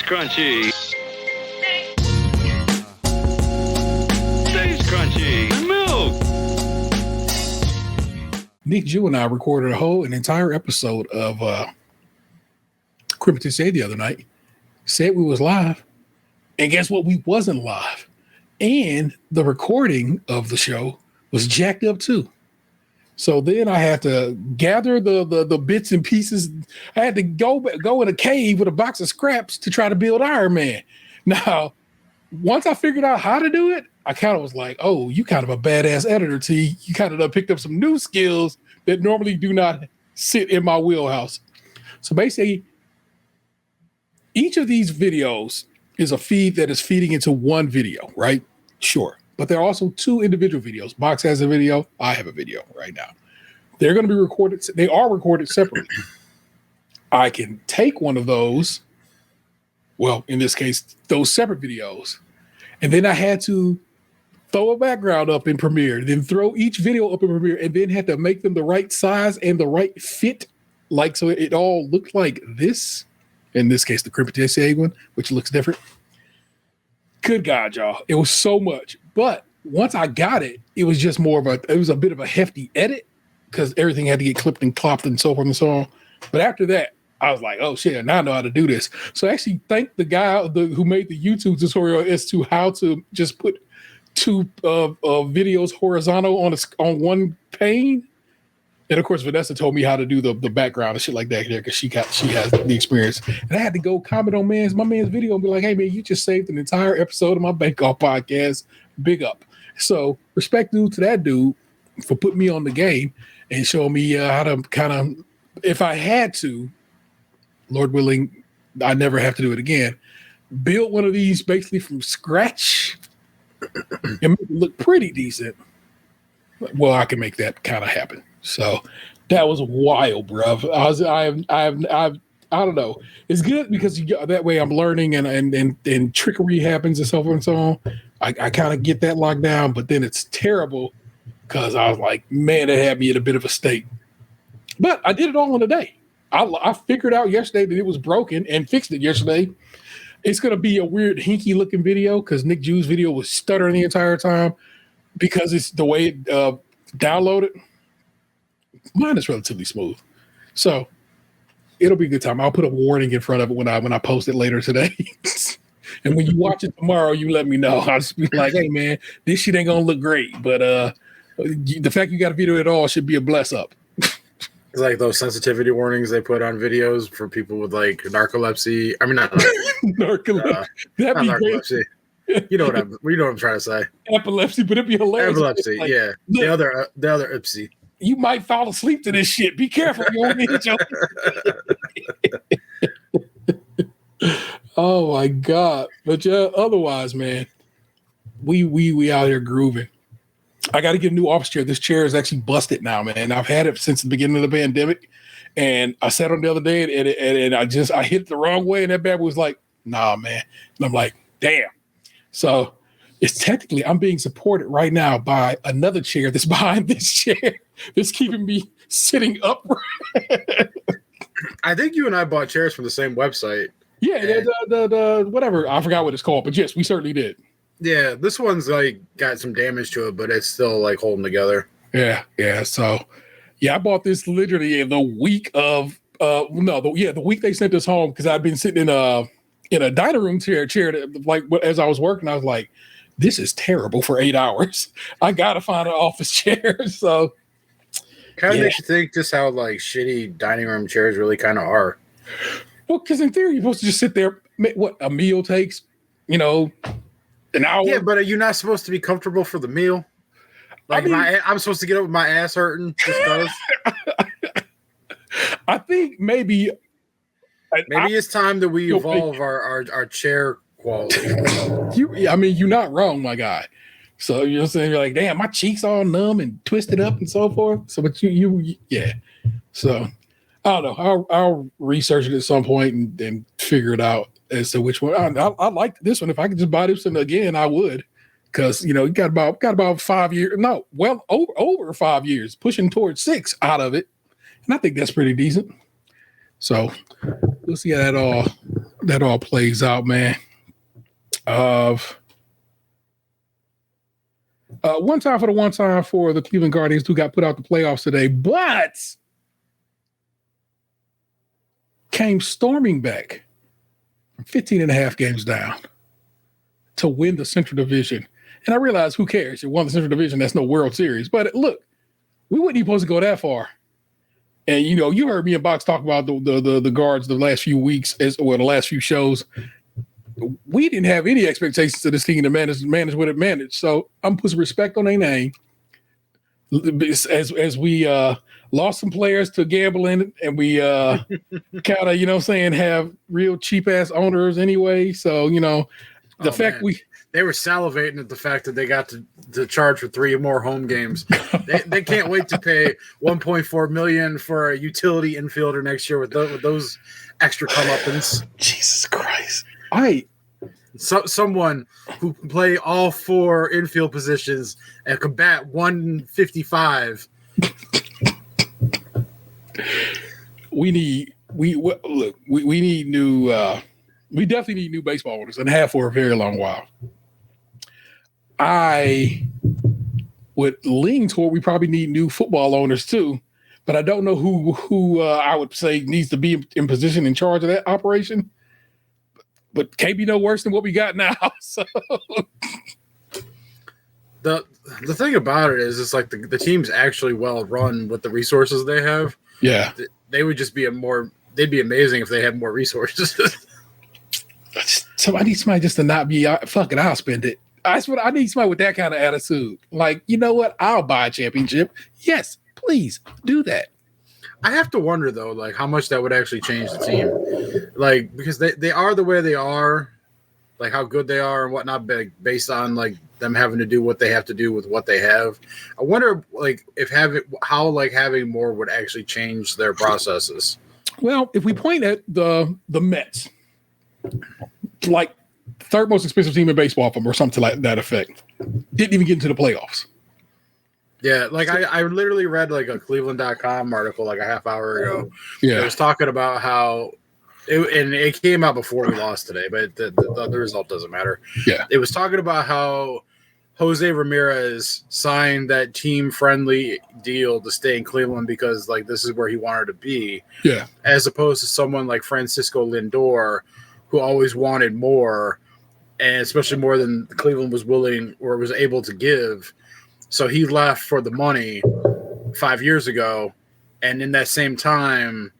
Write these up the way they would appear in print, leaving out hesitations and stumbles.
Krunchy. Stays crunchy. Milk. Nick Jew and I recorded an entire episode of Krème Pâtissière the other night. Said we was live, and guess what? We wasn't live, and the recording of the show was jacked up too. So then I had to gather the bits and pieces. I had to go in a cave with a box of scraps to try to build Iron Man. Now, once I figured out how to do it, I kind of was like, oh, you kind of a badass editor, T. You kind of picked up some new skills that normally do not sit in my wheelhouse. So basically, each of these videos is a feed that is feeding into one video, right? Sure. But there are also two individual videos. Box has a video. I have a video right now. They're going to be recorded. They are recorded separately. I can take one of those, well, in this case, those separate videos, and then I had to throw a background up in Premiere, then throw each video up in Premiere, and then had to make them the right size and the right fit, like so it all looked like this. In this case, the Krème Pâtissière one, which looks different. Good God, y'all. It was so much. But once I got it, it was just it was a bit of a hefty edit because everything had to get clipped and clopped and so forth and so on. But after that, I was like, oh shit, now I know how to do this. So I actually thank the guy who made the YouTube tutorial as to how to just put two videos horizontal on one pane. And of course, Vanessa told me how to do the background and shit like that there because she has the experience. And I had to go comment on my man's video and be like, hey man, you just saved an entire episode of my Bank Off podcast. Big up. So respect due to that dude for putting me on the game and showing me how to kind of, if I had to, Lord willing, I never have to do it again, build one of these basically from scratch and make it look pretty decent. Well, I can make that kind of happen. So that was wild, bruv. I don't know. It's good because that way I'm learning and trickery happens and so forth and so on. I kind of get that locked down, but then it's terrible because I was like, man, it had me in a bit of a state. But I did it all in a day. I figured out yesterday that it was broken and fixed it yesterday. It's going to be a weird hinky looking video because Nick Jew's video was stuttering the entire time because it's the way it downloaded. Mine is relatively smooth. So it'll be a good time. I'll put a warning in front of it when I post it later today. And when you watch it tomorrow, you let me know. I'll just be like, hey man, this shit ain't gonna look great. But the fact you got a video at all should be a bless up. It's like those sensitivity warnings they put on videos for people with like narcolepsy. I mean, not narcolepsy. That'd be narcolepsy. Great. You know what I'm trying to say. Epilepsy, but it'd be hilarious. Epilepsy, like, yeah. Look, the other ipsy. You might fall asleep to this shit. Be careful. You won't hit your Oh my God. But yeah, otherwise, man, we out here grooving. I got to get a new office chair. This chair is actually busted now, man. I've had it since the beginning of the pandemic. And I sat on the other day and I hit it the wrong way. And that bad boy was like, nah, man. And I'm like, damn. So it's technically, I'm being supported right now by another chair that's behind this chair that's keeping me sitting upright. I think you and I bought chairs from the same website. Yeah, the whatever. I forgot what it's called, but yes, we certainly did. Yeah, this one's like got some damage to it, but it's still like holding together. Yeah. So, yeah, I bought this literally the week of the week they sent us home because I'd been sitting in a dining room chair that, like as I was working, I was like, this is terrible for 8 hours. I gotta find an office chair. So, kind of makes you think just how like shitty dining room chairs really kind of are. Well, because in theory, you're supposed to just sit there. What a meal takes, an hour. Yeah, but are you not supposed to be comfortable for the meal? Like, I'm supposed to get up with my ass hurting just because. I think maybe it's time that we evolve our chair quality. You're not wrong, my guy. So you're saying you're like, damn, my cheeks all numb and twisted up and so forth. So, but yeah. So I don't know. I'll research it at some point and figure it out as to which one. I like this one. If I could just buy this one again, I would. Because you got about 5 years. No, well over 5 years, pushing towards 6 out of it, and I think that's pretty decent. So we'll see how that all that all plays out, man. One time for the Cleveland Guardians, who got put out the playoffs today, but came storming back from 15 and a half games down to win the Central Division. And I realize, who cares? You won the Central Division. That's no World Series. But look, we wouldn't even supposed to go that far. And, you heard me and Box talk about the Guards the last few weeks, the last few shows. We didn't have any expectations of this team to manage what it managed. So I'm putting some respect on their name. As we lost some players to gambling, and we kind of, have real cheap-ass owners anyway. So, the fact they were salivating at the fact that they got to charge for 3 more home games. They can't wait to pay $1.4 million for a utility infielder next year with those extra comeuppance. Jesus Christ! Someone who can play all 4 infield positions and can bat 155. We need new. We definitely need new baseball owners, and have for a very long while. I would lean toward we probably need new football owners too, but I don't know who I would say needs to be in position in charge of that operation. But can't be no worse than what we got now. So the thing about it is, it's like the team's actually well run with the resources they have. Yeah, they would just be they'd be amazing if they had more resources. So I need somebody just to not be, fuck it, I'll spend it. I need somebody with that kind of attitude. Like, you know what? I'll buy a championship. Yes, please do that. I have to wonder, though, like, how much that would actually change the team. Like, because they are the way they are, like how good they are and whatnot, based on, like, them having to do what they have to do with what they have. I wonder, like, how having more would actually change their processes. Well, if we point at the Mets, like, third most expensive team in baseball from, or something like that effect, didn't even get into the playoffs. Yeah, like I literally read like a Cleveland.com article like a half hour ago. Yeah, it was talking about how it came out before we lost today, but the result doesn't matter. Yeah, it was talking about how Jose Ramirez signed that team-friendly deal to stay in Cleveland because like this is where he wanted to be. Yeah, as opposed to someone like Francisco Lindor, who always wanted more, and especially more than Cleveland was willing or was able to give. So he left for the money 5 years ago, and in that same time,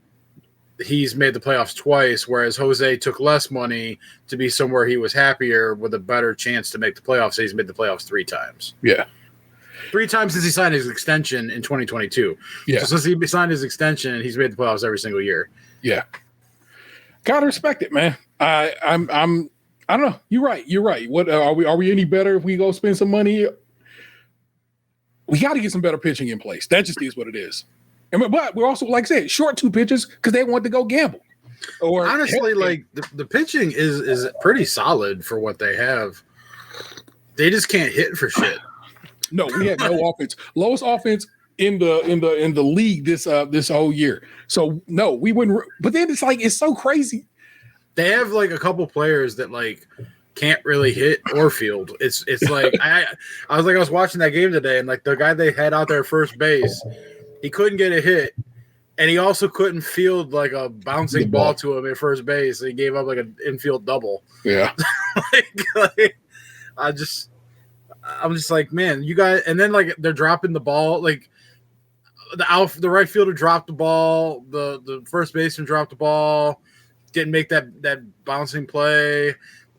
he's made the playoffs twice, whereas Jose took less money to be somewhere he was happier with a better chance to make the playoffs. So he's made the playoffs 3 times. Yeah. 3 times since he signed his extension in 2022. Yeah. So since he signed his extension, he's made the playoffs every single year. Yeah. Gotta respect it, man. I don't know. You're right. What are we any better if we go spend some money? We got to get some better pitching in place. That just is what it is. But we're also, like I said, short 2 pitchers because they want to go gamble. Or honestly, like the pitching is pretty solid for what they have. They just can't hit for shit. No, we had no offense. Lowest offense in the league this whole year. So no, we wouldn't. But then it's so crazy. They have like a couple players that like can't really hit or field. It's like I was watching that game today, and like the guy they had out there at first base, he couldn't get a hit, and he also couldn't field like a bouncing ball to him at first base. So he gave up like an infield double. Yeah, I'm just like, man, you guys, and then like they're dropping the ball, like the right fielder dropped the ball, the first baseman dropped the ball, didn't make that bouncing play.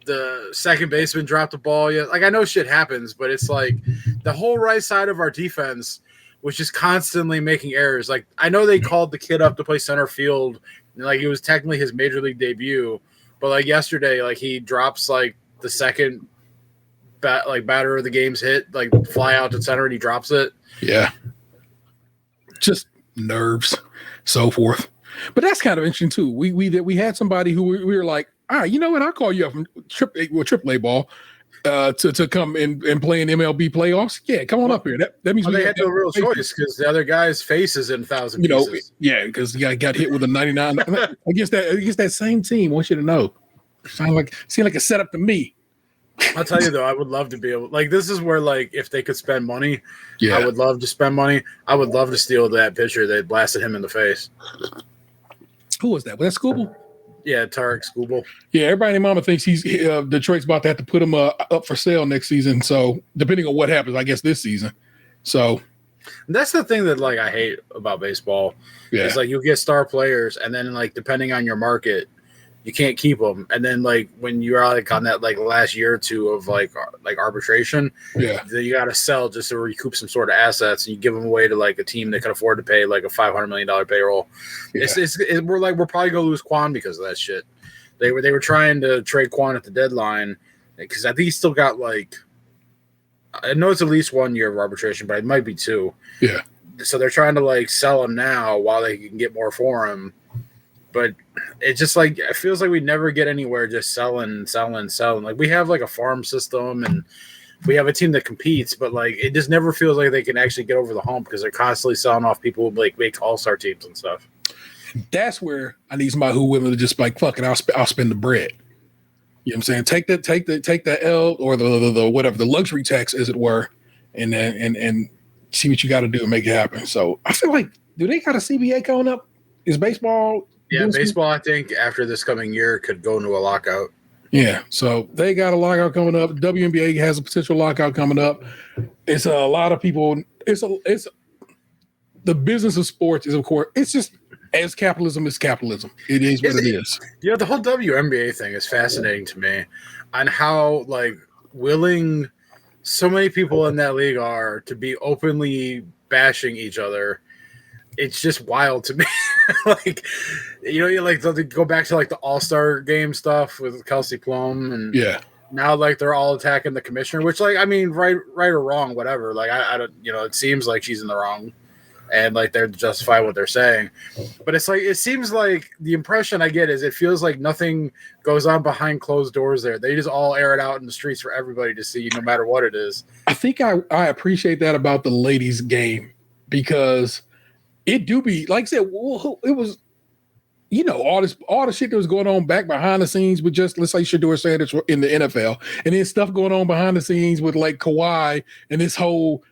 The second baseman dropped the ball. Yeah, like I know shit happens, but it's like the whole right side of our defense was just constantly making errors. Like I know they called the kid up to play center field, and like it was technically his major league debut, but like yesterday, like he drops like the second batter of the game's hit, like fly out to center, and he drops it. Yeah, just nerves, so forth. But that's kind of interesting too. We had somebody who we were like, all right, you know what? I'll call you up from AAA ball to come and play in MLB playoffs. Yeah, come on up here. That means they had no real choice because the other guy's face is in 1,000 pieces. Yeah, because the guy got hit with a 99 against that same team. I want you to know. Seemed like a setup to me. I'll tell you though, I would love to be able. Like, this is where, like, if they could spend money, Yeah. I would love to spend money. I would love to steal that picture that blasted him in the face. Who was that? Was that Scooble? Yeah, Tarek Scooble. Yeah, everybody and mama thinks Detroit's about to have to put him up for sale next season. So depending on what happens, I guess this season. So that's the thing that, like, I hate about baseball. Yeah. It's like you get star players, and then, like, depending on your market, you can't keep them. And then, like, when you're like on that, like, last year or two of like arbitration, yeah, then you got to sell just to recoup some sort of assets, and you give them away to, like, a team that can afford to pay like a $500 million payroll. Yeah. We're probably gonna lose Quan because of that shit. They were trying to trade Quan at the deadline because I think he still got, like, I know it's at least 1 year of arbitration, but it might be 2. Yeah. So they're trying to, like, sell him now while they can get more for him. But it's just like, it feels like we never get anywhere just selling. Like, we have, like, a farm system and we have a team that competes, but, like, it just never feels like they can actually get over the hump because they're constantly selling off people who, like, make all-star teams and stuff. That's where I need somebody who willing to just, like, fuck it, I'll spend the bread. You know what I'm saying? Take that L or the whatever, the luxury tax, as it were, and then see what you got to do and make it happen. So I feel like, do they got a CBA coming up? Is baseball? Yeah, baseball, I think, after this coming year could go into a lockout. Yeah, so they got a lockout coming up. WNBA has a potential lockout coming up. It's a lot of people. It's the business of sports is, of course, it's just as capitalism is capitalism. It is what it is. You know, the whole WNBA thing is fascinating to me on how, like, willing so many people in that league are to be openly bashing each other. It's just wild to me. Like, you know, you like to go back to, like, the All-Star game stuff with Kelsey Plum, and yeah, now, like, they're all attacking the commissioner, which, like, I mean, right or wrong, whatever. Like, I don't, you know, it seems like she's in the wrong, and, like, they're justifying what they're saying. But it's like, it seems like the impression I get is it feels like nothing goes on behind closed doors there. They just all air it out in the streets for everybody to see, no matter what it is. I think I appreciate that about the ladies' game, because it do be, like I said, it was, you know, all the shit that was going on back behind the scenes with, just, let's say, Shedeur Sanders in the NFL, and then stuff going on behind the scenes with, like, Kawhi and this whole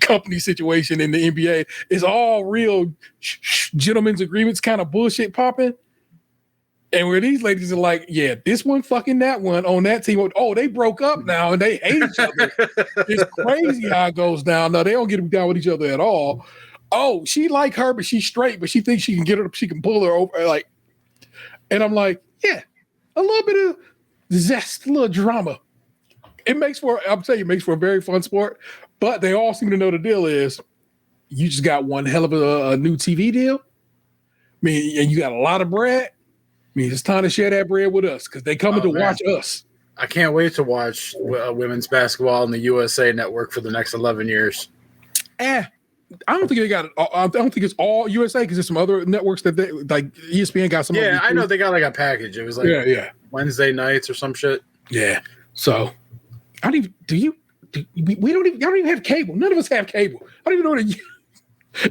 company situation in the NBA. It's all real gentlemen's agreements kind of bullshit popping. And where these ladies are like, yeah, this one fucking that one on that team. Oh, they broke up now and they hate each other. It's crazy how it goes down. No, they don't get down with each other at all. Oh, she like her, but she's straight, but she thinks she can get her, she can pull her over. Like, and I'm like, yeah, a little bit of zest, a little drama. It makes for a very fun sport. But they all seem to know the deal is, you just got one hell of a new TV deal. I mean, and you got a lot of bread. I mean, it's time to share that bread with us, because they coming to watch us. I can't wait to watch women's basketball on the USA Network for the next 11 years. I don't think they got it. I don't think it's all USA, because there's some other networks that they, like, ESPN got some. Yeah, I know they got, like, a package. It was like Wednesday nights or some shit. Yeah. So I don't even. Y'all don't even have cable. None of us have cable. I don't even know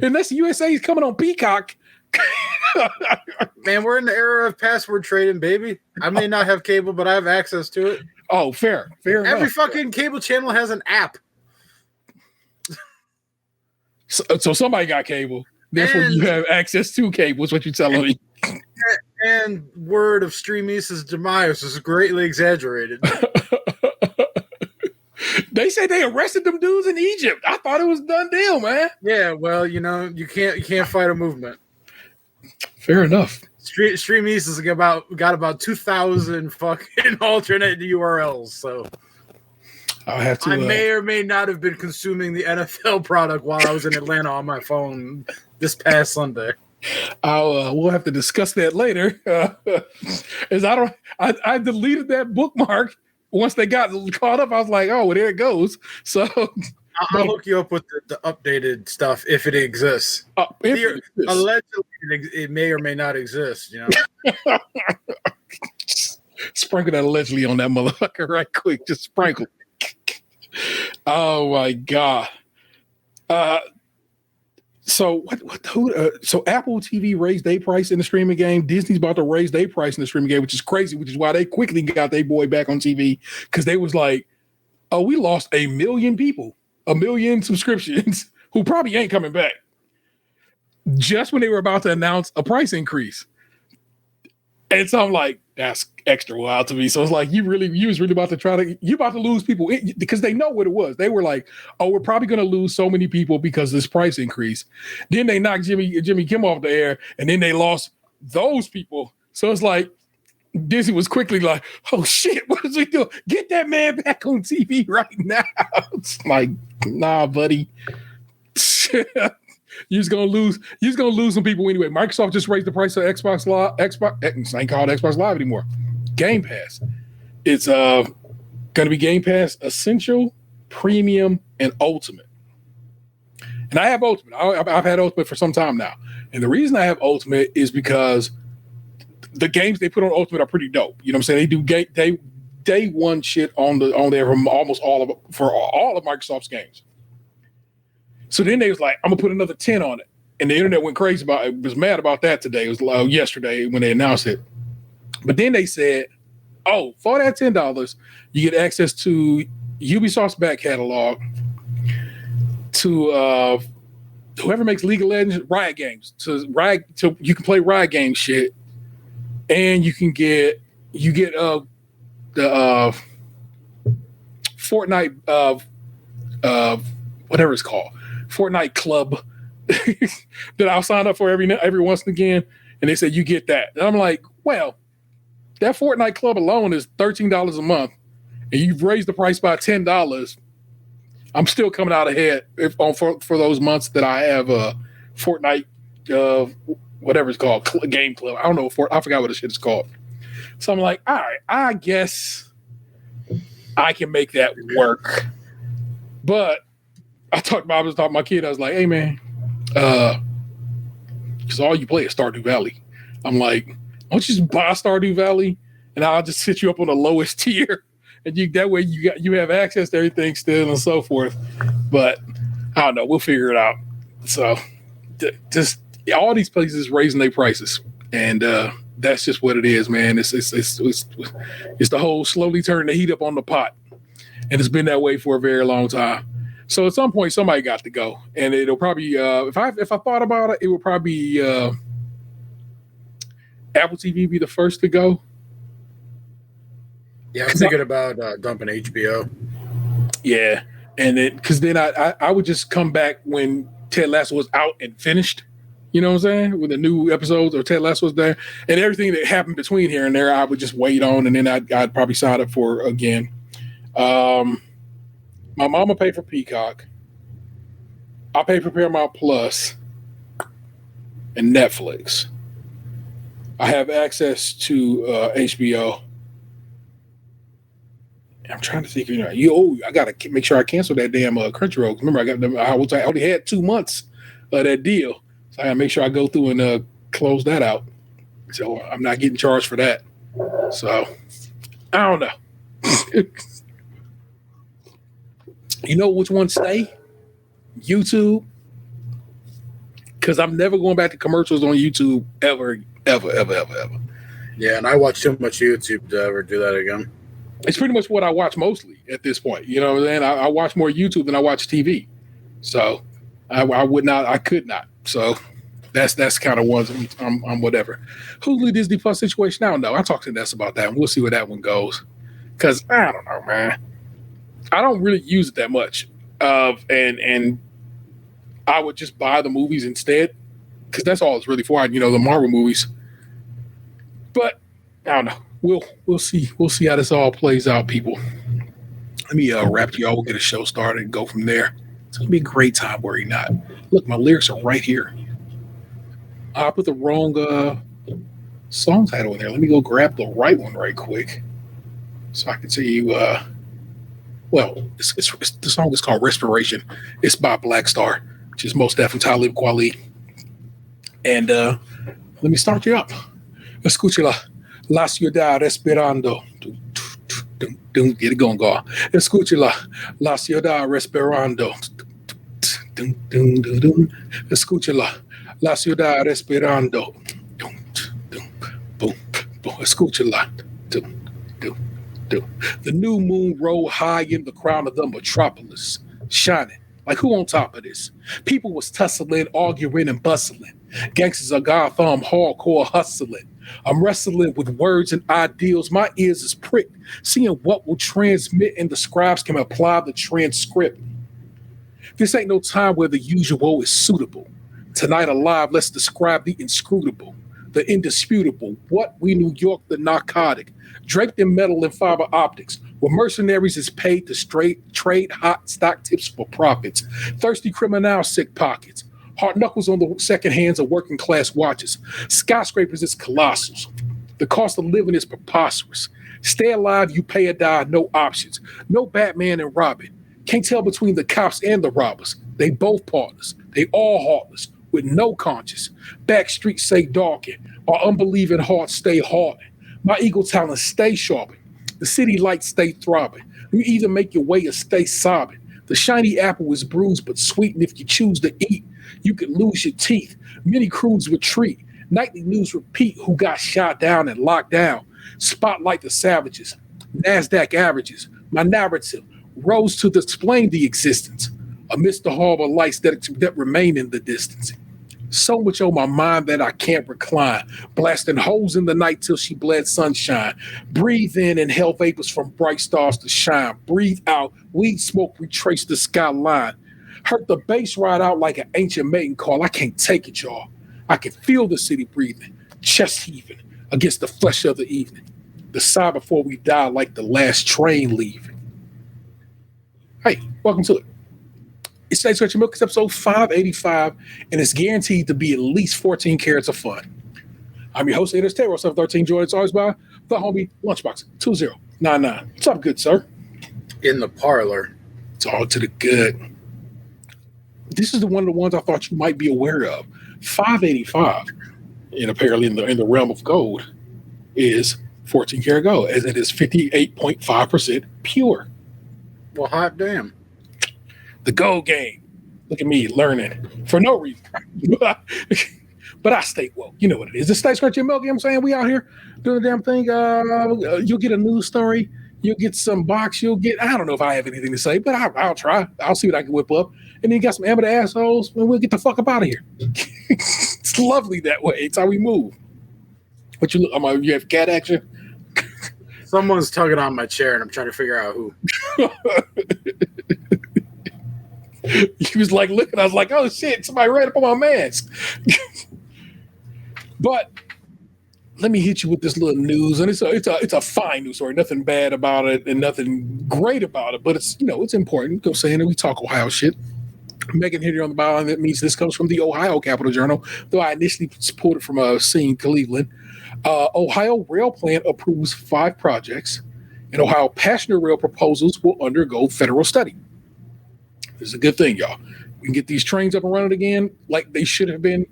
unless the USA is coming on Peacock. Man, we're in the era of password trading, baby. I may not have cable, but I have access to it. Oh, fair enough. Every fucking cable channel has an app. So somebody got cable. Therefore, you have access to cable, is what you're telling me. And word of Streamlabs' demise is greatly exaggerated. They say they arrested them dudes in Egypt. I thought it was a done deal, man. Yeah, well, you know, you can't fight a movement. Fair enough. Streamlabs has got about 2,000 fucking alternate URLs, so I'll have to. I may or may not have been consuming the NFL product while I was in Atlanta on my phone this past Sunday. We'll have to discuss that later. As I deleted that bookmark once they got caught up. I was like, oh, well, there it goes. So I'll hook you up with the updated stuff if it exists. Allegedly, it may or may not exist. You know, sprinkle that allegedly on that motherfucker right quick. Just sprinkle. Oh my god. So so Apple TV raised their price in the streaming game. Disney's about to raise their price in the streaming game, which is crazy, which is why they quickly got their boy back on TV, because they was like, oh, we lost 1 million people, 1 million subscriptions who probably ain't coming back. Just when they were about to announce a price increase. And so I'm like, that's extra wild to me. So it's like, you was really about to lose people because they know what it was. They were like, oh, we're probably going to lose so many people because of this price increase. Then they knocked Jimmy Kim off the air, and then they lost those people. So it's like, Disney was quickly like, oh shit, what is we doing? Get that man back on TV right now. It's like, nah, buddy. You're just gonna lose some people anyway. Microsoft just raised the price of Xbox Live. It's ain't called Xbox Live anymore. Game Pass. It's gonna be Game Pass Essential, Premium, and Ultimate. And I have Ultimate. I've had Ultimate for some time now. And the reason I have Ultimate is because the games they put on Ultimate are pretty dope. You know what I'm saying? They do day one shit on there from almost all of Microsoft's games. So then they was like, I'm gonna put another 10 on it. And the internet went crazy about it. Was mad about that today. It was yesterday when they announced it. But then they said, oh, for that $10, you get access to Ubisoft's back catalog, to whoever makes League of Legends, Riot Games, to you can play Riot Games shit, and you get the Fortnite whatever it's called. Fortnite Club that I'll sign up for every once and again, and they said you get that. And I'm like, well, that Fortnite Club alone is $13 a month, and you've raised the price by $10. I'm still coming out ahead for those months that I have Fortnite, whatever it's called, Game Club. I don't know, I forgot what the shit is called. So I'm like, all right, I guess I can make that work, but I was talking to my kid. I was like, hey, man, because all you play is Stardew Valley. I'm like, why don't you just buy Stardew Valley, and I'll just sit you up on the lowest tier, and that way you have access to everything still and so forth. But I don't know. We'll figure it out. So just all these places raising their prices, and that's just what it is, man. It's the whole slowly turning the heat up on the pot, and it's been that way for a very long time. So at some point, somebody got to go, and it'll probably if I thought about it, it would probably be Apple TV be the first to go. Yeah, I'm thinking about dumping HBO. Yeah, and because then I would just come back when Ted Lasso was out and finished. You know what I'm saying? When the new episodes of Ted Lasso was there, and everything that happened between here and there, I would just wait on, and then I'd probably sign up for again. My mama paid for Peacock. I pay for Paramount Plus and Netflix. I have access to HBO. I'm trying to think. I gotta make sure I cancel that damn Crunchyroll. Remember, I only had 2 months of that deal, so I gotta make sure I go through and close that out. So I'm not getting charged for that. So I don't know. You know which ones stay? YouTube. Because I'm never going back to commercials on YouTube ever. Yeah, and I watch too much YouTube to ever do that again. It's pretty much what I watch mostly at this point. You know what I'm saying? I watch more YouTube than I watch TV. So I could not. So that's kind of ones I'm whatever. Hulu Disney Plus situation, I don't know. I talked to Ness about that, and we'll see where that one goes. Because I don't know, man. I don't really use it that much. And I would just buy the movies instead, because that's all it's really for. The Marvel movies. But I don't know. We'll see. We'll see how this all plays out, people. Let me wrap you all. We'll get a show started and go from there. It's gonna be a great time. Worry not. Look, my lyrics are right here. I put the wrong song title in there. Let me go grab the right one right quick, so I can tell you. Well, the song is called Respiration. It's by Black Star, which is most definitely Talib Kweli. And let me start you up. Escúchala. La ciudad respirando. Get it going, go. Escúchala. La ciudad respirando. Dun, dun, dun, dun. Escúchala. La ciudad esperando. Dun, dun, boom, boom. Escúchala. Dun, dun, dun. The new moon rolled high in the crown of the metropolis, shining. Like who on top of this? People was tussling, arguing, and bustling. Gangsters of Gotham hardcore hustling. I'm wrestling with words and ideals. My ears is pricked, seeing what will transmit, and the scribes can apply the transcript. This ain't no time where the usual is suitable. Tonight alive, let's describe the inscrutable, the indisputable. What we New York, the narcotic, draped in metal and fiber optics, where mercenaries is paid to trade hot stock tips for profits. Thirsty criminal sick pockets. Hard knuckles on the second hands of working class watches. Skyscrapers is colossals. The cost of living is preposterous. Stay alive, you pay or die, no options. No Batman and Robin. Can't tell between the cops and the robbers. They both partners. They all heartless, with no conscience. Back streets say darken. Our unbelieving hearts stay hardened. My eagle talents stay sharpened. The city lights stay throbbing. You either make your way or stay sobbing. The shiny apple is bruised but sweet, and if you choose to eat, you could lose your teeth. Many crews retreat. Nightly news repeat who got shot down and locked down. Spotlight the savages. NASDAQ averages. My narrative rose to explain the existence amidst the harbor lights that remain in the distance. So much on my mind that I can't recline, blasting holes in the night till she bled sunshine. Breathe in, inhale vapors from bright stars to shine. Breathe out, weed smoke retrace the skyline. Hurt the bass ride out like an ancient maiden call. I can't take it, y'all. I can feel the city breathing, chest heaving against the flesh of the evening. The sigh before we die like the last train leaving. Hey, welcome to it. It's Today's Krunchy Milk. It's episode 585, and it's guaranteed to be at least 14 carats of fun. I'm your host, Adas Terror, 713, joined as always by the homie Lunchbox 2099. What's up, good sir? In the parlor. It's all to the good. This is one of the ones I thought you might be aware of. 585, and apparently in the realm of gold, is 14 karat gold, as it is 58.5% pure. Well, hot damn. The gold game. Look at me learning for no reason. But I stay woke. You know what it is. It's Today's Krunchy Milk. You know what I'm saying? We out here doing the damn thing. You'll get a news story. You'll get some box. You'll get, I don't know if I have anything to say, but I'll try. I'll see what I can whip up. And then you got some amateur assholes, and we'll get the fuck up out of here. It's lovely that way. It's how we move. What you look, you have cat action? Someone's tugging on my chair, and I'm trying to figure out who. He was like looking. I was like, "Oh shit! Somebody ran up on my mask." But let me hit you with this little news, and it's a fine news story. Nothing bad about it, and nothing great about it. But it's it's important. Go saying it. We talk Ohio shit. Megan Henry on the byline. That means this comes from the Ohio Capital Journal, though I initially pulled it from scene Cleveland. Ohio rail plan approves 5 projects, and Ohio passenger rail proposals will undergo federal study. This is a good thing, y'all. We can get these trains up and running again like they should have been.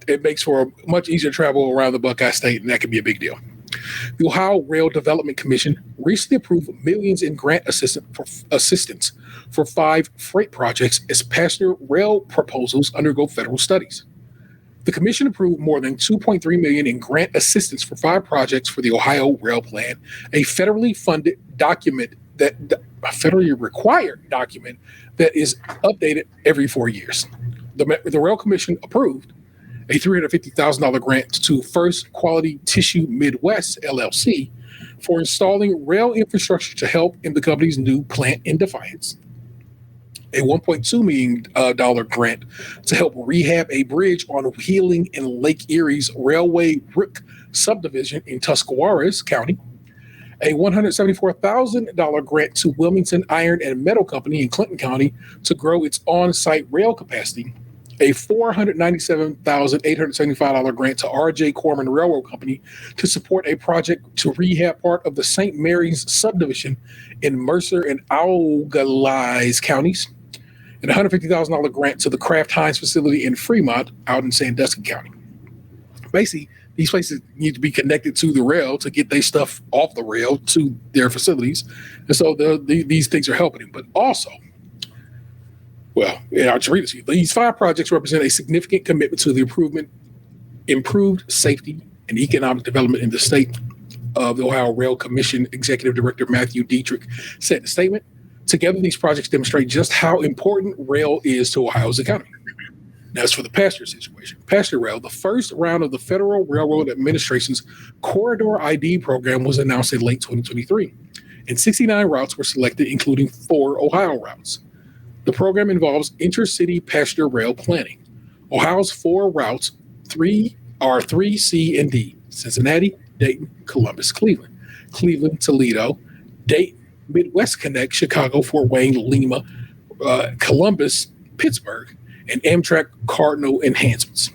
It makes for a much easier travel around the Buckeye State, and that can be a big deal. The Ohio Rail Development Commission recently approved millions in grant assistance for 5 freight projects as passenger rail proposals undergo federal studies. The commission approved more than $2.3 million in grant assistance for 5 projects for the Ohio Rail Plan, a federally funded document a federally required document that is updated every 4 years. The Rail Commission approved a $350,000 grant to First Quality Tissue Midwest, LLC, for installing rail infrastructure to help in the company's new plant in Defiance. A $1.2 million grant to help rehab a bridge on Wheeling and Lake Erie's Railway Rook subdivision in Tuscarawas County. A $174,000 grant to Wilmington Iron and Metal Company in Clinton County to grow its on-site rail capacity. A $497,875 grant to R.J. Corman Railroad Company to support a project to rehab part of the St. Mary's subdivision in Mercer and Algalais counties. And a $150,000 grant to the Kraft Heinz facility in Fremont out in Sandusky County. Basically, these places need to be connected to the rail to get their stuff off the rail to their facilities. And so these things are helping them. But also, Well, I'll just read it to you. These 5 projects represent a significant commitment to the improved safety and economic development in the state. Of the Ohio Rail Commission Executive Director Matthew Dietrich said in a statement, together these projects demonstrate just how important rail is to Ohio's economy. Now, as for the passenger situation, Passenger Rail, the first round of the Federal Railroad Administration's Corridor ID program was announced in late 2023, and 69 routes were selected, including 4 Ohio routes. The program involves intercity passenger rail planning. Ohio's 4 routes, 3 C and D: Cincinnati, Dayton, Columbus, Cleveland, Toledo, Dayton, Midwest Connect, Chicago, Fort Wayne, Lima, Columbus, Pittsburgh, and Amtrak Cardinal enhancements.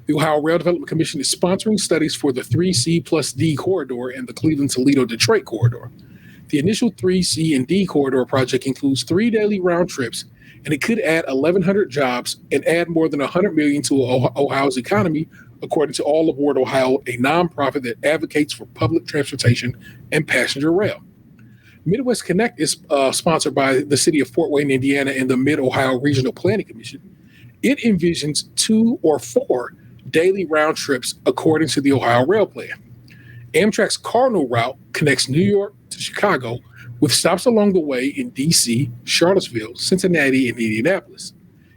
The Ohio Rail Development Commission is sponsoring studies for the 3C plus D corridor and the Cleveland-Toledo-Detroit corridor. The initial 3C and D corridor project includes 3 daily round trips, and it could add 1,100 jobs and add more than $100 million to Ohio's economy, according to All Aboard Ohio, a nonprofit that advocates for public transportation and passenger rail. Midwest Connect is sponsored by the city of Fort Wayne, Indiana, and the Mid-Ohio Regional Planning Commission. It envisions 2 or 4 daily round trips according to the Ohio Rail Plan. Amtrak's Cardinal route connects New York to Chicago with stops along the way in D.C., Charlottesville, Cincinnati, and Indianapolis.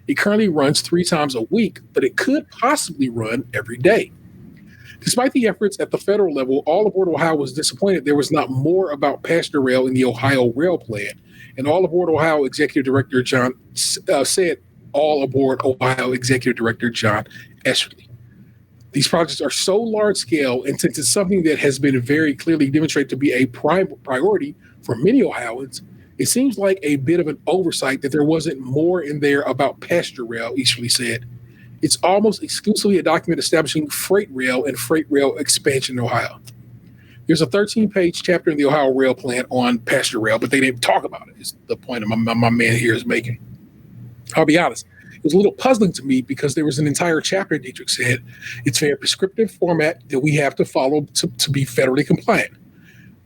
It currently runs 3 times a week, but it could possibly run every day. Despite the efforts at the federal level, All Aboard Ohio was disappointed there was not more about passenger rail in the Ohio Rail Plan. And All Aboard Ohio Executive Director John Esserly. These projects are so large scale, and since it's something that has been very clearly demonstrated to be a priority for many Ohioans, it seems like a bit of an oversight that there wasn't more in there about passenger rail, Esserly said. It's almost exclusively a document establishing freight rail and freight rail expansion in Ohio. There's a 13-page chapter in the Ohio Rail Plan on passenger rail, but they didn't talk about it, is the point my man here is making. I'll be honest, it was a little puzzling to me because there was an entire chapter, Dietrich said. It's a prescriptive format that we have to follow to be federally compliant.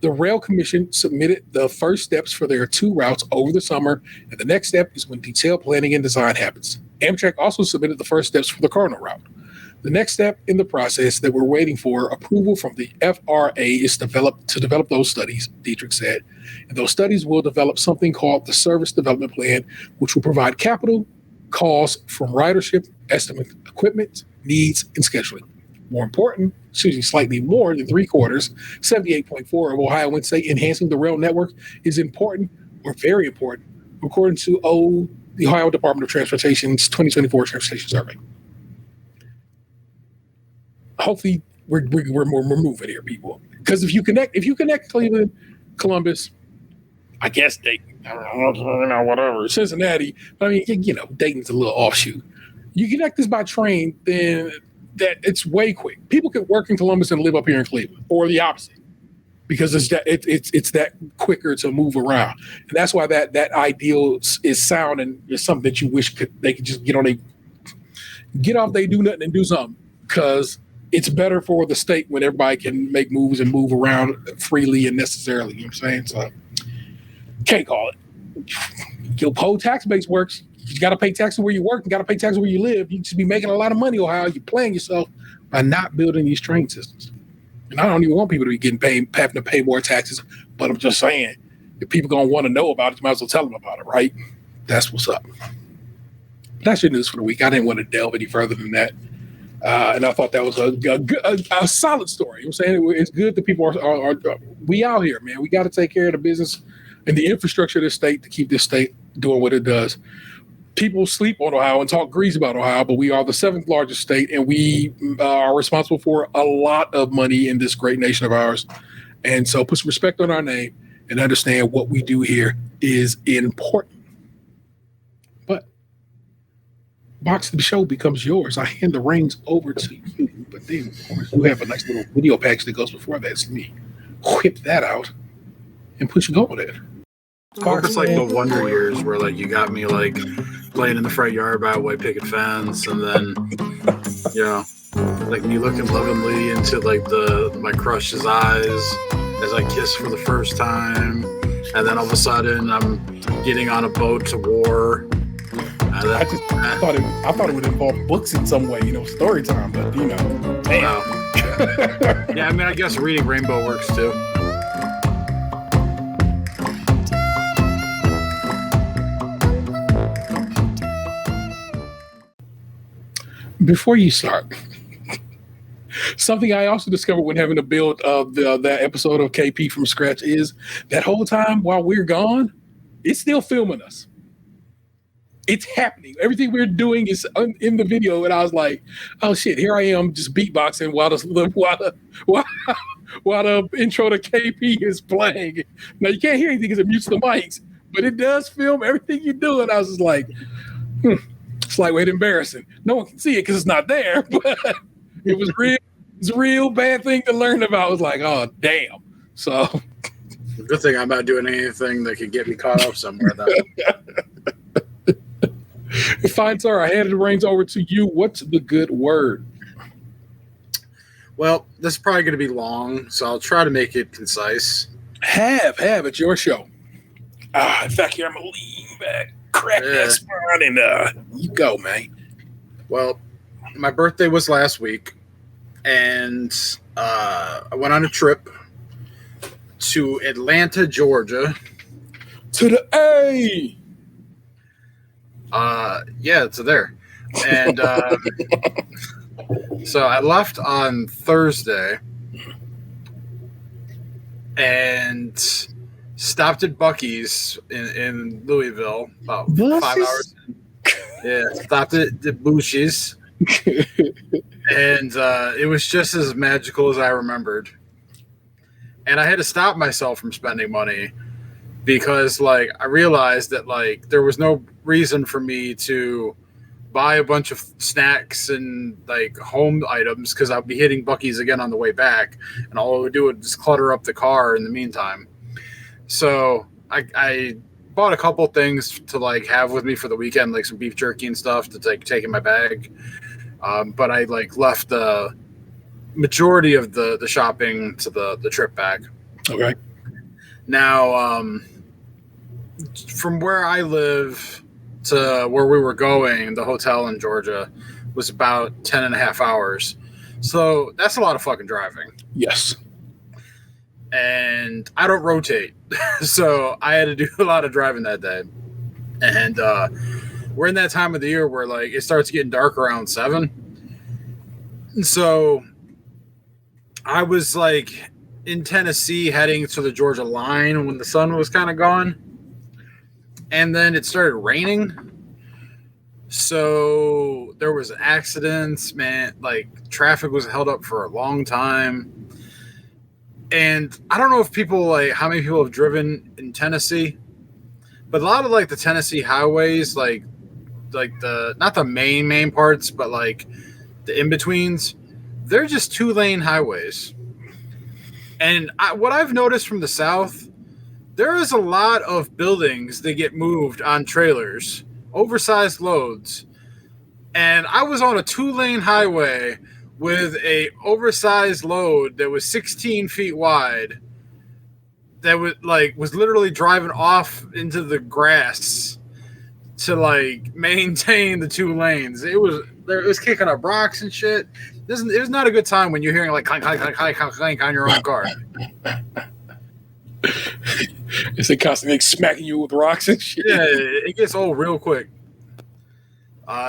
The Rail Commission submitted the first steps for their 2 routes over the summer, and the next step is when detailed planning and design happens. Amtrak also submitted the first steps for the Cardinal route. The next step in the process that we're waiting for approval from the FRA is to develop those studies, Dietrich said. And those studies will develop something called the Service Development Plan, which will provide capital, costs from ridership, estimate equipment, needs, and scheduling. More important, slightly more than 3/4, 78.4% of Ohioans say enhancing the rail network is important or very important, according to the Ohio Department of Transportation's 2024 Transportation Survey. Hopefully, we're moving here, people. Because if you connect Cleveland, Columbus, I guess Dayton, whatever, Cincinnati. I mean, Dayton's a little offshoot. You connect this by train, then that it's way quick. People could work in Columbus and live up here in Cleveland, or the opposite, because it's that quicker to move around, and that's why that ideal is sound and is something that you wish they could just get off they do nothing and do something, because it's better for the state when everybody can make moves and move around freely and necessarily. You know what I'm saying? So can't call it. Your whole tax base works. You got to pay taxes where you work. You got to pay taxes where you live. You should be making a lot of money, Ohio. You're playing yourself by not building these train systems. And I don't even want people to be having to pay more taxes. But I'm just saying, if people going to want to know about it, you might as well tell them about it, right? That's what's up. That's your news for the week. I didn't want to delve any further than that. And I thought that was a solid story. I'm saying it's good that people are we out here, man. We got to take care of the business and the infrastructure of the state to keep this state doing what it does. People sleep on Ohio and talk grease about Ohio, but we are the 7th largest state, and we are responsible for a lot of money in this great nation of ours. And so put some respect on our name and understand what we do here is important. But Box of the Show becomes yours. I hand the reins over to you, but then, of course, you have a nice little video package that goes before that. So me whip that out and put you going there. I hope it's like the Wonder Years where like you got me like playing in the front yard by a white picket fence, and then like me looking lovingly into like my crush's eyes as I kiss for the first time, and then all of a sudden I'm getting on a boat to war I thought it would involve books in some way, story time, but damn. Yeah, I mean, I guess reading Rainbow works too. Before you start, something I also discovered when having to build that episode of KP from scratch is that whole time while we're gone, it's still filming us. It's happening. Everything we're doing is in the video, and I was like, "Oh shit!" Here I am, just beatboxing while the intro to KP is playing. Now you can't hear anything because it mutes the mics, but it does film everything you do. And I was just like, it's lightweight embarrassing. No one can see it because it's not there, but it was real. It's a real bad thing to learn about. I was like, "Oh damn!" So, good thing I'm not doing anything that could get me caught up somewhere. Though. Fine, sir. I handed the reins over to you. What's the good word? Well, this is probably going to be long, so I'll try to make it concise. Have. It's your show. In fact, here, I'm going to lean back, crack that spine, and you go, man. Well, my birthday was last week, and I went on a trip to Atlanta, Georgia. To the A! To there. And so I left on Thursday and stopped at Buc-ee's in Louisville about 5 hours. Yeah, stopped at the Bushies. And it was just as magical as I remembered. And I had to stop myself from spending money because, I realized that, there was no reason for me to buy a bunch of snacks and, home items because I'll be hitting Buc-ee's again on the way back, and all it would do would just clutter up the car in the meantime. So I bought a couple things to, have with me for the weekend, some beef jerky and stuff to, take in my bag. But I, left the majority of the shopping to the trip bag. Okay. Now, from where I live to where we were going, the hotel in Georgia was about 10 and a half hours. So that's a lot of fucking driving. Yes. And I don't rotate. So I had to do a lot of driving that day. And we're in that time of the year where it starts getting dark around 7. And so I was in Tennessee heading to the Georgia line when the sun was kind of gone. And then it started raining. So there was accidents, man. Traffic was held up for a long time. And I don't know if people, how many people have driven in Tennessee. But a lot of, the Tennessee highways, the not the main parts, but, the in-betweens, they're just 2-lane highways. And what I've noticed from the South, there is a lot of buildings that get moved on trailers, oversized loads. And I was on a 2-lane highway with a oversized load that was 16 feet wide that was literally driving off into the grass to maintain the 2 lanes. It was kicking up rocks and shit. It was not a good time when you're hearing clank, clank, clank, clank, clank, clank on your own car. Is it constantly smacking you with rocks and shit? Yeah, it gets old real quick.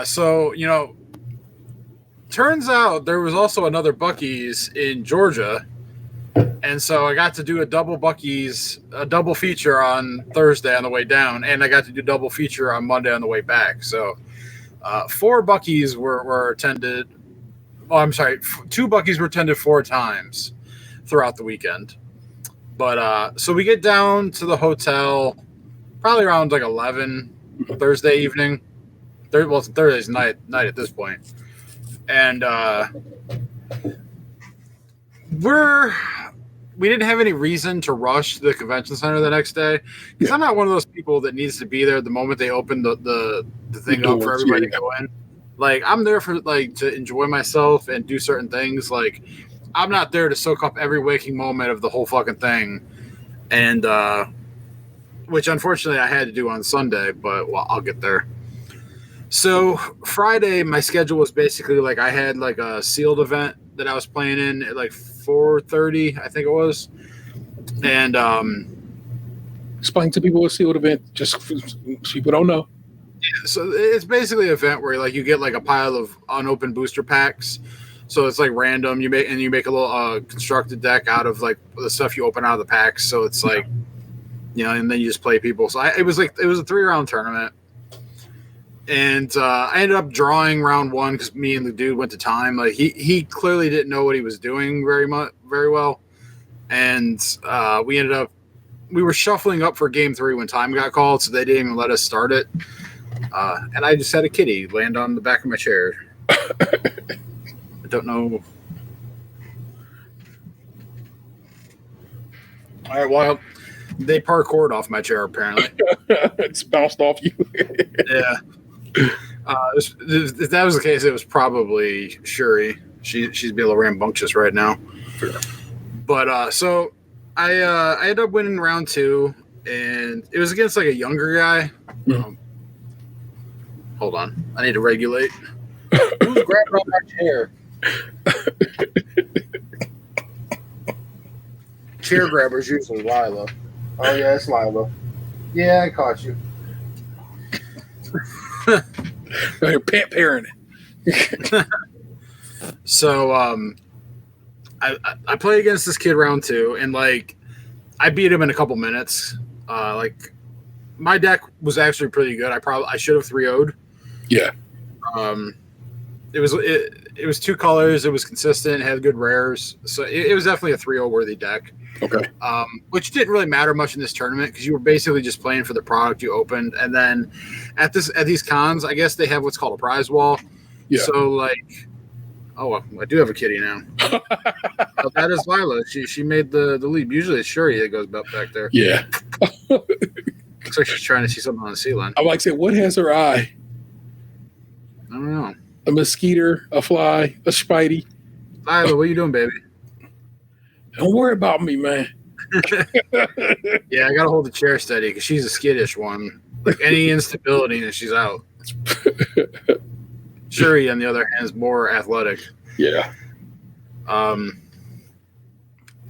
So, turns out there was also another Buc-ee's in Georgia. And so I got to do a double feature on Thursday on the way down, and I got to do double feature on Monday on the way back. So 4 Buc-ee's were attended. Oh, I'm sorry. 2 Buc-ee's were attended 4 times throughout the weekend. But so we get down to the hotel probably around 11 Thursday evening. It's Thursday's night at this point. And we didn't have any reason to rush to the convention center the next day because I'm not one of those people that needs to be there the moment they open the thing up for everybody to go in. I'm there for to enjoy myself and do certain things. I'm not there to soak up every waking moment of the whole fucking thing. And which unfortunately I had to do on Sunday, but I'll get there. So Friday, my schedule was basically like I had like a sealed event that I was playing in at like 4:30, I think it was, and Explain to people what sealed event, just people don't know. so it's basically an event where like you get like a pile of unopened booster packs. So it's like random. You make a little constructed deck out of like the stuff you open out of the packs. So it's like, and then you just play people. So it was a 3-round tournament. And I ended up drawing round 1 because me and the dude went to time. Like he clearly didn't know what he was doing very well, and we were shuffling up for game 3 when time got called, so they didn't even let us start it. And I just had a kitty land on the back of my chair. I don't know. All right, well, they parkoured off my chair apparently. It's bounced off you. Yeah. If that was the case, it was probably Shuri. She's being a little rambunctious right now. Fair. But so I ended up winning round 2, and it was against like a younger guy. Hold on, I need to regulate. Who's grabbing on my chair? Chair grabber's usually Lila. Oh yeah, it's Lila. Yeah, I caught you. You're pet parenting. So I play against this kid round 2, and like I beat him in a couple minutes. Like my deck was actually pretty good. I should have 3-0'd. Yeah. It was 2 colors. It was consistent. It had good rares. So it was definitely a 3-0 worthy deck. Okay. Which didn't really matter much in this tournament because you were basically just playing for the product you opened. And then at these cons, I guess they have what's called a prize wall. Yeah. So like, I do have a kitty now. Oh, that is Lila. She made the leap. Usually it's Shuri that goes back there. Yeah. Looks like she's trying to see something on the ceiling. I'm like, say, what has her eye? I don't know. A mosquito, a fly, a spidey. Lila, what are you doing, baby? Don't worry about me, man. Yeah, I gotta hold the chair steady because she's a skittish one. Like any instability and she's out. Shuri, on the other hand, is more athletic. Yeah.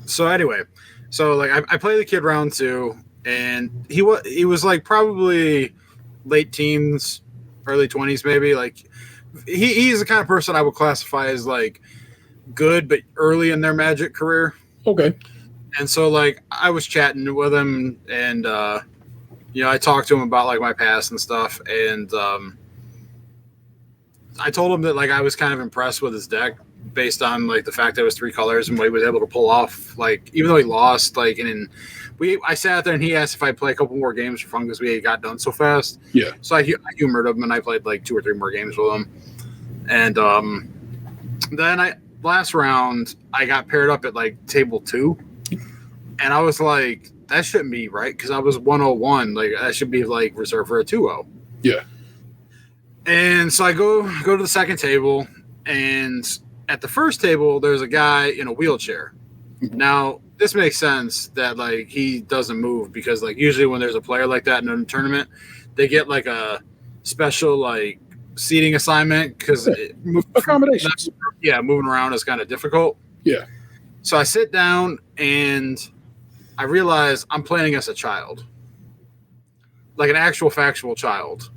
So anyway, like I played the kid round 2, and he was like probably late teens, early 20s maybe. Like he's the kind of person I would classify as like good but early in their Magic career. Okay. And so like I was chatting with him, and I talked to him about like my past and stuff, and I told him that like I was kind of impressed with his deck based on like the fact that it was 3 colors and what he was able to pull off. Like even though he lost, like I sat there and he asked if I'd play a couple more games for fun because we got done so fast. Yeah. So I humored him, and I played like 2 or 3 more games with him. And then last round I got paired up at like table 2, and I was like, that shouldn't be right because I was 101. Like that should be like reserved for a 2-0. Yeah. And so I go to the second table, and at the first table there's a guy in a wheelchair. Now this makes sense that like he doesn't move because like usually when there's a player like that in a tournament, they get like a special like seating assignment because accommodations. Moving around is kind of difficult. Yeah. So I sit down and I realize I'm playing against a child, like an actual factual child,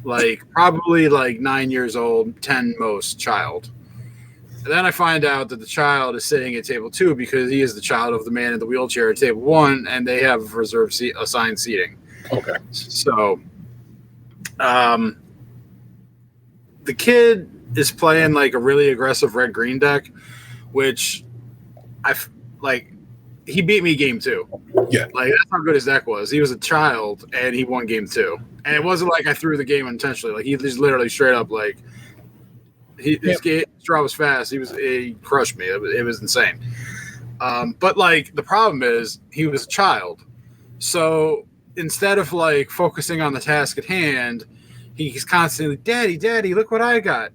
like probably like 9 years old, 10 most child. And then I find out that the child is sitting at table 2 because he is the child of the man in the wheelchair at table 1, and they have reserved assigned seating. Okay. So, the kid is playing like a really aggressive red-green deck, which he beat me game 2. Yeah. Like that's how good his deck was. He was a child and he won game 2. And it wasn't like I threw the game intentionally. Like he just literally straight up like his draw was fast. He crushed me. It was insane. But like the problem is he was a child. So instead of like focusing on the task at hand, he's constantly, Daddy, look what I got.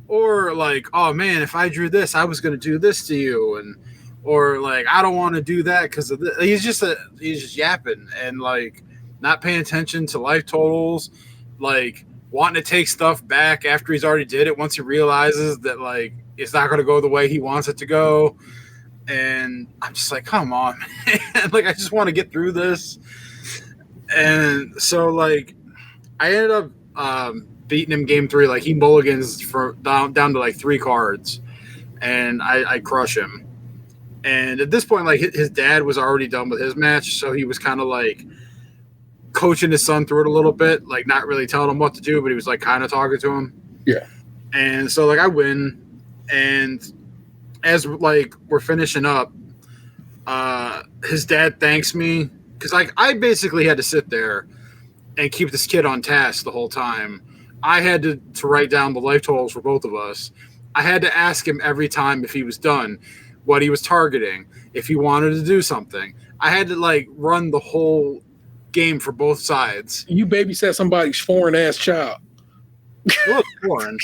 Or like, oh man, if I drew this, I was going to do this to you. Or like, I don't want to do that because of this. He's just yapping and like not paying attention to life totals. Like wanting to take stuff back after he's already did it once he realizes that like it's not going to go the way he wants it to go. And I'm just like, come on, man. Like, I just want to get through this. And so like I ended up beating him game 3. Like he mulligans for down to like 3 cards, and I crush him. And at this point, like his dad was already done with his match, so he was kind of like coaching his son through it a little bit, like not really telling him what to do, but he was like kind of talking to him. Yeah. And so like I win, and as like we're finishing up, his dad thanks me because like I basically had to sit there and keep this kid on task the whole time. I had to write down the life totals for both of us. I had to ask him every time if he was done, what he was targeting, if he wanted to do something. I had to like run the whole game for both sides. You babysat somebody's foreign ass child. Well, foreign.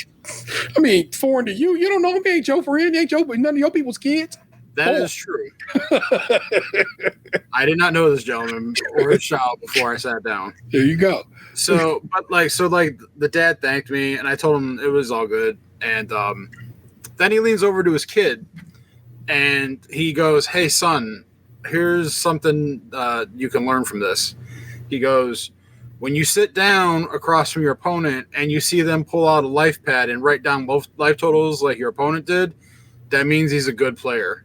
I mean, foreign to you. You don't know him. He ain't your friend. He ain't none of your people's kids. That is true. I did not know this gentleman or his child before I sat down. There you go. So the dad thanked me, and I told him it was all good. And then he leans over to his kid, and he goes, "Hey, son, here's something you can learn from this." He goes, "When you sit down across from your opponent and you see them pull out a life pad and write down both life totals like your opponent did, that means he's a good player."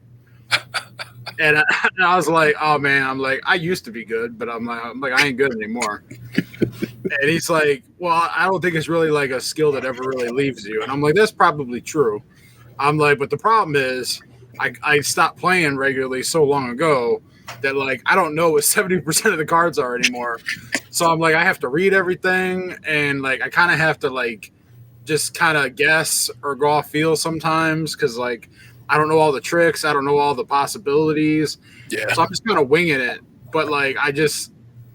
And I was like, "Oh man," I'm like, "I used to be good, but I'm like, I ain't good anymore." And he's like, "Well, I don't think it's really like a skill that ever really leaves you." And I'm like, "That's probably true." I'm like, "But the problem is, I stopped playing regularly so long ago that like I don't know what 70% of the cards are anymore." So I'm like, I have to read everything, and like I kind of have to like just kind of guess or go off feel sometimes because like I don't know all the tricks, I don't know all the possibilities. Yeah. So I'm just kind of winging it. But like I just,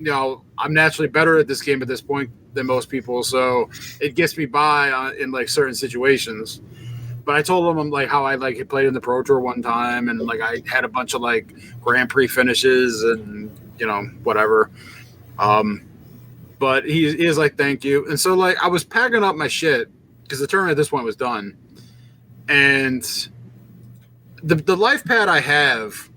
I'm naturally better at this game at this point than most people, so it gets me by in like certain situations. But I told him I'm like how I like had played in the Pro Tour one time, and like I had a bunch of like Grand Prix finishes and whatever. But he is like, "Thank you." And so like I was packing up my shit because the tournament at this point was done, and the life pad I have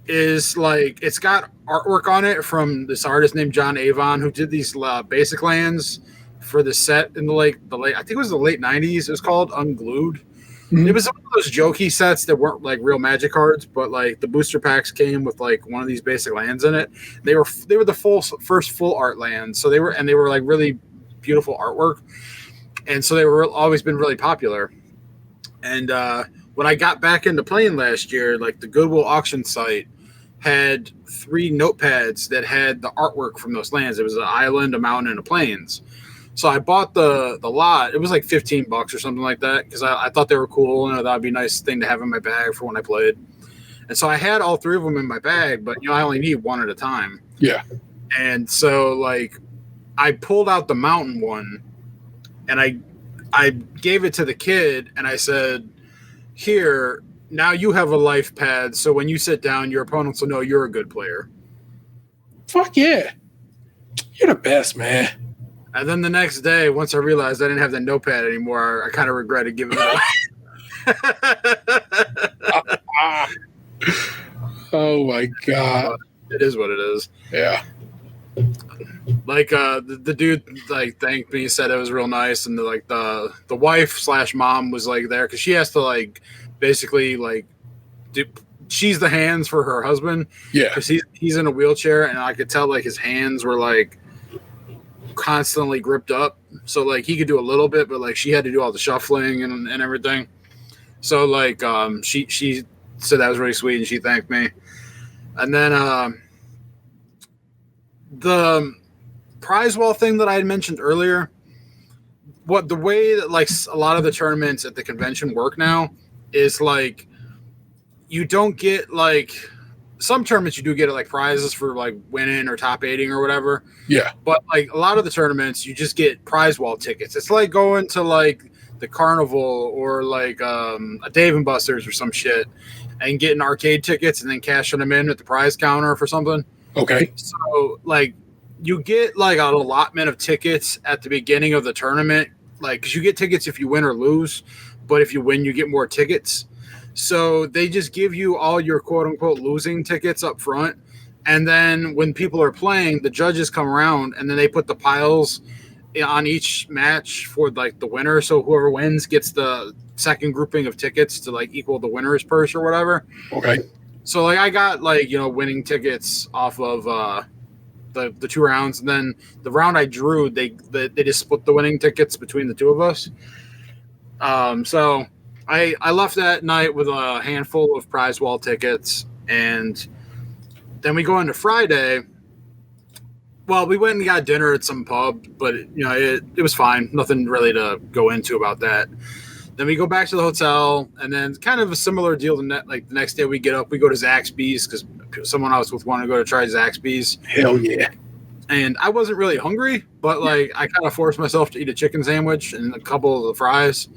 is like it's got artwork on it from this artist named John Avon who did these basic lands for the set in the late I think it was the late 90s. It was called Unglued. Mm-hmm. It was one of those jokey sets that weren't like real Magic cards, but like the booster packs came with like one of these basic lands in it. They were the first full art lands, so they were like really beautiful artwork, and so they were always been really popular. And when I got back into playing last year, like the Goodwill auction site had 3 notepads that had the artwork from those lands. It was an island, a mountain, and a plains. So I bought the lot. It was like $15 or something like that because I thought they were cool and that would be a nice thing to have in my bag for when I played. And so I had all 3 of them in my bag, but I only need one at a time. Yeah. And so like I pulled out the mountain one, and I gave it to the kid, and I said, "Here, now you have a life pad, so when you sit down, your opponents will know you're a good player." Fuck yeah. You're the best, man. And then the next day, once I realized I didn't have that notepad anymore, I kind of regretted giving it up. Oh my God. It is what it is. Yeah. Like the dude like thanked me, said it was real nice, and the wife/mom was like there because she has to like basically like she's the hands for her husband. Yeah. Because he's in a wheelchair, and I could tell like his hands were like constantly gripped up, so like he could do a little bit, but like she had to do all the shuffling and everything. So like she said that was really sweet, and she thanked me. And then the prize wall thing that I had mentioned earlier, the way that like a lot of the tournaments at the convention work now is like you don't get like some tournaments you do get like prizes for like winning or top 8ing or whatever. Yeah. But like a lot of the tournaments you just get prize wall tickets. It's like going to like the carnival or like a Dave and Buster's or some shit and getting arcade tickets and then cashing them in at the prize counter for something. Okay. So like you get like an allotment of tickets at the beginning of the tournament, like because you get tickets if you win or lose, but if you win, you get more tickets. So they just give you all your quote unquote losing tickets up front. And then when people are playing, the judges come around and then they put the piles on each match for like the winner. So whoever wins gets the second grouping of tickets to like equal the winner's purse or whatever. Okay. So like I got like, winning tickets off of the 2 rounds. And then the round I drew, they just split the winning tickets between the two of us. So I left that night with a handful of prize wall tickets, and then we go into Friday. Well, we went and got dinner at some pub, but it was fine. Nothing really to go into about that. Then we go back to the hotel, and then kind of a similar deal to like the next day we get up, we go to Zaxby's because someone I was with wanted to go to try Zaxby's. Hell yeah. And I wasn't really hungry, but like I kind of forced myself to eat a chicken sandwich and a couple of the fries.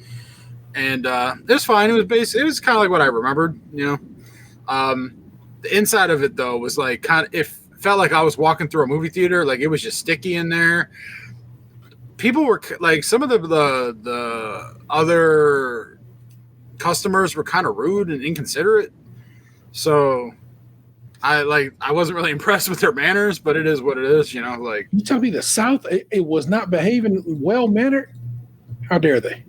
And it was fine. It was kind of like what I remembered, The inside of it though was like it felt like I was walking through a movie theater. Like it was just sticky in there. People were like, some of the other customers were kind of rude and inconsiderate. So I wasn't really impressed with their manners, but it is what it is, like. You tell me the South, it was not behaving well mannered? How dare they?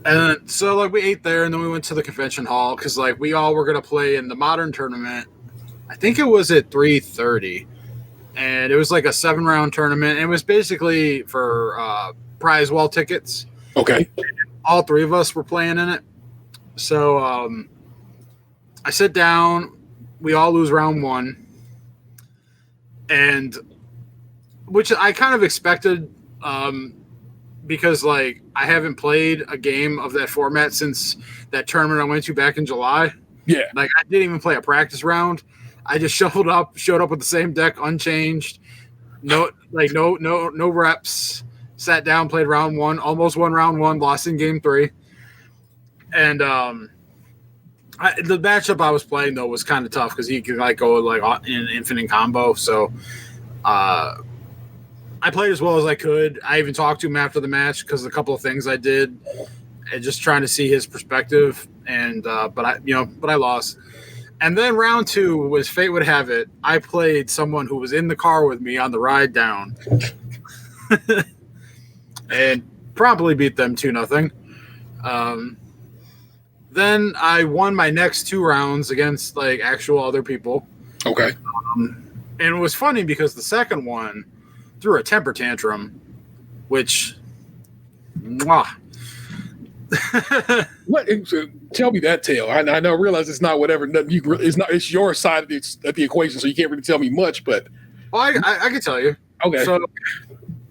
And so like we ate there, and then we went to the convention hall because like we all were going to play in the modern tournament. I think it was at 3:30, and it was like a 7-round tournament. It was basically for prize wall tickets. Okay. All 3 of us were playing in it. So I sit down. We all lose round 1, and which I kind of expected. Because like I haven't played a game of that format since that tournament I went to back in July. Yeah. Like I didn't even play a practice round. I just showed up with the same deck unchanged. No reps. Sat down, played round 1, almost won round 1, lost in game 3. And the matchup I was playing though was kind of tough because he could like go like in infinite combo. So I played as well as I could. I even talked to him after the match because of a couple of things I did, and just trying to see his perspective. And but I lost. And then round 2, as fate would have it, I played someone who was in the car with me on the ride down, and promptly beat them 2-0. Then I won my next 2 rounds against like actual other people. Okay. And it was funny because the second one threw a temper tantrum, which, mwah. What? Tell me that tale. I know. Realize it's not whatever. It's not. It's your side of the equation, so you can't really tell me much. But I can tell you. Okay. So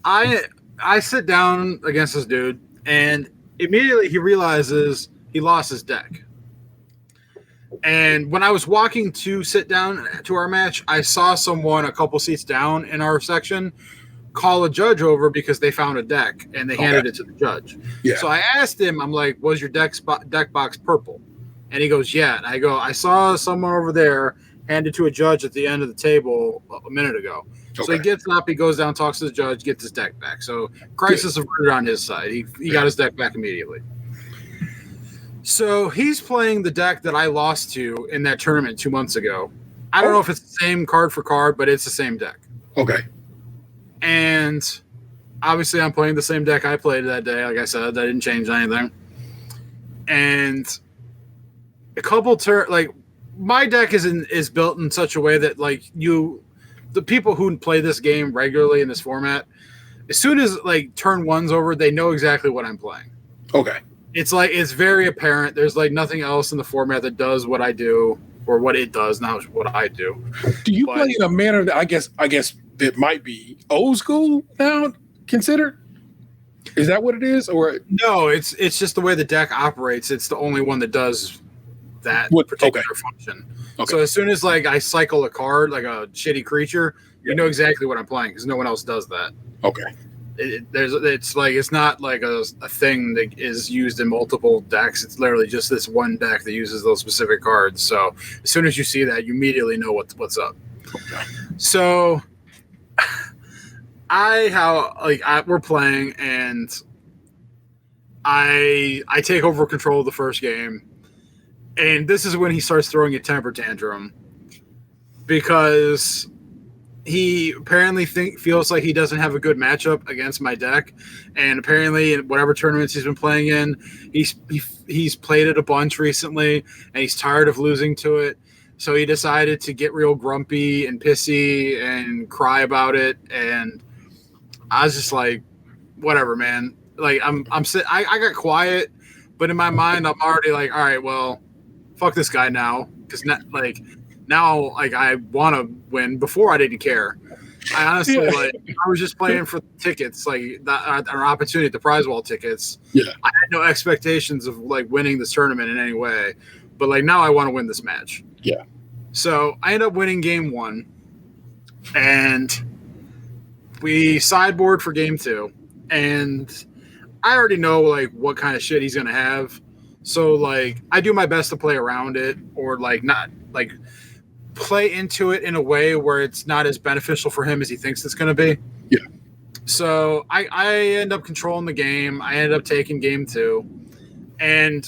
I sit down against this dude, and immediately he realizes he lost his deck. And when I was walking to sit down to our match, I saw someone a couple seats down in our section call a judge over because they found a deck and they handed it to the judge. Yeah. So I asked him, I'm like, was your deck box purple? And he goes, yeah. And I go, I saw someone over there handed to a judge at the end of the table a minute ago. Okay. So he gets up, he goes down, talks to the judge, gets his deck back. So crisis averted on his side. He got his deck back immediately. So he's playing the deck that I lost to in that tournament 2 months ago. I don't know if it's the same card for card, but it's the same deck. Okay. And obviously I'm playing the same deck I played that day. Like I said, I didn't change anything. And a couple like my deck is built in such a way that like the people who play this game regularly in this format, as soon as like turn 1's over, they know exactly what I'm playing. Okay. It's like it's very apparent. There's like nothing else in the format that does what I do or what it does, not what I do. Do you play in a manner that I guess that might be old school now considered? Is that what it is? Or no, it's just the way the deck operates. It's the only one that does that particular function. Okay. So as soon as like I cycle a card, like a shitty creature, you know exactly what I'm playing because no one else does that. Okay. It's not like a thing that is used in multiple decks. It's literally just this one deck that uses those specific cards. So as soon as you see that, you immediately know what's up. Okay. So we're playing, and I take over control of the first game, and this is when he starts throwing a temper tantrum because he apparently feels like he doesn't have a good matchup against my deck, and apparently in whatever tournaments he's been playing in, he's played it a bunch recently, and he's tired of losing to it. So he decided to get real grumpy and pissy and cry about it, and I was just like, whatever, man. Like I got quiet, but in my mind I'm already like, all right, well, fuck this guy now, because now I want to win. Before I didn't care. I honestly I was just playing for tickets, like an opportunity at the prize wall tickets. Yeah, I had no expectations of like winning this tournament in any way, but like now I want to win this match. Yeah. So I ended up winning game 1, and we sideboard for game 2, and I already know like what kind of shit he's gonna have. So like I do my best to play around it, or like not like play into it in a way where it's not as beneficial for him as he thinks it's going to be. Yeah. So I end up controlling the game. I ended up taking game 2. And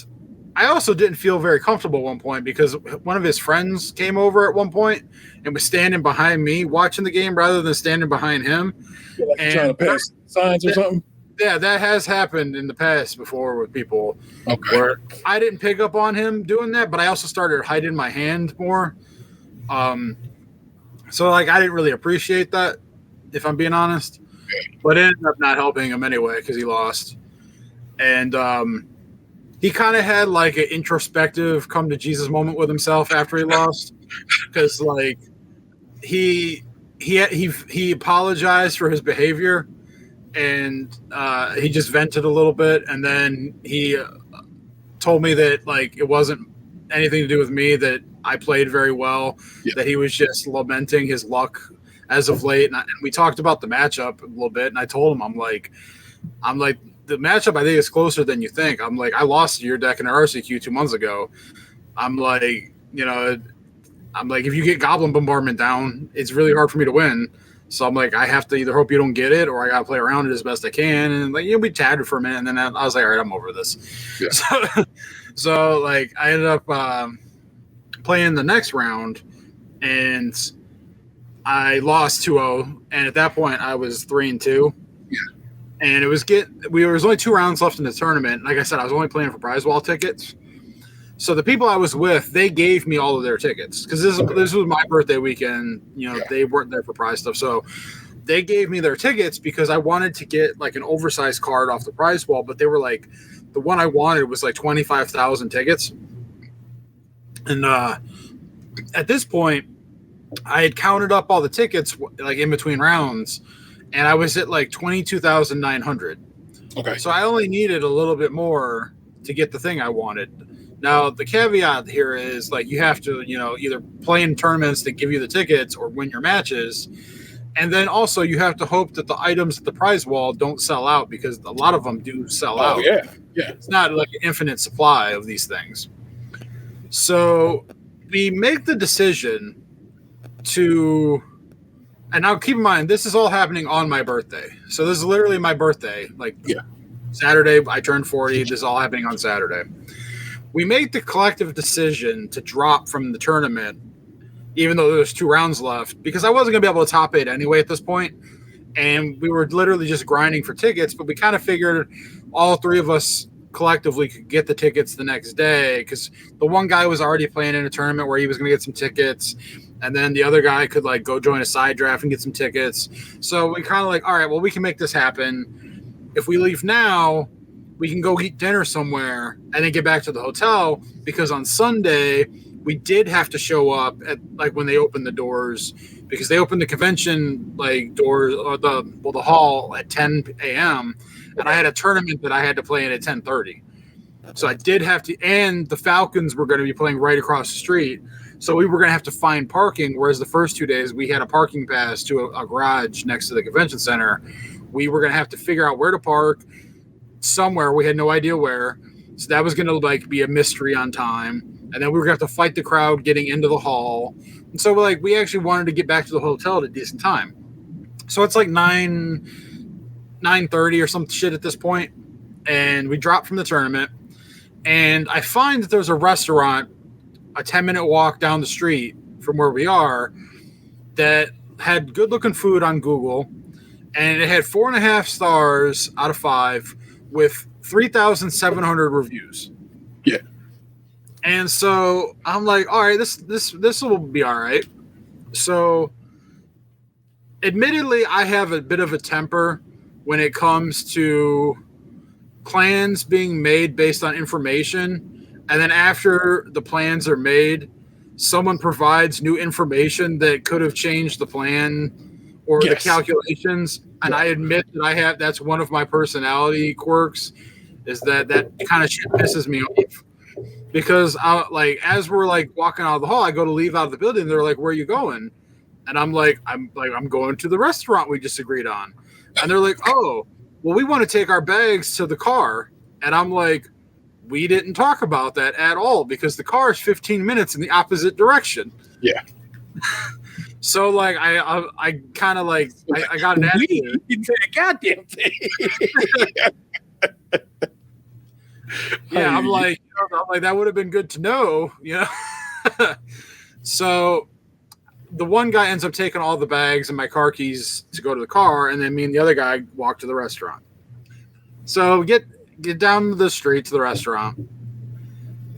I also didn't feel very comfortable at one point because one of his friends came over at one point and was standing behind me watching the game rather than standing behind him. Like and trying to pass signs or something? Yeah, that has happened in the past before with people. Okay. Where I didn't pick up on him doing that, but I also started hiding my hand more. So like I didn't really appreciate that, if I'm being honest, but it ended up not helping him anyway because he lost. And he kind of had like an introspective come to Jesus moment with himself after he lost, because like he apologized for his behavior, and he just vented a little bit, and then he told me that like it wasn't anything to do with me, that I played very well, that he was just lamenting his luck as of late. And we talked about the matchup a little bit, and I told him, I'm like, the matchup I think is closer than you think. I'm like, I lost to your deck in RCQ 2 months ago. I'm like, if you get Goblin Bombardment down, it's really hard for me to win. So I'm like, I have to either hope you don't get it, or I got to play around it as best I can. And like, we chatted for a minute, and then I was like, all right, I'm over this. Yeah. So like I ended up playing the next round, and I lost 2-0, and at that point I was 3-2. Yeah. And it was there was only 2 rounds left in the tournament. Like I said, I was only playing for prize wall tickets. So the people I was with, they gave me all of their tickets because this was my birthday weekend. They weren't there for prize stuff, so they gave me their tickets because I wanted to get like an oversized card off the prize wall, but they were like, the one I wanted was like 25,000 tickets. And at this point, I had counted up all the tickets like in between rounds, and I was at like 22,900. Okay. So I only needed a little bit more to get the thing I wanted. Now, the caveat here is like you have to, either play in tournaments that give you the tickets or win your matches. And then also you have to hope that the items at the prize wall don't sell out, because a lot of them do sell out. Oh, yeah. Yeah. It's not like an infinite supply of these things. So we make the decision to, and now keep in mind, this is all happening on my birthday. So this is literally my birthday. Like Saturday, I turned 40. This is all happening on Saturday. We made the collective decision to drop from the tournament, even though there's 2 rounds left, because I wasn't going to be able to top 8 anyway at this point. And we were literally just grinding for tickets, but we kind of figured all 3 of us collectively could get the tickets the next day, because the one guy was already playing in a tournament where he was going to get some tickets, and then the other guy could like go join a side draft and get some tickets. So we kind of like, all right, well, we can make this happen. If we leave now, we can go eat dinner somewhere and then get back to the hotel, because on Sunday we did have to show up at like when they opened the doors, because they opened the convention like doors, or the hall at 10 a.m. and I had a tournament that I had to play in at 10:30. So I did have to, and the Falcons were going to be playing right across the street. So we were going to have to find parking, whereas the first 2 days we had a parking pass to a garage next to the convention center. We were going to have to figure out where to park somewhere. We had no idea where. So that was going to like be a mystery on time. and then we were going to have to fight the crowd getting into the hall. And so we actually wanted to get back to the hotel at a decent time. So it's like 9:30 or some shit at this point, and we drop from the tournament, and I find that there's a restaurant a 10-minute walk down the street from where we are that had good-looking food on Google, and it had 4.5 stars out of 5 with 3,700 reviews. Yeah. And so I'm like, all right, this will be all right. So admittedly, I have a bit of a temper when it comes to plans being made based on information. And then after the plans are made, someone provides new information that could have changed the plan or the calculations. And I admit that that's one of my personality quirks, is that kind of shit pisses me off. Because as we're walking out of the hall, I go to leave out of the building. They're like, "Where are you going?" And I'm like, I'm going to the restaurant we just agreed on. And they're like, "Oh, well, we want to take our bags to the car." And I'm like, we didn't talk about that at all because the car is 15 minutes in the opposite direction. Yeah. So I kind of I got an attitude. You did a goddamn thing. Yeah, I'm like that would have been good to know, So the one guy ends up taking all the bags and my car keys to go to the car, and then me and the other guy walk to the restaurant. So get down the street to the restaurant,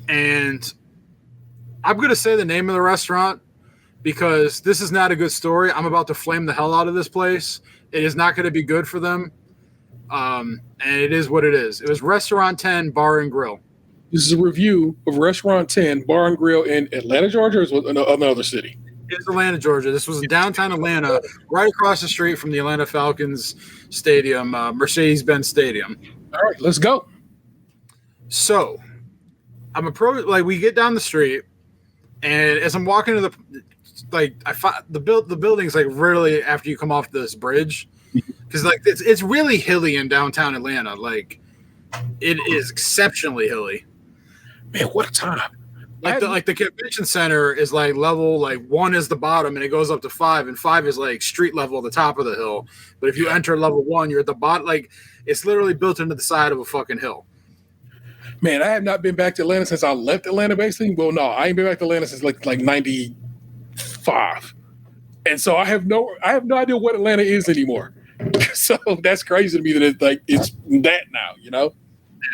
and I'm going to say the name of the restaurant because this is not a good story. I'm about to flame the hell out of this place. It is not going to be good for them. And it is what it is. It was Restaurant 10 Bar and Grill. This is a review of Restaurant 10 Bar and Grill in Atlanta, Georgia, or is it another city? It's Atlanta, Georgia. This was in downtown Atlanta, right across the street from the Atlanta Falcons Stadium, Mercedes-Benz Stadium. All right, let's go. So, we get down the street, and as I'm walking to the, I find the building's really after you come off this bridge, because it's really hilly in downtown Atlanta. It is exceptionally hilly. Man, what a time! The convention center is level 1 is the bottom, and it goes up to 5, and 5 is street level at the top of the hill. But if you enter level 1, you're at the bottom. It's literally built into the side of a fucking hill. Man, I have not been back to Atlanta since I left Atlanta, basically. Well, no, I ain't been back to Atlanta since 95. And so I have no idea what Atlanta is anymore. So that's crazy to me that it's that now,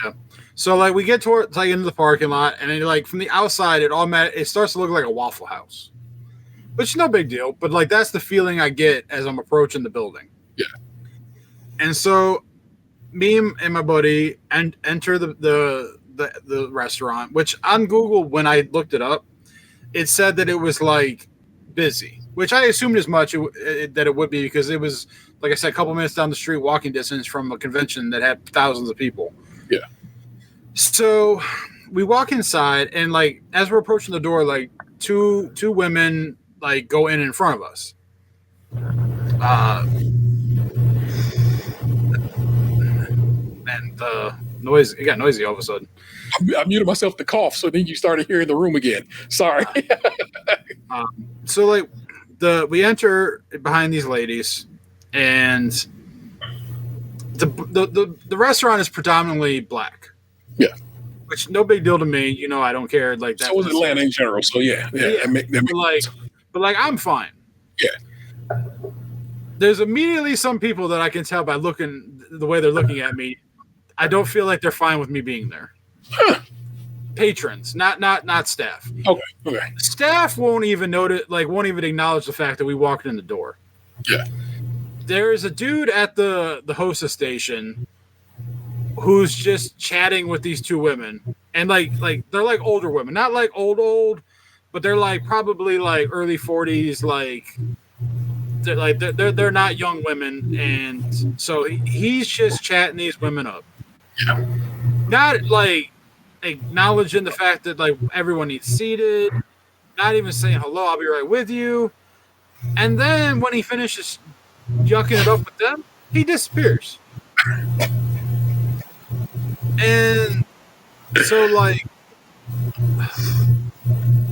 Yeah. So we get towards into the parking lot, and then from the outside it starts to look like a Waffle House. Which is no big deal, but that's the feeling I get as I'm approaching the building. Yeah. And so me and my buddy enter the restaurant, which on Google, when I looked it up, it said that it was busy, which I assumed as much that it would be because it was, like I said, a couple minutes down the street, walking distance from a convention that had thousands of people. Yeah. So we walk inside, and as we're approaching the door, two women go in front of us. And the noise, it got noisy all of a sudden. I muted myself to cough, so then you started hearing the room again. Sorry. So we enter behind these ladies, and the restaurant is predominantly black. Yeah. Which no big deal to me. I don't care. That. So is Atlanta in general. So yeah. But I'm fine. Yeah. There's immediately some people that I can tell by looking the way they're looking at me. I don't feel like they're fine with me being there. Huh. Patrons, not staff. Okay. Staff won't even notice, won't even acknowledge the fact that we walked in the door. Yeah. There's a dude at the hostess station who's just chatting with these two women, and they're older women, not old, but they're probably early 40s, they're not young women, and so he's just chatting these women up. Yeah. Not acknowledging the fact that everyone needs seated, not even saying hello, I'll be right with you. And then when he finishes yucking it up with them, he disappears. And so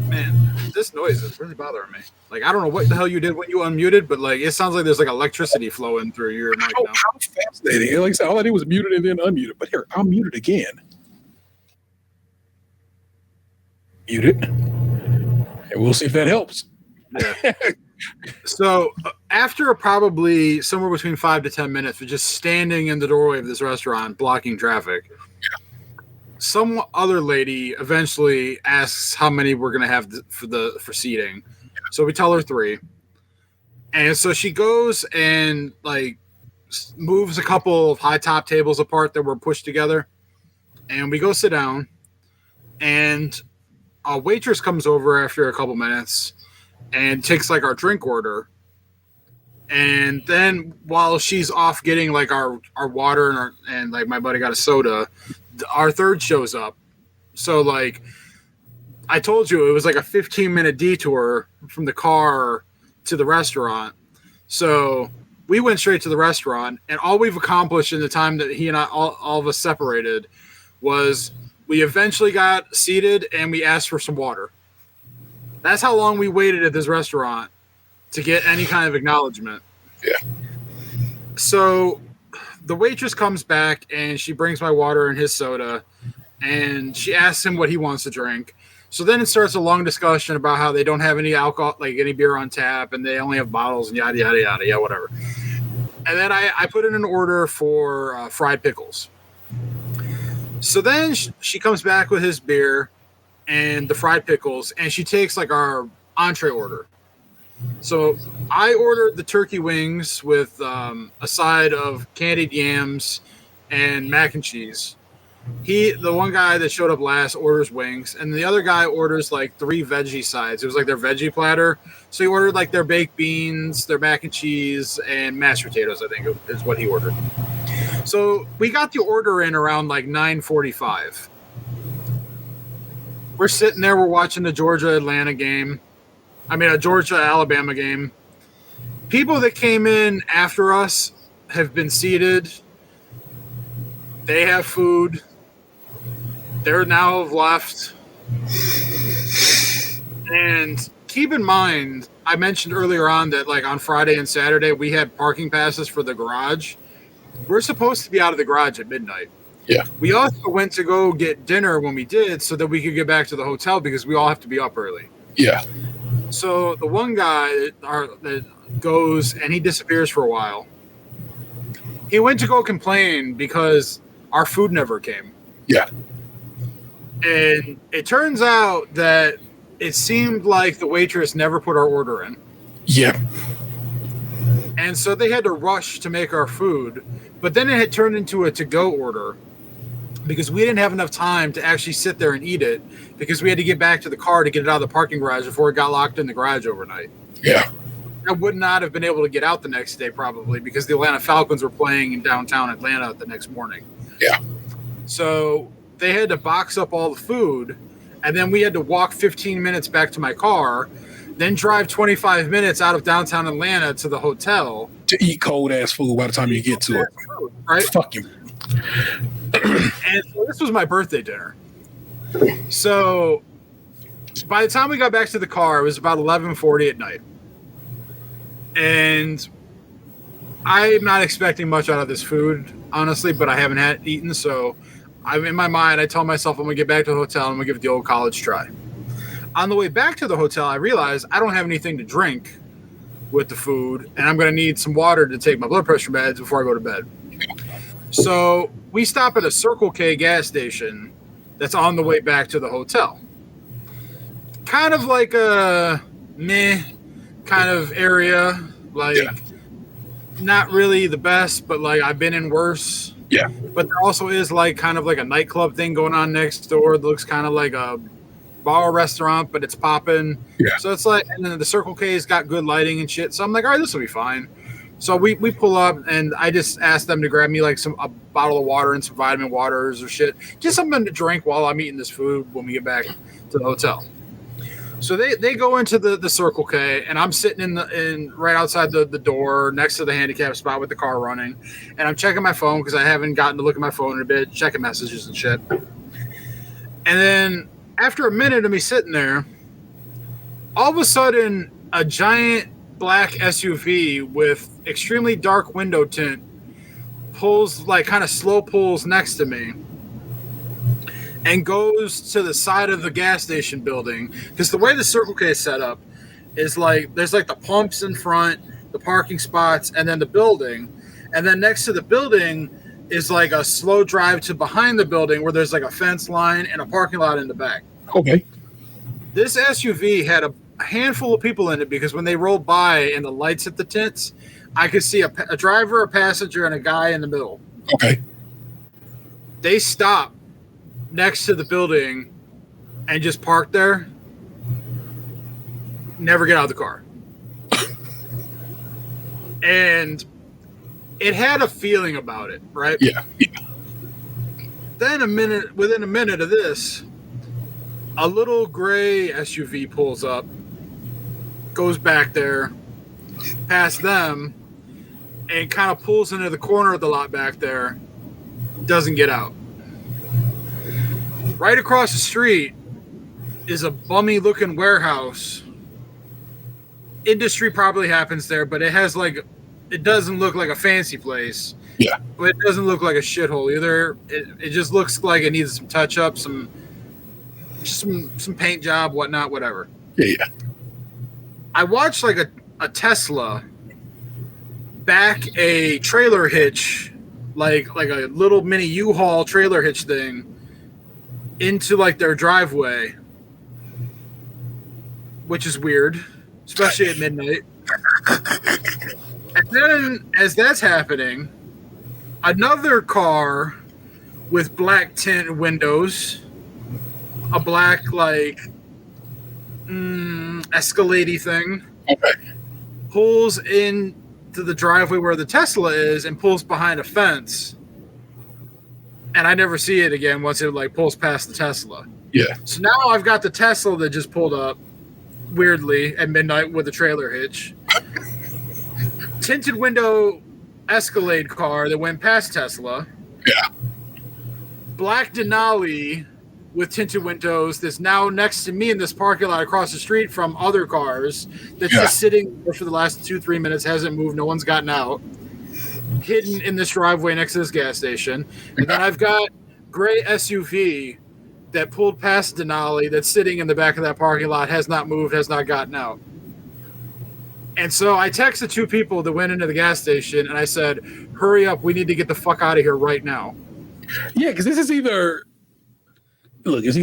Man, this noise is really bothering me. Like, I don't know what the hell you did when you unmuted, but like, it sounds like there's like electricity flowing through your mic now. How fascinating. Like I said, all I did was muted and then unmuted. But here, I'll mute it again. Mute it. And we'll see if that helps. Yeah. So after probably somewhere between 5 to 10 minutes of just standing in the doorway of this restaurant blocking traffic, some other lady eventually asks how many we're going to have for seating. So we tell her 3. And so she goes and like moves a couple of high top tables apart that were pushed together. And we go sit down, and a waitress comes over after a couple minutes and takes like our drink order. And then while she's off getting like our water and like my buddy got a soda, our third shows up. So like I told you, it was like a 15-minute detour from the car to the restaurant. So we went straight to the restaurant, and all we've accomplished in the time that he and I, all of us separated, was we eventually got seated and we asked for some water. That's how long we waited at this restaurant to get any kind of acknowledgement. Yeah. So the waitress comes back and she brings my water and his soda, and she asks him what he wants to drink. So then it starts a long discussion about how they don't have any alcohol, like any beer on tap, and they only have bottles and yada, yada, yada, yeah, whatever. And then I put in an order for fried pickles. So then she comes back with his beer and the fried pickles, and she takes like our entree order. So I ordered the turkey wings with a side of candied yams and mac and cheese. The one guy that showed up last orders wings, and the other guy orders like 3 veggie sides. It was like their veggie platter. So he ordered like their baked beans, their mac and cheese, and mashed potatoes, I think is what he ordered. So we got the order in around like 9:45. We're sitting there, we're watching the Georgia-Alabama game. People that came in after us have been seated. They have food. They're now have left. And keep in mind, I mentioned earlier on that like on Friday and Saturday, we had parking passes for the garage. We're supposed to be out of the garage at midnight. Yeah. We also went to go get dinner when we did so that we could get back to the hotel because we all have to be up early. Yeah. So the one guy that goes and he disappears for a while. He went to go complain because our food never came. Yeah. And it turns out that it seemed like the waitress never put our order in. Yeah. And so they had to rush to make our food. But then it had turned into a to-go order because we didn't have enough time to actually sit there and eat it because we had to get back to the car to get it out of the parking garage before it got locked in the garage overnight. Yeah. I would not have been able to get out the next day probably because the Atlanta Falcons were playing in downtown Atlanta the next morning. Yeah. So they had to box up all the food, and then we had to walk 15 minutes back to my car, then drive 25 minutes out of downtown Atlanta to the hotel. To eat cold-ass food by the time you get to it. Food, right? Fuck you. And so this was my birthday dinner. So by the time we got back to the car, it was about 11:40 at night. And I'm not expecting much out of this food, honestly, but I haven't eaten. So I'm in my mind, I tell myself I'm going to get back to the hotel and I'm going to give it the old college try. On the way back to the hotel, I realized I don't have anything to drink with the food, and I'm going to need some water to take my blood pressure meds before I go to bed. So we stop at a Circle K gas station that's on the way back to the hotel. Kind of like a meh kind of area, like not really the best, but like I've been in worse. Yeah. But there also is like kind of like a nightclub thing going on next door that looks kind of like a bar restaurant, but it's popping. Yeah. So it's like, and then the Circle K's got good lighting and shit. So I'm like, all right, this will be fine. So we pull up, and I just asked them to grab me like a bottle of water and some vitamin waters or shit, just something to drink while I'm eating this food when we get back to the hotel. So they go into the Circle K, and I'm sitting in right outside the door next to the handicap spot with the car running, and I'm checking my phone because I haven't gotten to look at my phone in a bit, checking messages and shit. And then after a minute of me sitting there, all of a sudden, a giant black SUV with extremely dark window tint pulls, like, kind of slow pulls next to me and goes to the side of the gas station building. Because the way the Circle K is set up is like there's like the pumps in front, the parking spots, and then the building. And then next to the building is like a slow drive to behind the building where there's like a fence line and a parking lot in the back. Okay. This SUV had a handful of people in it because when they rolled by and the lights hit the tints, I could see a driver, a passenger, and a guy in the middle. Okay. They stopped next to the building and just parked there. Never get out of the car. And it had a feeling about it, right? Yeah. Then within a minute of this, a little gray SUV pulls up, goes back there, past them, and kind of pulls into the corner of the lot back there, doesn't get out. Right across the street is a bummy looking warehouse. Industry probably happens there, but it doesn't look like a fancy place. Yeah. But it doesn't look like a shithole either. It just looks like it needs some touch up, some paint job, whatnot, whatever. Yeah. I watched like a Tesla back a trailer hitch, like a little mini U-Haul trailer hitch thing, into like their driveway, which is weird, especially at midnight. And then as that's happening, another car with black tint windows, a black like Escalade thing, pulls into the driveway where the Tesla is and pulls behind a fence. And I never see it again once it like pulls past the Tesla. Yeah. So now I've got the Tesla that just pulled up weirdly at midnight with a trailer hitch. Tinted window Escalade car that went past Tesla. Yeah. Black Denali with tinted windows that's now next to me in this parking lot across the street from other cars that's just sitting there for the last 2-3 minutes, hasn't moved, no one's gotten out, hidden in this driveway next to this gas station. And then I've got gray SUV that pulled past Denali that's sitting in the back of that parking lot, has not moved, has not gotten out. And so I texted 2 people that went into the gas station and I said, hurry up, we need to get the fuck out of here right now. Yeah, because this is it's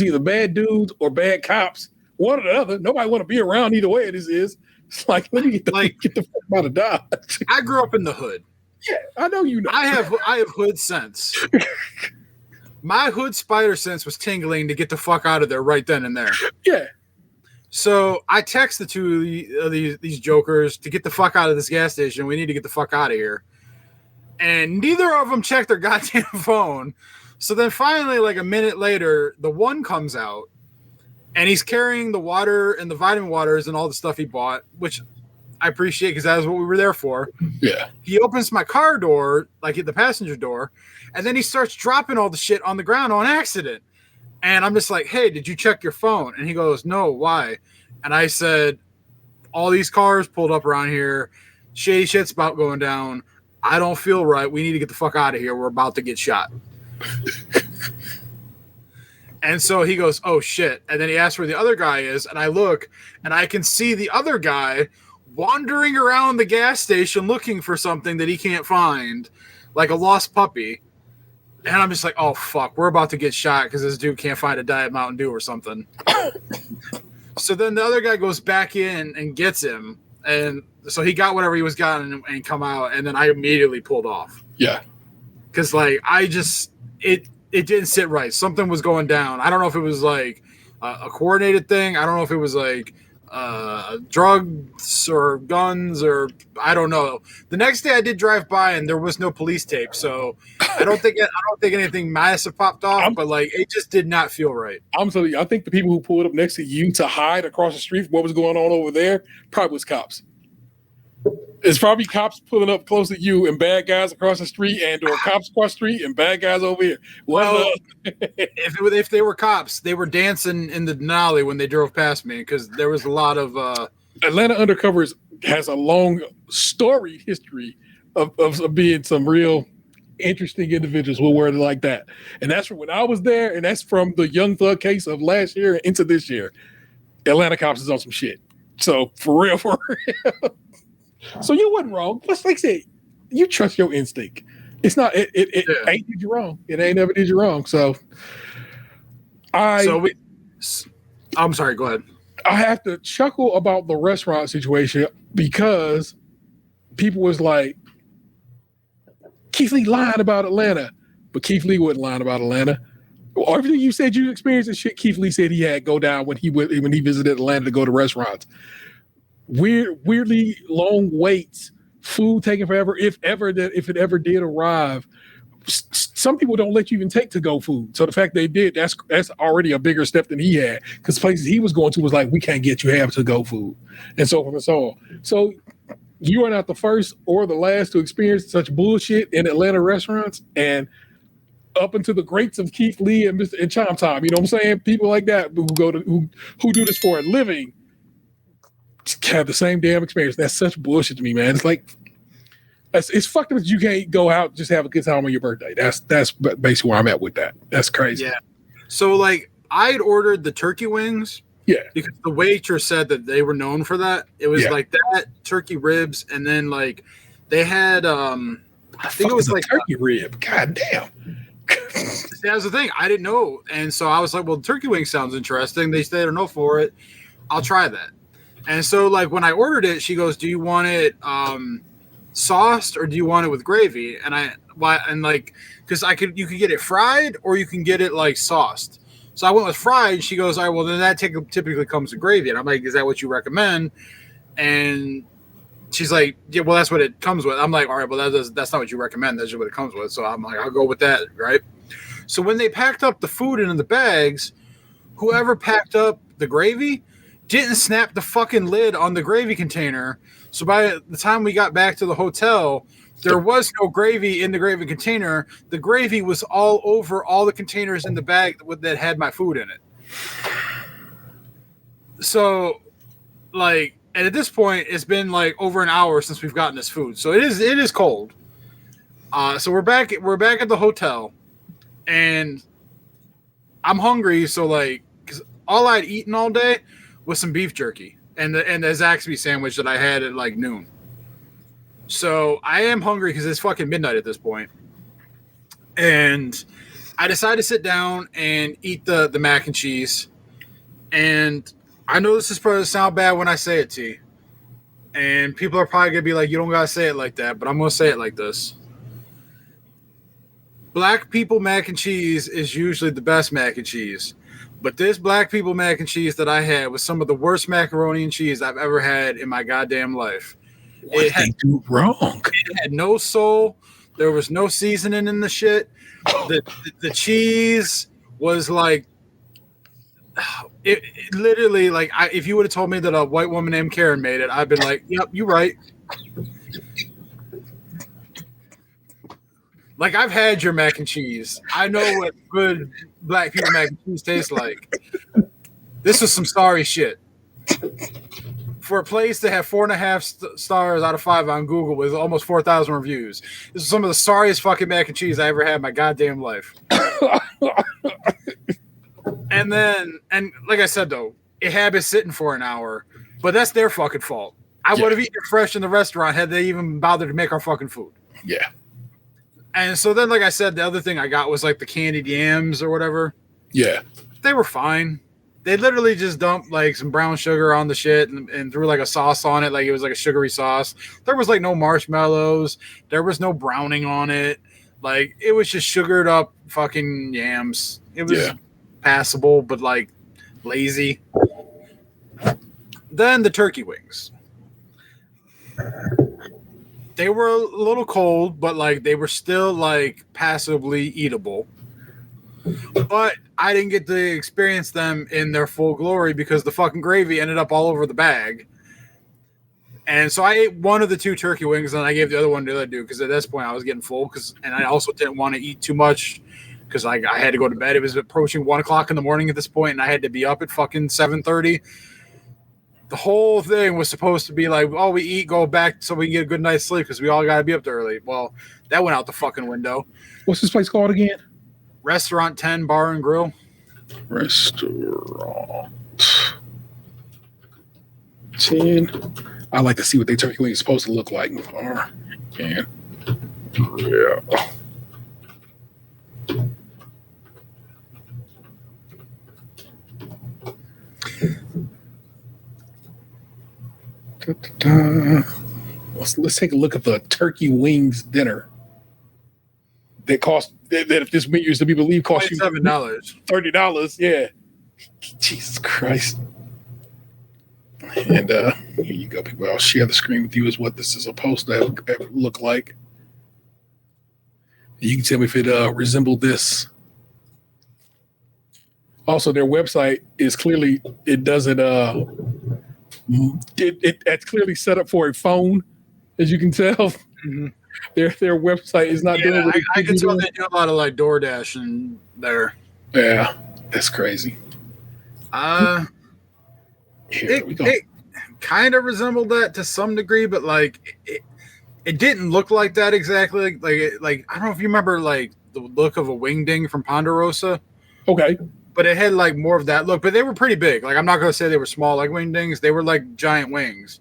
either bad dudes or bad cops, one or the other. Nobody want to be around either way. This is. It's like, let me get the fuck out of Dodge. I grew up in the hood. Yeah, I know you know. I have hood sense. My hood spider sense was tingling to get the fuck out of there right then and there. Yeah. So I text the 2 of these jokers to get the fuck out of this gas station. We need to get the fuck out of here. And neither of them checked their goddamn phone. So then finally, like a minute later, the one comes out and he's carrying the water and the vitamin waters and all the stuff he bought, which I appreciate because that is what we were there for. Yeah. He opens my car door, like at the passenger door, and then he starts dropping all the shit on the ground on accident. And I'm just like, hey, did you check your phone? And he goes, no, why? And I said, all these cars pulled up around here. Shady shit's about going down. I don't feel right. We need to get the fuck out of here. We're about to get shot. And so he goes, oh, shit. And then he asks where the other guy is. And I look, and I can see the other guy wandering around the gas station looking for something that he can't find, like a lost puppy. And I'm just like, oh, fuck, we're about to get shot because this dude can't find a Diet Mountain Dew or something. So then the other guy goes back in and gets him. And so he got whatever he was gotten and come out. And then I immediately pulled off. Yeah. Because, like, it didn't sit right. Something was going down. I don't know if it was, like, a coordinated thing. I don't know if it was, like, drugs or guns or I don't know. The next day I did drive by and there was no police tape, so I don't think anything massive popped off, but like it just did not feel right. I'm telling you, I think the people who pulled up next to you to hide across the street from what was going on over there probably was cops. It's probably cops pulling up close to you and bad guys across the street, and or cops across the street and bad guys over here. Well, if they were cops, they were dancing in the Denali when they drove past me because there was a lot of Atlanta Undercovers has a long storied history of being some real interesting individuals who were like that. And that's from when I was there, and that's from the Young Thug case of last year into this year. Atlanta cops is on some shit. So for real. So you wasn't wrong. Plus, like I said, you trust your instinct. It's not. It ain't did you wrong. It ain't never did you wrong. So I'm sorry. Go ahead. I have to chuckle about the restaurant situation because people was like, Keith Lee lying about Atlanta, but Keith Lee wasn't lying about Atlanta. Everything you said you experienced and shit, Keith Lee said he had go down when he visited Atlanta to go to restaurants. Weirdly long waits, food taking forever, if it ever did arrive. Some people don't let you even take to-go food. So the fact they did, that's already a bigger step than he had, because places he was going to was like, we can't get you have to-go food, and so forth and so on. So you are not the first or the last to experience such bullshit in Atlanta restaurants, and up into the greats of Keith Lee and Chom Tom. You know what I'm saying? People like that who do this for a living have the same damn experience. That's such bullshit to me, man. It's like it's fucked up that you can't go out and just have a good time on your birthday. That's basically where I'm at with that. That's crazy. Yeah. So like I'd ordered the turkey wings. Yeah. Because the waitress said that they were known for that. It was like that, turkey ribs, and then like they had I think it was like turkey rib. God damn. That's the thing. I didn't know. And so I was like, well, the turkey wing sounds interesting. They said, I don't know for it. I'll try that. And so, like, when I ordered it, she goes, do you want it sauced or do you want it with gravy? And because you could get it fried or you can get it, like, sauced. So I went with fried. She goes, all right, well, then that typically comes with gravy. And I'm like, is that what you recommend? And she's like, yeah, well, that's what it comes with. I'm like, all right, well, that's not what you recommend. That's just what it comes with. So I'm like, I'll go with that, right? So when they packed up the food into the bags, whoever packed up the gravy didn't snap the fucking lid on the gravy container. So by the time we got back to the hotel, there was no gravy in the gravy container. The gravy was all over all the containers in the bag that had my food in it. So, like, and at this point, it's been like over an hour since we've gotten this food. So it is cold. So we're back at the hotel, and I'm hungry. So like, because all I'd eaten all day was some beef jerky and the Zaxby sandwich that I had at like noon. So I am hungry because it's fucking midnight at this point. And I decided to sit down and eat the mac and cheese. And I know this is probably sound bad when I say it, T. And people are probably going to be like, you don't got to say it like that, but I'm going to say it like this. Black people mac and cheese is usually the best mac and cheese. But this black people mac and cheese that I had was some of the worst macaroni and cheese I've ever had in my goddamn life. What did they do wrong? It had no soul. There was no seasoning in the shit. The cheese was like, it literally, like, if you would have told me that a white woman named Karen made it, I'd been like, yep, you're right. Like, I've had your mac and cheese. I know what good black people mac and cheese tastes like. This was some sorry shit. For a place to have 4.5 stars out of 5 on Google with almost 4,000 reviews, this is some of the sorriest fucking mac and cheese I ever had in my goddamn life. And like I said, though, it had been sitting for an hour, but that's their fucking fault. I would have eaten it fresh in the restaurant had they even bothered to make our fucking food. Yeah. And so then, like I said, the other thing I got was like the candied yams or whatever. Yeah. They were fine. They literally just dumped like some brown sugar on the shit and threw like a sauce on it. Like it was like a sugary sauce. There was like no marshmallows. There was no browning on it. Like it was just sugared up fucking yams. It was passable, but like lazy. Then the turkey wings. They were a little cold, but like they were still like passably eatable. But I didn't get to experience them in their full glory because the fucking gravy ended up all over the bag. And so I ate one of the 2 turkey wings, and I gave the other one to the other dude because at this point I was getting full. And I also didn't want to eat too much because I had to go to bed. It was approaching 1 o'clock in the morning at this point, and I had to be up at fucking 7:30. The whole thing was supposed to be like, oh, we eat, go back so we can get a good night's sleep because we all got to be up there early. Well, that went out the fucking window. What's this place called again? Restaurant 10 Bar and Grill. Restaurant 10. I like to see what their turkey wing is supposed to look like. Bar and Grill. Let's take a look at the turkey wings dinner. That if this menu is to be believed, cost you $30. Yeah, Jesus Christ. And here you go, people. I'll share the screen with you as what this is supposed to look like. You can tell me if it resembled this. Also, their website is clearly it's clearly set up for a phone, as you can tell. Mm-hmm. Their website is not doing what I can tell they do a lot of like DoorDash in there. Yeah, that's crazy. It kind of resembled that to some degree, but like it didn't look like that exactly. Like I don't know if you remember like the look of a wingding from Ponderosa. Okay. But it had like more of that look, but they were pretty big. Like I'm not going to say they were small like wingdings. They were like giant wings.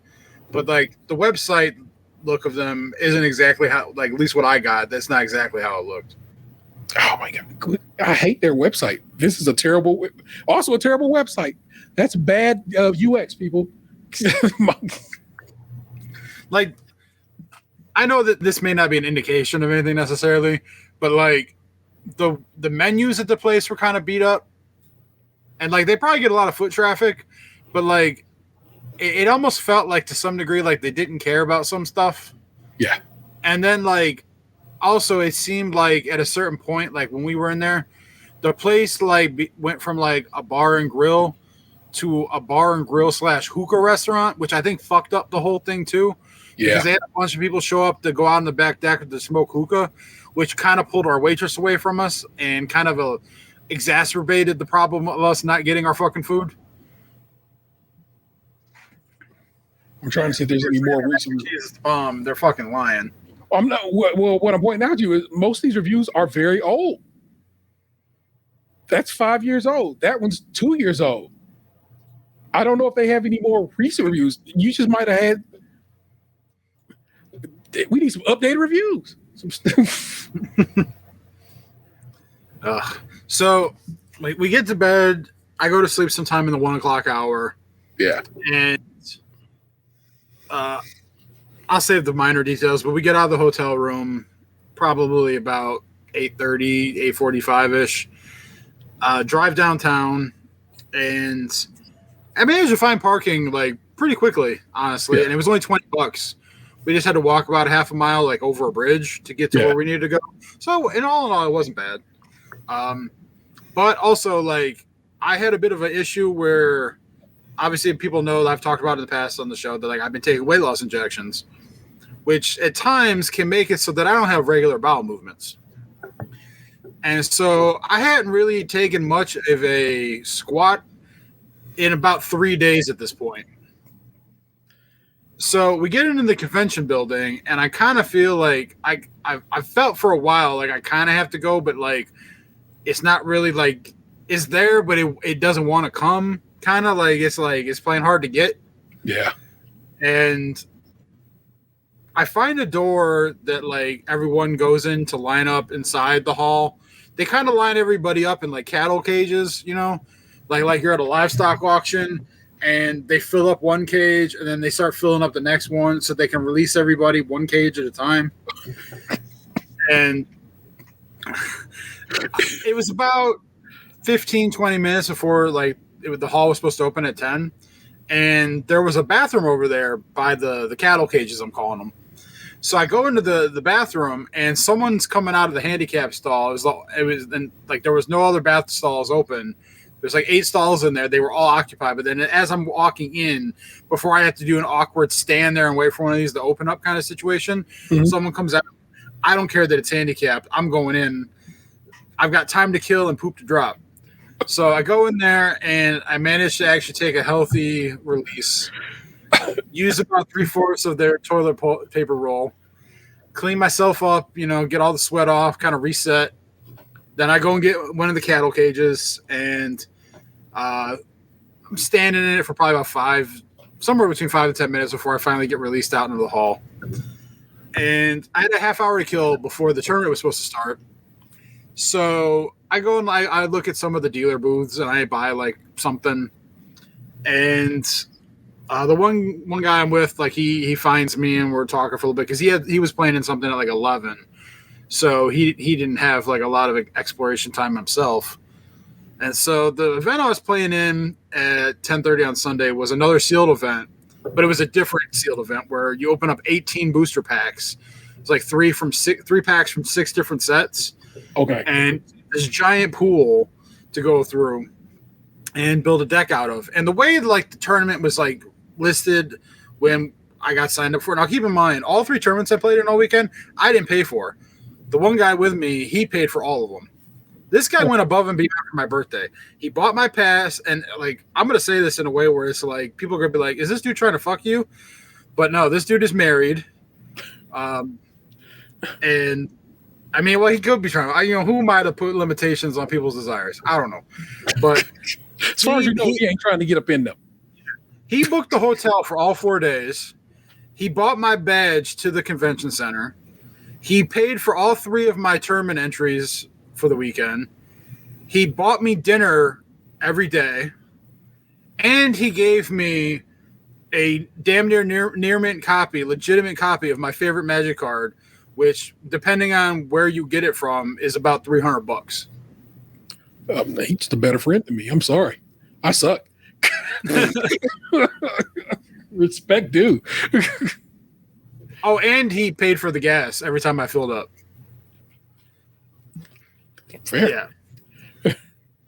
But like the website look of them isn't exactly how, like at least what I got, that's not exactly how it looked. Oh my God. I hate their website. This is also a terrible website. That's bad UX, people. Like, I know that this may not be an indication of anything necessarily, but like the menus at the place were kind of beat up. And like they probably get a lot of foot traffic, but like it almost felt like to some degree like they didn't care about some stuff. Yeah. And then like also it seemed like at a certain point, like when we were in there, the place like went from like a bar and grill to a bar and grill / hookah restaurant, which I think fucked up the whole thing too. Yeah. Because they had a bunch of people show up to go out on the back deck to smoke hookah, which kind of pulled our waitress away from us and kind of exacerbated the problem of us not getting our fucking food. I'm trying to see if there's any more recent. They're fucking lying. I'm not. Well, what I'm pointing out to you is most of these reviews are very old. That's 5 years old. That one's 2 years old. I don't know if they have any more recent reviews. You just might have had. We need some updated reviews. Some stuff. So we get to bed. I go to sleep sometime in the 1 o'clock hour. Yeah. And I'll save the minor details, but we get out of the hotel room probably about 8:30, 8:45-ish. Drive downtown, and I managed to find parking like pretty quickly, honestly. Yeah. And it was only $20. We just had to walk about a half a mile, like over a bridge, to get to where we needed to go. So in all, it wasn't bad. But also, like, I had a bit of an issue where, obviously, people know that I've talked about in the past on the show that like I've been taking weight loss injections, which at times can make it so that I don't have regular bowel movements. And so I hadn't really taken much of a squat in about 3 days at this point. So we get into the convention building, and I kind of feel like I felt for a while like I kind of have to go, but like it's not really like it's there, but it doesn't want to come. Kind of like it's playing hard to get. Yeah. And I find a door that like everyone goes in to line up inside the hall. They kind of line everybody up in like cattle cages, you know, like you're at a livestock auction, and they fill up one cage and then they start filling up the next one so they can release everybody one cage at a time. And it was about 15, 20 minutes before like the hall was supposed to open at 10. And there was a bathroom over there by the cattle cages, I'm calling them. So I go into the bathroom, and someone's coming out of the handicap stall. It was and like there was no other bath stalls open. There's like 8 stalls in there. They were all occupied. But then as I'm walking in, before I have to do an awkward stand there and wait for one of these to open up kind of situation, someone comes out. I don't care that it's handicapped. I'm going in. I've got time to kill and poop to drop. So I go in there and I managed to actually take a healthy release, use about 3/4 of their toilet paper roll, clean myself up, get all the sweat off, kind of reset. Then I go and get one of the cattle cages, and I'm standing in it for probably about somewhere between 5 to 10 minutes before I finally get released out into the hall. And I had a half hour to kill before the tournament was supposed to start. So I go and I look at some of the dealer booths and I buy like something. And the one guy I'm with, like he finds me and we're talking for a little bit because he was playing in something at like 11. So he didn't have like a lot of exploration time himself. And so the event I was playing in at 10:30 on Sunday was another sealed event, but it was a different sealed event where you open up 18 booster packs. It's like 3 packs from 6 different sets. Okay. And this giant pool to go through and build a deck out of. And the way like the tournament was like listed when I got signed up for it. Now keep in mind, all 3 tournaments I played in all weekend, I didn't pay for. The one guy with me, he paid for all of them. This guy went above and beyond for my birthday. He bought my pass, and like I'm gonna say this in a way where it's like people are gonna be like, "Is this dude trying to fuck you?" But no, this dude is married, and I mean, well, he could be trying. Who am I to put limitations on people's desires? I don't know, but as far as you know, he ain't trying to get up in them. He booked the hotel for all 4 days. He bought my badge to the convention center. He paid for all 3 of my tournament entries for the weekend. He bought me dinner every day. And he gave me a damn near mint copy, legitimate copy of my favorite Magic card, which, depending on where you get it from, is about $300. He's the better friend than me. I'm sorry. I suck. Respect due. Oh, and he paid for the gas every time I filled up. Fair. Yeah.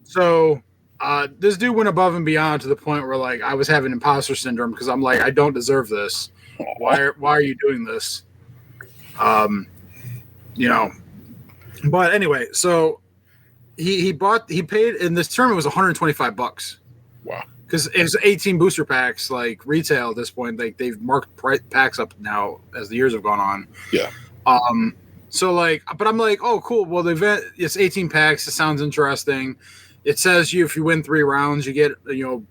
So this dude went above and beyond to the point where like I was having imposter syndrome because I'm like, I don't deserve this. Why are you doing this? But anyway, so he paid in this tournament was $125. Wow. Because it was 18 booster packs, like retail at this point. Like they've marked packs up now as the years have gone on. Yeah. So like, but I'm like, oh, cool. Well, the event, it's 18 packs. It sounds interesting. It says if you win 3 rounds, you get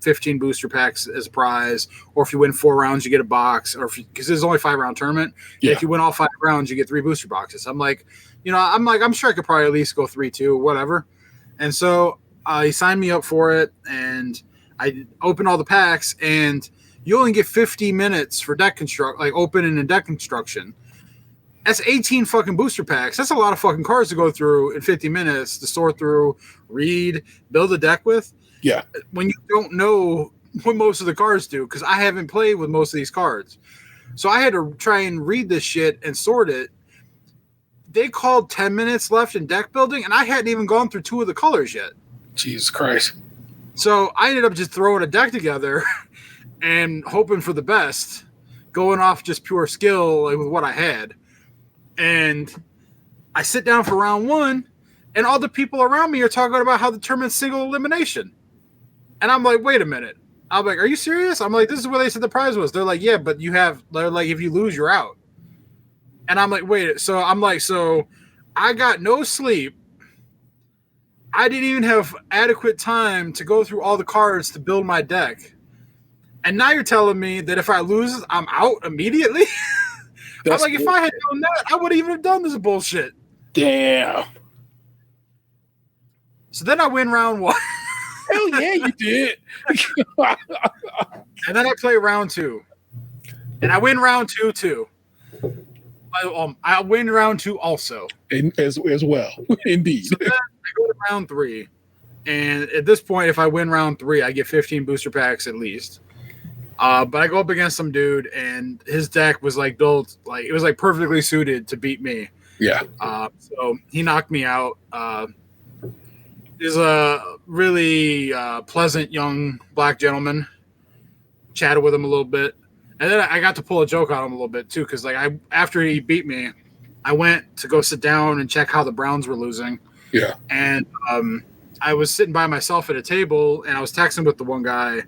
15 booster packs as a prize, or if you win 4 rounds, you get a box, or because there's only a 5-round tournament. Yeah. If you win all 5 rounds, you get 3 booster boxes. I'm like, I'm sure I could probably at least go 3-2, whatever. And so he signed me up for it, and I opened all the packs, and you only get 50 minutes for deck opening and deck construction. That's 18 fucking booster packs. That's a lot of fucking cards to go through in 50 minutes to sort through, read, build a deck with. Yeah. When you don't know what most of the cards do, because I haven't played with most of these cards. So I had to try and read this shit and sort it. They called 10 minutes left in deck building, and I hadn't even gone through 2 of the colors yet. Jesus Christ. So I ended up just throwing a deck together and hoping for the best, going off just pure skill with what I had. And I sit down for round 1, and all the people around me are talking about how the tournament's single elimination. And I'm like, wait a minute. I'm like, are you serious? I'm like, this is what they said the prize was. They're like, yeah, but they're like, if you lose, you're out. And I'm like, wait. So I'm like, so I got no sleep. I didn't even have adequate time to go through all the cards to build my deck. And now you're telling me that if I lose, I'm out immediately? I'm like, if I had done that, I wouldn't even have done this bullshit. Damn. So then I win round 1. Hell yeah, you did. And then I play round 2. And I win round 2 too. I win round 2 also. As well, indeed. So then I go to round 3. And at this point, if I win round 3, I get 15 booster packs at least. But I go up against some dude, and his deck was like built, like it was like perfectly suited to beat me. Yeah. So he knocked me out. is a really pleasant young black gentleman. Chatted with him a little bit, and then I got to pull a joke on him a little bit too, because after he beat me, I went to go sit down and check how the Browns were losing. Yeah, and I was sitting by myself at a table, and I was texting with the one guy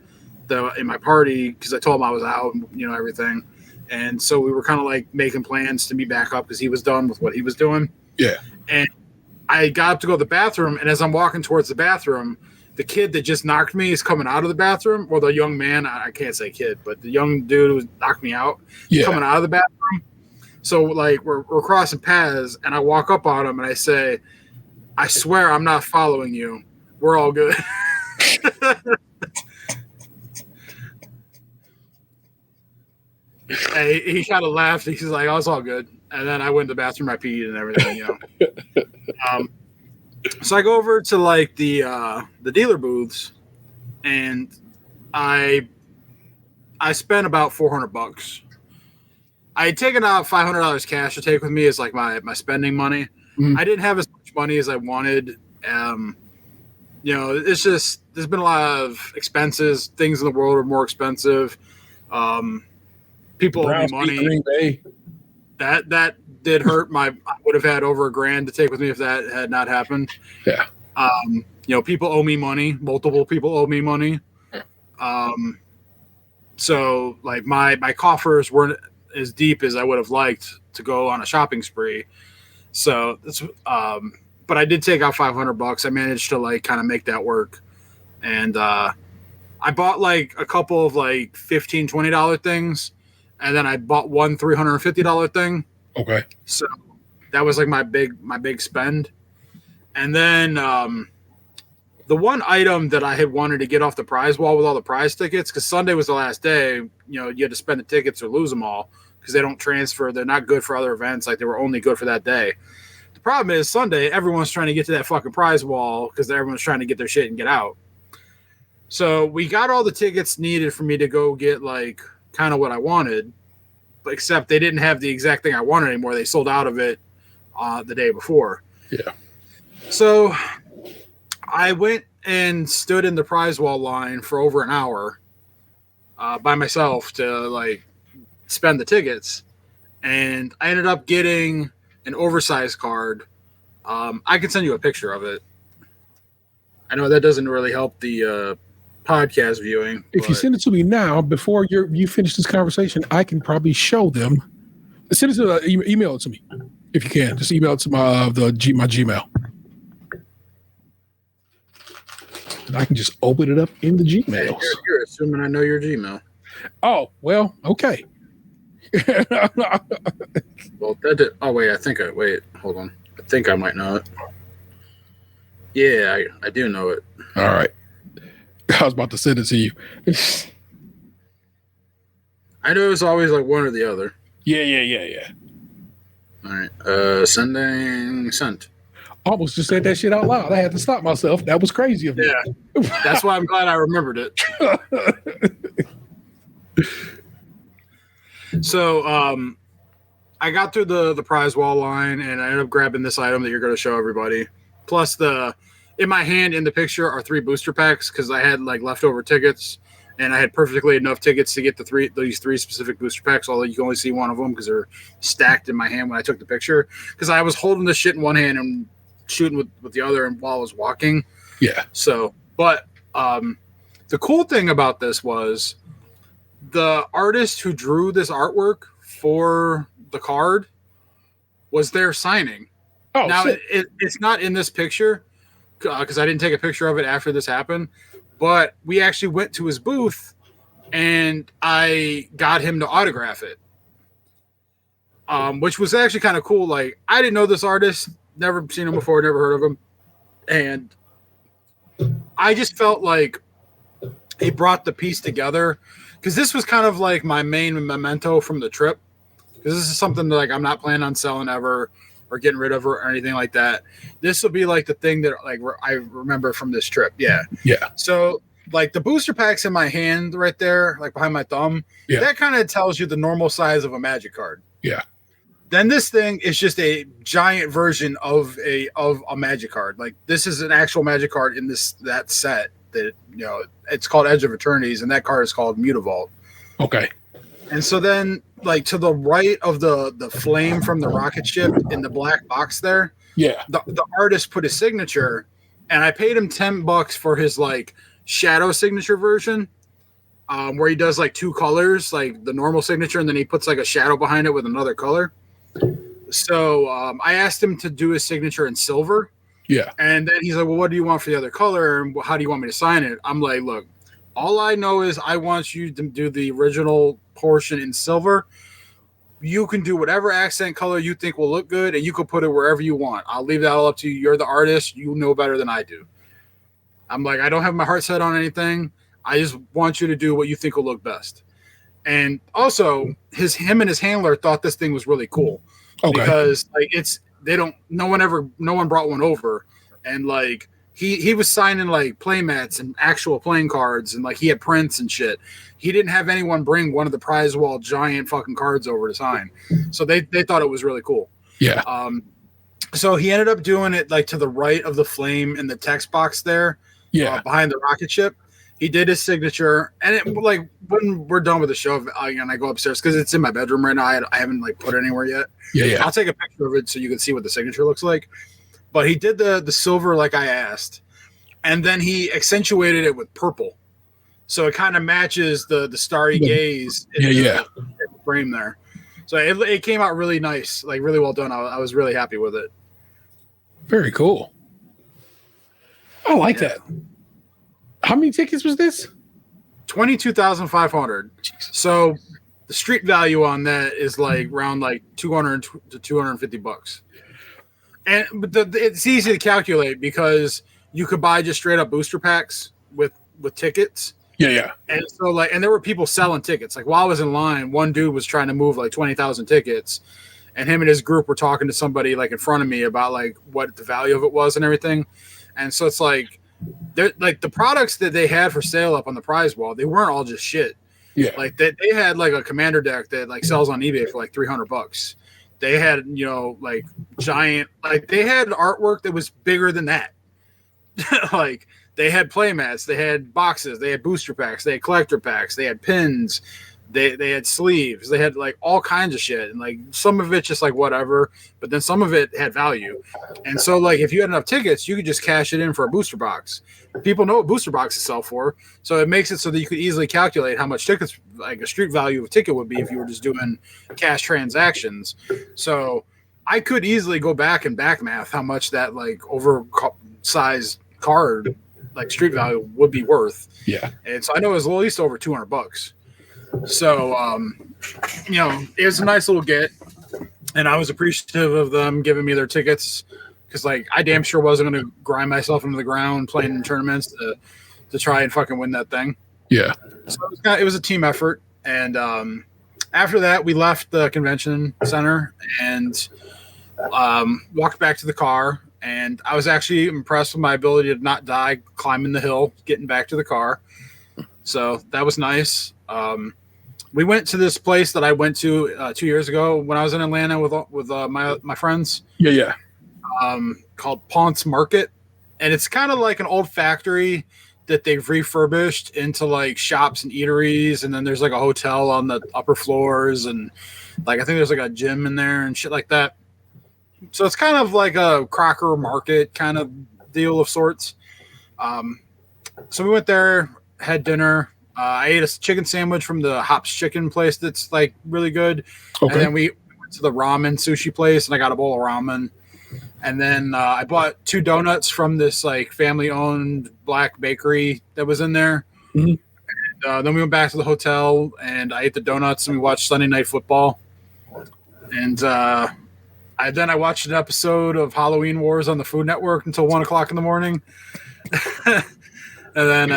in my party because I told him I was out, and everything. And so we were kind of like making plans to meet back up because he was done with what he was doing. Yeah. And I got up to go to the bathroom, and as I'm walking towards the bathroom, the kid that just knocked me is coming out of the bathroom, or the young man, I can't say kid, but the young dude who knocked me out, coming out of the bathroom. So like we're crossing paths, and I walk up on him and I say, I swear I'm not following you. We're all good. And he kind of laughed. He's like, "Oh, it's all good." And then I went to the bathroom, I peed and everything, So I go over to like the dealer booths, and I spent about $400. I had taken out $500 cash to take with me as like my spending money. Mm-hmm. I didn't have as much money as I wanted. It's just there's been a lot of expenses. Things in the world are more expensive. People owe me money. Green Bay. That did hurt. I would have had over $1,000 to take with me if that had not happened. Yeah. People owe me money. Multiple people owe me money. So like my coffers weren't as deep as I would have liked to go on a shopping spree. So that's but I did take out $500. I managed to like kind of make that work. And I bought like a couple of like $15, $20 things. And then I bought one $350 thing. Okay. So that was like my big spend. And then the one item that I had wanted to get off the prize wall with all the prize tickets, because Sunday was the last day, you had to spend the tickets or lose them all because they don't transfer. They're not good for other events. Like they were only good for that day. The problem is Sunday, everyone's trying to get to that fucking prize wall because everyone's trying to get their shit and get out. So we got all the tickets needed for me to go get like kind of what I wanted, except they didn't have the exact thing I wanted anymore. They sold out of it the day before. Yeah. So I went and stood in the prize wall line for over an hour by myself to like spend the tickets. And I ended up getting an oversized card. I can send you a picture of it. I know that doesn't really help the podcast viewing. If you send it to me now, before you finish this conversation, I can probably show them. Send it to email it to me if you can. Just email it to my Gmail. And I can just open it up in the Gmails. You're assuming I know your Gmail. Oh well, okay. Well, that did. Oh wait, hold on. I think I might know it. Yeah, I do know it. All right. I was about to send it to you. I know it's always like one or the other. Yeah. All right. Sent. Almost just said that shit out loud. I had to stop myself. That was crazy of me. Yeah. That's why I'm glad I remembered it. So I got through the prize wall line, and I ended up grabbing this item that you're going to show everybody. Plus in my hand in the picture are 3 booster packs because I had like leftover tickets, and I had perfectly enough tickets to get these three specific booster packs, although you can only see one of them because they're stacked in my hand when I took the picture, because I was holding this shit in one hand and shooting with the other and while I was walking. Yeah. So, but the cool thing about this was the artist who drew this artwork for the card was there signing. Oh, now it's not in this picture because I didn't take a picture of it after this happened, but we actually went to his booth and I got him to autograph it, which was actually kind of cool. Like, I didn't know this artist, never seen him before, never heard of him, and I just felt like he brought the piece together, because this was kind of like my main memento from the trip, because this is something that like I'm not planning on selling ever or getting rid of or anything like that. This will be like the thing that like I remember from this trip. Yeah. So like the booster packs in my hand right there, like behind my thumb, that kind of tells you the normal size of a Magic card. Yeah. Then this thing is just a giant version of a magic card. Like this is an actual magic card in that set that it's called Edge of Eternities, and that card is called Mutavault. Okay. And so then, like to the right of the flame from the rocket ship in the black box there, the artist put his signature, and I paid him $10 for his like shadow signature version, where he does like 2 colors, like the normal signature, and then he puts like a shadow behind it with another color. So I asked him to do his signature in silver. Yeah. And then he's like, well, what do you want for the other color? And how do you want me to sign it? I'm like, look, all I know is I want you to do the original portion in silver. You can do whatever accent color you think will look good, and you can put it wherever you want. I'll leave that all up to you. You're the artist. You know better than I do. I'm like, I don't have my heart set on anything. I just want you to do what you think will look best. And also, him and his handler thought this thing was really cool. Okay. Because like no one brought one over, and like he was signing like play mats and actual playing cards, and like he had prints and shit. He didn't have anyone bring one of the prize wall giant fucking cards over to sign, so they thought it was really cool. Yeah. So he ended up doing it like to the right of the flame in the text box there. Yeah. Behind the rocket ship. He did his signature, and it like when we're done with the show, and I go upstairs because it's in my bedroom right now. I haven't like put it anywhere yet. Yeah. I'll take a picture of it so you can see what the signature looks like. But he did the silver like I asked, and then he accentuated it with purple, so it kind of matches the starry gaze. In the frame there. So it came out really nice, like really well done. I was really happy with it. Very cool. I like that. How many tickets was this? 22,500. So the street value on that is like around like $200 to $250. But it's easy to calculate because you could buy just straight up booster packs with tickets. Yeah. And so like, and there were people selling tickets. Like while I was in line, one dude was trying to move like 20,000 tickets, and him and his group were talking to somebody like in front of me about like what the value of it was and everything. And so it's like, they're like the products that they had for sale up on the prize wall, they weren't all just shit. Yeah. Like they had like a commander deck that like sells on eBay for like $300. They had, like giant, like they had artwork that was bigger than that. Like they had play mats, they had boxes, they had booster packs, they had collector packs, they had pins, they had sleeves, they had like all kinds of shit. And like some of it just like whatever, but then some of it had value. And so like if you had enough tickets, you could just cash it in for a booster box. People know what booster boxes sell for, so it makes it so that you could easily calculate how much tickets, like a street value of a ticket would be if you were just doing cash transactions. So I could easily go back and back math how much that like oversized card, like street value, would be worth. Yeah. And so I know it was at least over $200. So, it was a nice little get, and I was appreciative of them giving me their tickets because, like, I damn sure wasn't going to grind myself into the ground playing in tournaments to try and fucking win that thing. Yeah. So it was a team effort, and after that, we left the convention center and walked back to the car, and I was actually impressed with my ability to not die climbing the hill, getting back to the car. So that was nice. We went to this place that I went to 2 years ago when I was in Atlanta with my friends. Yeah. Called Ponce Market, and it's kind of like an old factory that they've refurbished into like shops and eateries, and then there's like a hotel on the upper floors, and like I think there's like a gym in there and shit like that. So it's kind of like a Crocker Market kind of deal of sorts. So we went there, had dinner. I ate a chicken sandwich from the Hops Chicken place that's like really good. Okay. And then we went to the ramen sushi place, and I got a bowl of ramen. And then I bought 2 donuts from this like family-owned black bakery that was in there. Mm-hmm. And then we went back to the hotel, and I ate the donuts, and we watched Sunday Night Football. And I watched an episode of Halloween Wars on the Food Network until 1:00 in the morning. And then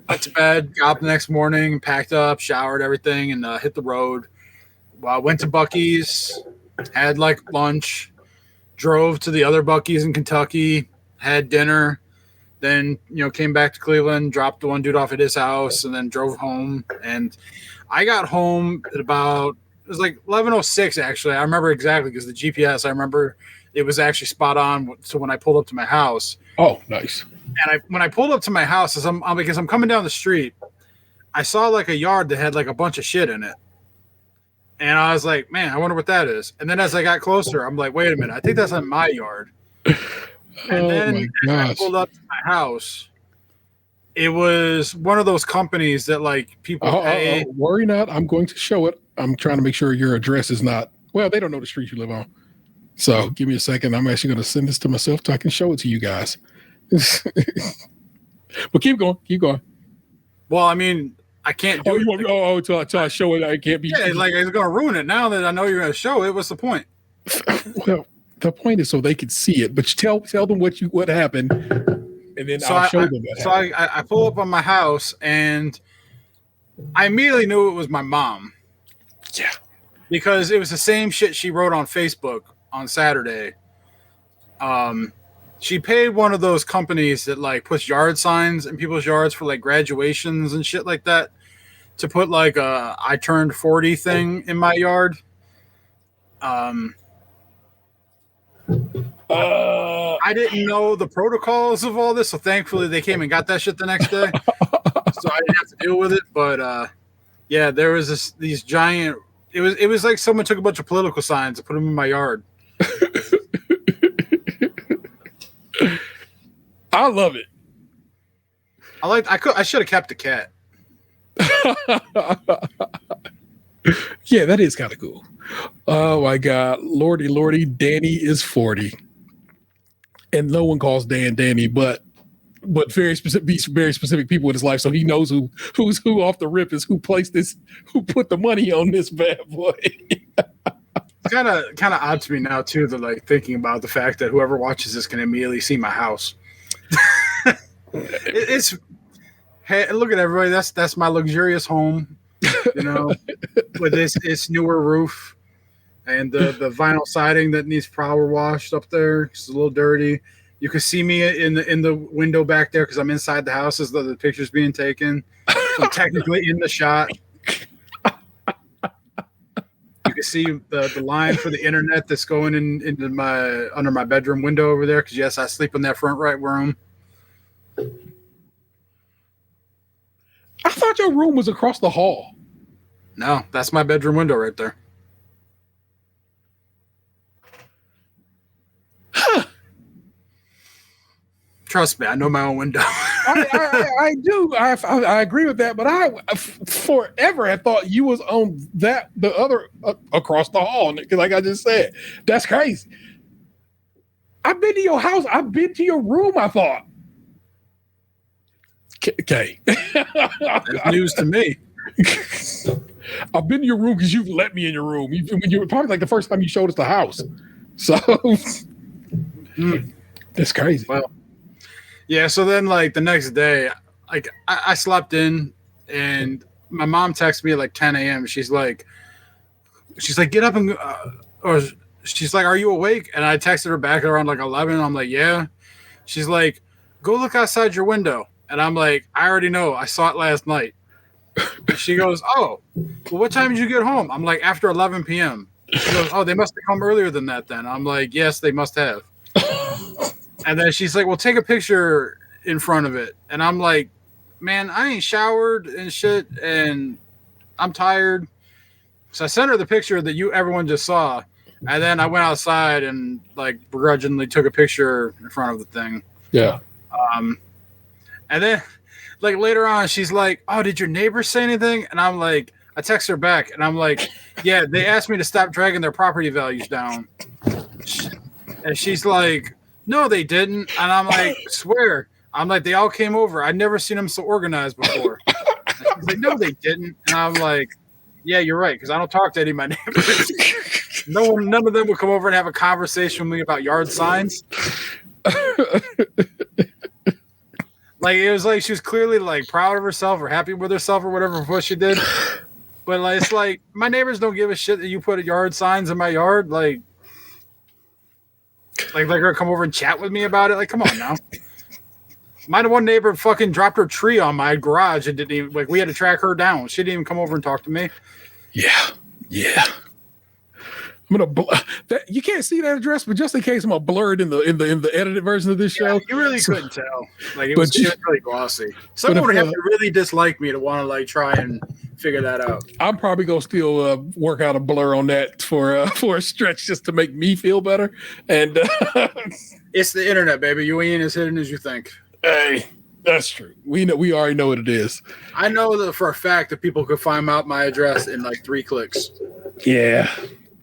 went to bed, got up the next morning, packed up, showered, everything, and hit the road. Went to Buc-ee's, had like lunch, drove to the other Buc-ee's in Kentucky, had dinner, then came back to Cleveland, dropped the one dude off at his house, and then drove home. And I got home at about was like 11:06 actually. I remember exactly because the GPS. I remember it was actually spot on. So when I pulled up to my house. Oh, nice. And when I pulled up to my house, because I'm coming down the street, I saw like a yard that had like a bunch of shit in it. And I was like, man, I wonder what that is. And then as I got closer, I'm like, wait a minute, I think that's in my yard. And then I pulled up to my house. It was one of those companies that like people pay. Worry not. I'm going to show it. I'm trying to make sure your address is not. Well, they don't know the street you live on. So give me a second. I'm actually going to send this to myself so I can show it to you guys. But keep going. Keep going. Well, I mean, I can't do it. Until I show it, I can't be. Yeah, like it's going to ruin it now that I know you're going to show it. What's the point? Well, the point is so they could see it. But tell them what happened, and then I'll show them that. So I pull up on my house, and I immediately knew it was my mom. Yeah, because it was the same shit she wrote on Facebook on Saturday. She paid one of those companies that like puts yard signs in people's yards for like graduations and shit like that to put like a I turned 40 thing in my yard. I didn't know the protocols of all this, so thankfully they came and got that shit the next day. So I didn't have to deal with it. But yeah, there was these giant it was like someone took a bunch of political signs and put them in my yard. I love it. I should have kept the cat. Yeah, that is kind of cool. Oh my God, Lordy, Danny is 40, and no one calls Dan Danny, but very specific people in his life, so he knows who's who off the rip is who placed this, who put the money on this bad boy. It's kind of odd to me now too, that like thinking about the fact that whoever watches this can immediately see my house. It's hey, look at everybody. That's my luxurious home, you know, with its newer roof and the vinyl siding that needs power washed up there. It's a little dirty. You can see me in the window back there because I'm inside the house as the picture's being taken. So I'm technically in the shot. You can see the line for the internet that's going into under my bedroom window over there because yes, I sleep in that front right room. I thought your room was across the hall. No, that's my bedroom window right there. Huh. Trust me, I know my own window. I do. I agree with that, but I forever had thought you was on the other across the hall. Like I just said, that's crazy. I've been to your house. I've been to your room. I thought. Okay. That's news to me. I've been to your room because you've let me in your room. You were probably like the first time you showed us the house. So that's crazy. Well, yeah. So then, like the next day, like I slept in, and my mom texted me at like 10 a.m. She's like, get up and or she's like, are you awake? And I texted her back around like 11. I'm like, yeah. She's like, go look outside your window. And I'm like, I already know. I saw it last night. And she goes, oh, well, what time did you get home? I'm like, after 11 p.m. She goes, oh, they must have come earlier than that then. I'm like, yes, they must have. And then she's like, well, take a picture in front of it. And I'm like, man, I ain't showered and shit, and I'm tired. So I sent her the picture that everyone just saw. And then I went outside and like begrudgingly took a picture in front of the thing. Yeah. And then, like, later on, she's like, oh, did your neighbors say anything? And I'm like, I text her back, and I'm like, yeah, they asked me to stop dragging their property values down. And she's like, no, they didn't. And I'm like, swear. I'm like, they all came over. I'd never seen them so organized before. And she's like, no, they didn't. And I'm like, yeah, you're right, because I don't talk to any of my neighbors. None of them would come over and have a conversation with me about yard signs. Like, it was like she was clearly like proud of herself or happy with herself or whatever for what she did. But like, it's like my neighbors don't give a shit that you put yard signs in my yard. Like they're gonna come over and chat with me about it. Like, come on now. My one neighbor fucking dropped her tree on my garage and didn't even, like, we had to track her down. She didn't even come over and talk to me. Yeah. Yeah. I'm gonna you can't see that address, but just in case, I'm gonna blur it in the edited version of this show. You really couldn't tell. Like it was really glossy. Someone would have to really dislike me to want to like try and figure that out. I'm probably gonna still work out a blur on that for a stretch just to make me feel better. And it's the internet, baby. You ain't as hidden as you think. Hey, that's true. We already know what it is. I know that for a fact that people could find out my address in like 3 clicks. Yeah.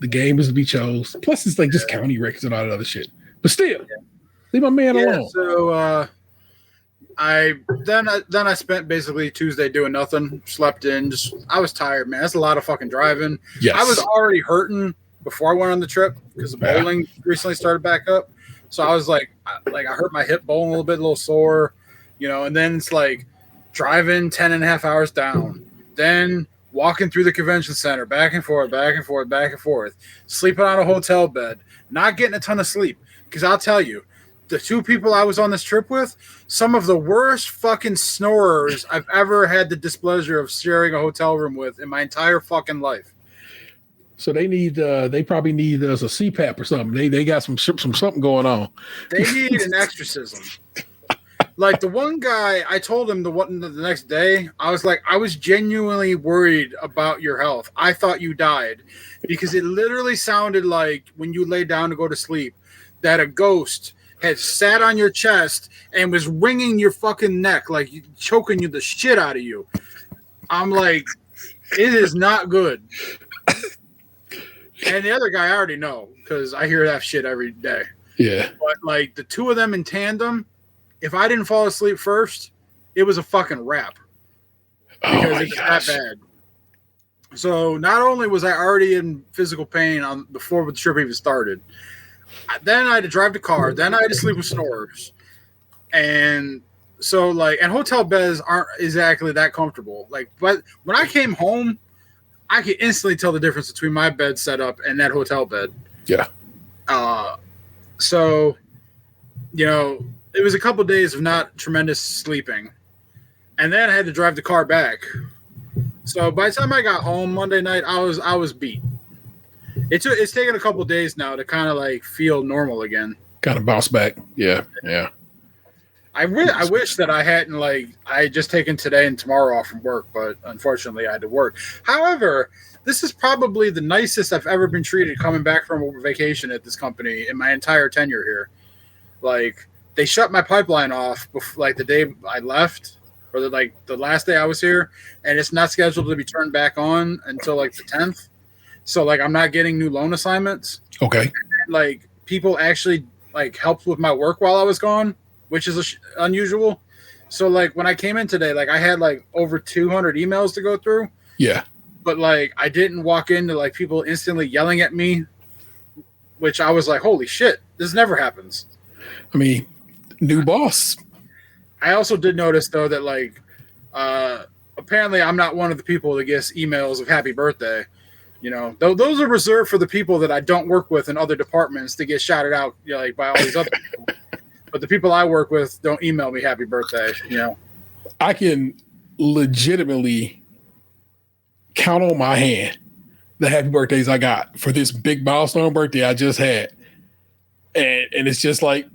The game is to be chose. Plus, it's like just county records and all that other shit. But still, leave my man alone. So I spent basically Tuesday doing nothing. Slept in. I was tired, man. That's a lot of fucking driving. Yes. I was already hurting before I went on the trip because the bowling recently started back up. So I was like I hurt my hip bone a little sore, and then it's like driving 10 and a half hours down. Then walking through the convention center, back and forth, sleeping on a hotel bed, not getting a ton of sleep. Because I'll tell you, the 2 people I was on this trip with, some of the worst fucking snorers I've ever had the displeasure of sharing a hotel room with in my entire fucking life. So they probably need us a CPAP or something. They got some something going on. They need an exorcism. Like the one guy, I told him the next day, I was like, I was genuinely worried about your health. I thought you died because it literally sounded like when you lay down to go to sleep that a ghost had sat on your chest and was wringing your fucking neck, like choking you the shit out of you. I'm like, it is not good. And the other guy I already know because I hear that shit every day. Yeah. But like the 2 of them in tandem, if I didn't fall asleep first, it was a fucking wrap. Because it's that bad. So not only was I already in physical pain before the trip even started, then I had to drive the car. Then I had to sleep with snorers. And so and hotel beds aren't exactly that comfortable. But when I came home, I could instantly tell the difference between my bed setup and that hotel bed. Yeah. So, it was a couple of days of not tremendous sleeping. And then I had to drive the car back. So by the time I got home Monday night, I was beat. It's taken a couple of days now to kind of feel normal again. Kind of bounce back. Yeah. Yeah. I wish that I hadn't I had just taken today and tomorrow off from work, but unfortunately I had to work. However, this is probably the nicest I've ever been treated coming back from a vacation at this company in my entire tenure here. They shut my pipeline off before, the day I left, or the last day I was here, and it's not scheduled to be turned back on until the 10th. So I'm not getting new loan assignments. Okay. People actually helped with my work while I was gone, which is unusual. So when I came in today, I had over 200 emails to go through. Yeah. But I didn't walk into people instantly yelling at me, which I was like, holy shit, this never happens. I mean, new boss. I also did notice though that apparently I'm not one of the people that gets emails of happy birthday. Those are reserved for the people that I don't work with in other departments to get shouted out by all these other people. But the people I work with don't email me happy birthday. I can legitimately count on my hand the happy birthdays I got for this big milestone birthday I just had. And it's just it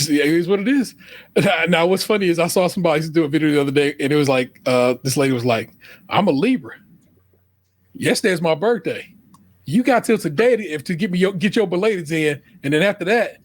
is what it is. Now, what's funny is I saw somebody do a video the other day, and it was this lady was like, I'm a Libra. Yesterday's my birthday. You got till today to get your belateds in, and then after that,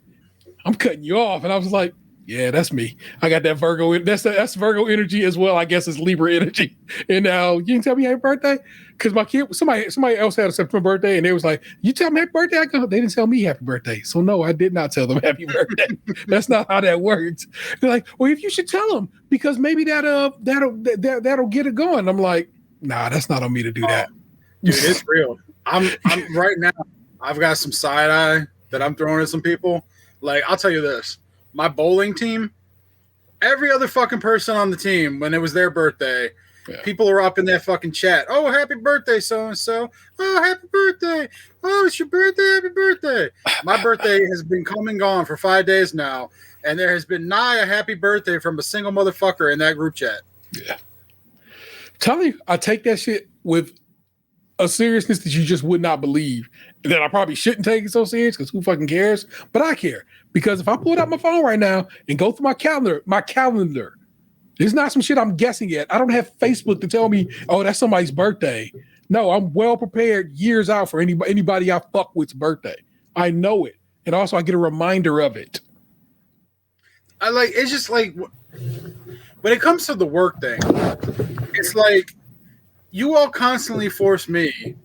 I'm cutting you off. And I was like, yeah, that's me. I got that Virgo. That's Virgo energy as well. I guess it's Libra energy. And now you can tell me happy birthday because my kid, somebody else had a September birthday, and they was like, "You tell me happy birthday." I go, they didn't tell me happy birthday, so no, I did not tell them happy birthday. That's not how that works. They're like, "Well, if you should tell them because maybe that'll get it going." I'm like, "Nah, that's not on me to do that." Dude, it's real. I'm right now. I've got some side eye that I'm throwing at some people. I'll tell you this. My bowling team, every other fucking person on the team, when it was their birthday, people are up in that fucking chat. Oh, happy birthday, so-and-so. Oh, happy birthday. Oh, it's your birthday. Happy birthday. My birthday has been come and gone for 5 days now, and there has been nigh a happy birthday from a single motherfucker in that group chat. Yeah. Tell you, I take that shit with a seriousness that you just would not believe. That I probably shouldn't take it so serious because who fucking cares? But I care because if I pull out my phone right now and go through my calendar, there's not some shit I'm guessing at. I don't have Facebook to tell me, oh, that's somebody's birthday. No, I'm well prepared years out for anybody I fuck with's birthday. I know it. And also I get a reminder of it. It's just like when it comes to the work thing, it's like you all constantly force me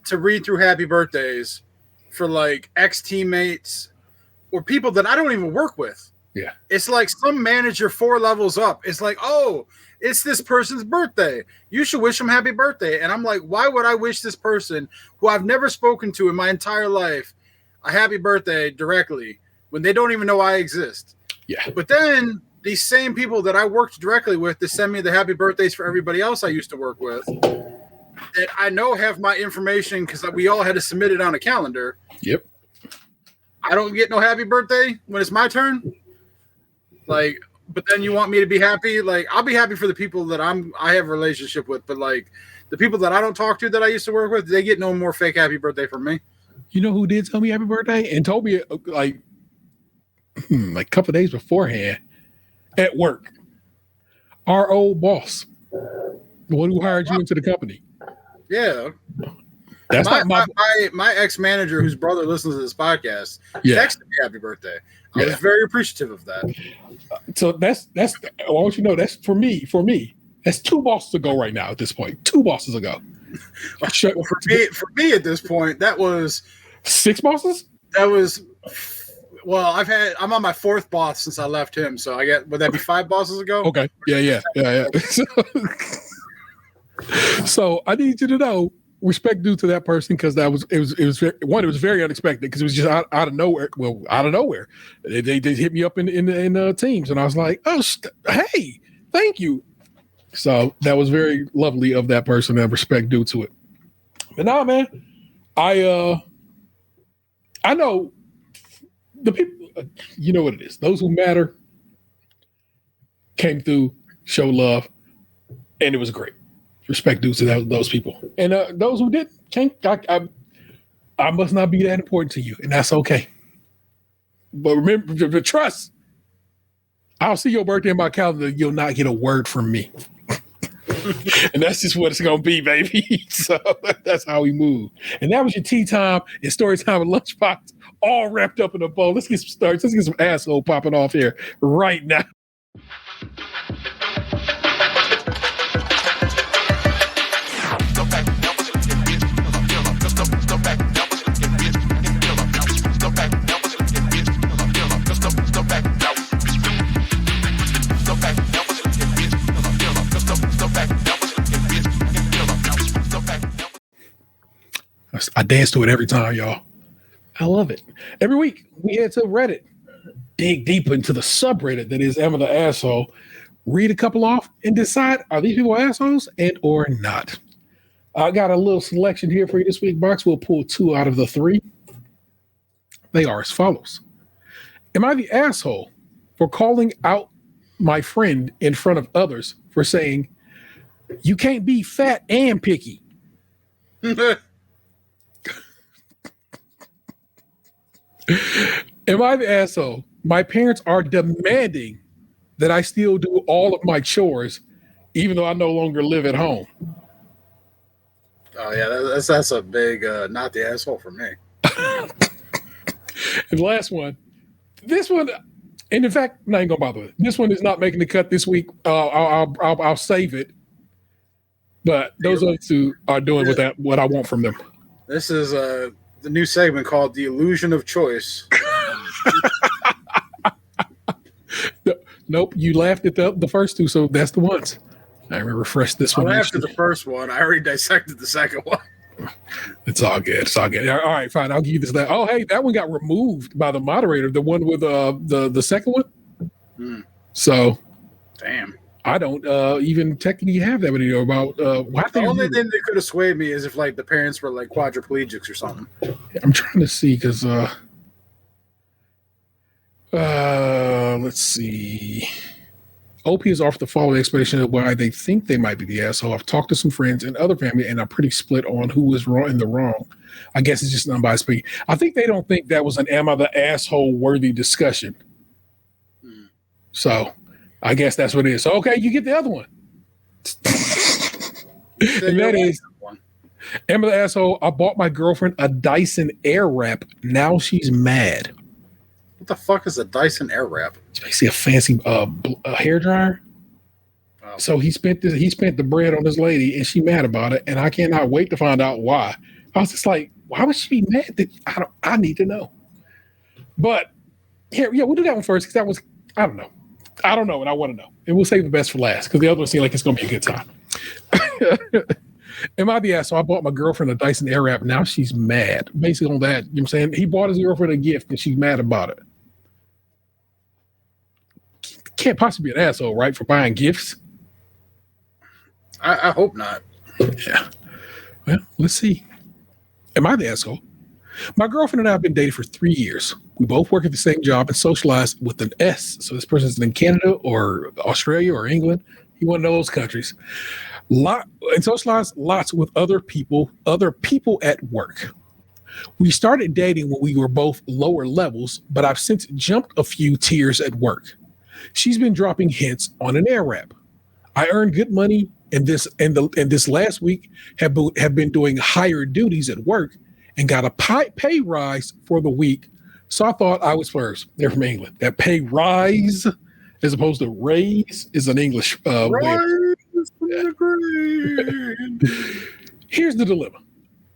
to read through happy birthdays for like ex-teammates or people that I don't even work with. Yeah. It's like some manager 4 levels up. It's like, oh, it's this person's birthday. You should wish them happy birthday. And I'm like, why would I wish this person who I've never spoken to in my entire life a happy birthday directly when they don't even know I exist? Yeah. But then these same people that I worked directly with to send me the happy birthdays for everybody else I used to work with that I know have my information because we all had to submit it on a calendar. Yep. I don't get no happy birthday when it's my turn. Like, but then you want me to be happy? Like, I'll be happy for the people that I have a relationship with, but like the people that I don't talk to that I used to work with, they get no more fake happy birthday from me. You know who did tell me happy birthday and told me like a couple of days beforehand at work? Our old boss, the one who hired you into the company. Yeah. That's my ex-manager whose brother listens to this podcast texted me happy birthday. I was very appreciative of that. So that's I want you to know that's for me. That's 2 bosses ago right now at this point. 2 bosses ago. Well, for me at this point, that was 6 bosses? That was I'm on my 4th boss since I left him. So would that be 5 bosses ago? Okay. Yeah. So I need you to know respect due to that person because it was very unexpected because it was just out of nowhere. Well, out of nowhere, they hit me up in Teams and I was like, oh, hey, thank you. So that was very lovely of that person and respect due to it. But nah, man, I know the people. You know what it is. Those who matter came through, show love, and it was great. Respect due to those people. And those who didn't, I must not be that important to you, and that's okay. But remember, the trust, I'll see your birthday in my calendar, you'll not get a word from me. And that's just what it's going to be, baby. So that's how we move. And that was your tea time and story time and lunchbox all wrapped up in a bowl. Let's get some starts. Let's get some asshole popping off here right now. I dance to it every time, y'all. I love it. Every week we head to Reddit, dig deep into the subreddit that is Emma the Asshole, read a couple off, and decide are these people assholes and or not. I got a little selection here for you this week, Box. We'll pull 2 out of the 3. They are as follows. Am I the asshole for calling out my friend in front of others for saying, you can't be fat and picky? Am I the asshole? My parents are demanding that I still do all of my chores, even though I no longer live at home. Oh yeah, that's a big not the asshole for me. And the last one, this one, and in fact, I ain't gonna bother with it. This one is not making the cut this week. I'll save it. But those other 2 are doing what I want from them. This is the new segment called The Illusion of Choice. Nope, you laughed at the first 2, so that's the ones. I refresh this one. I laughed at the first one. I already dissected the second one. It's all good. It's all good. All right, fine. I'll give you this. Oh, hey, that one got removed by the moderator. The one with the second one. So, damn. I don't even technically have that video about why. The only thing that could have swayed me is if like the parents were like quadriplegics or something. I'm trying to see because let's see. OP has offered the following explanation of why they think they might be the asshole. I've talked to some friends and other family, and I'm pretty split on who was wrong in the wrong. I guess it's just unbiased speaking. I think they don't think that was an am I the asshole worthy discussion. So I guess that's what it is. So, okay, you get the other one. And that is, am I the asshole? I bought my girlfriend a Dyson Airwrap. Now she's mad. What the fuck is a Dyson Airwrap? It's basically a fancy hair dryer. Oh. So he spent the bread on this lady, and she mad about it, and I cannot wait to find out why. I was just like, why would she be mad? That I need to know. But here, yeah, we'll do that one first because that was I don't know, and I want to know, and we'll save the best for last because the other one seems like it's going to be a good time. Am I the asshole? I bought my girlfriend a Dyson Airwrap. Now she's mad. Basically on that, you know what I'm saying? He bought his girlfriend a gift and she's mad about it. Can't possibly be an asshole, right? For buying gifts. I hope not. Yeah. Well, let's see. Am I the asshole? My girlfriend and I have been dating for 3 years. We both work at the same job and socialize with an S. So this person's in Canada or Australia or England. He one of those countries. And socialize lots with other people at work. We started dating when we were both lower levels, but I've since jumped a few tiers at work. She's been dropping hints on an Airwrap. I earned good money, and this last week have been doing higher duties at work and got a pay rise for the week. So I thought I was first. They're from England. That pay rise, as opposed to raise, is an English way. Here's the dilemma.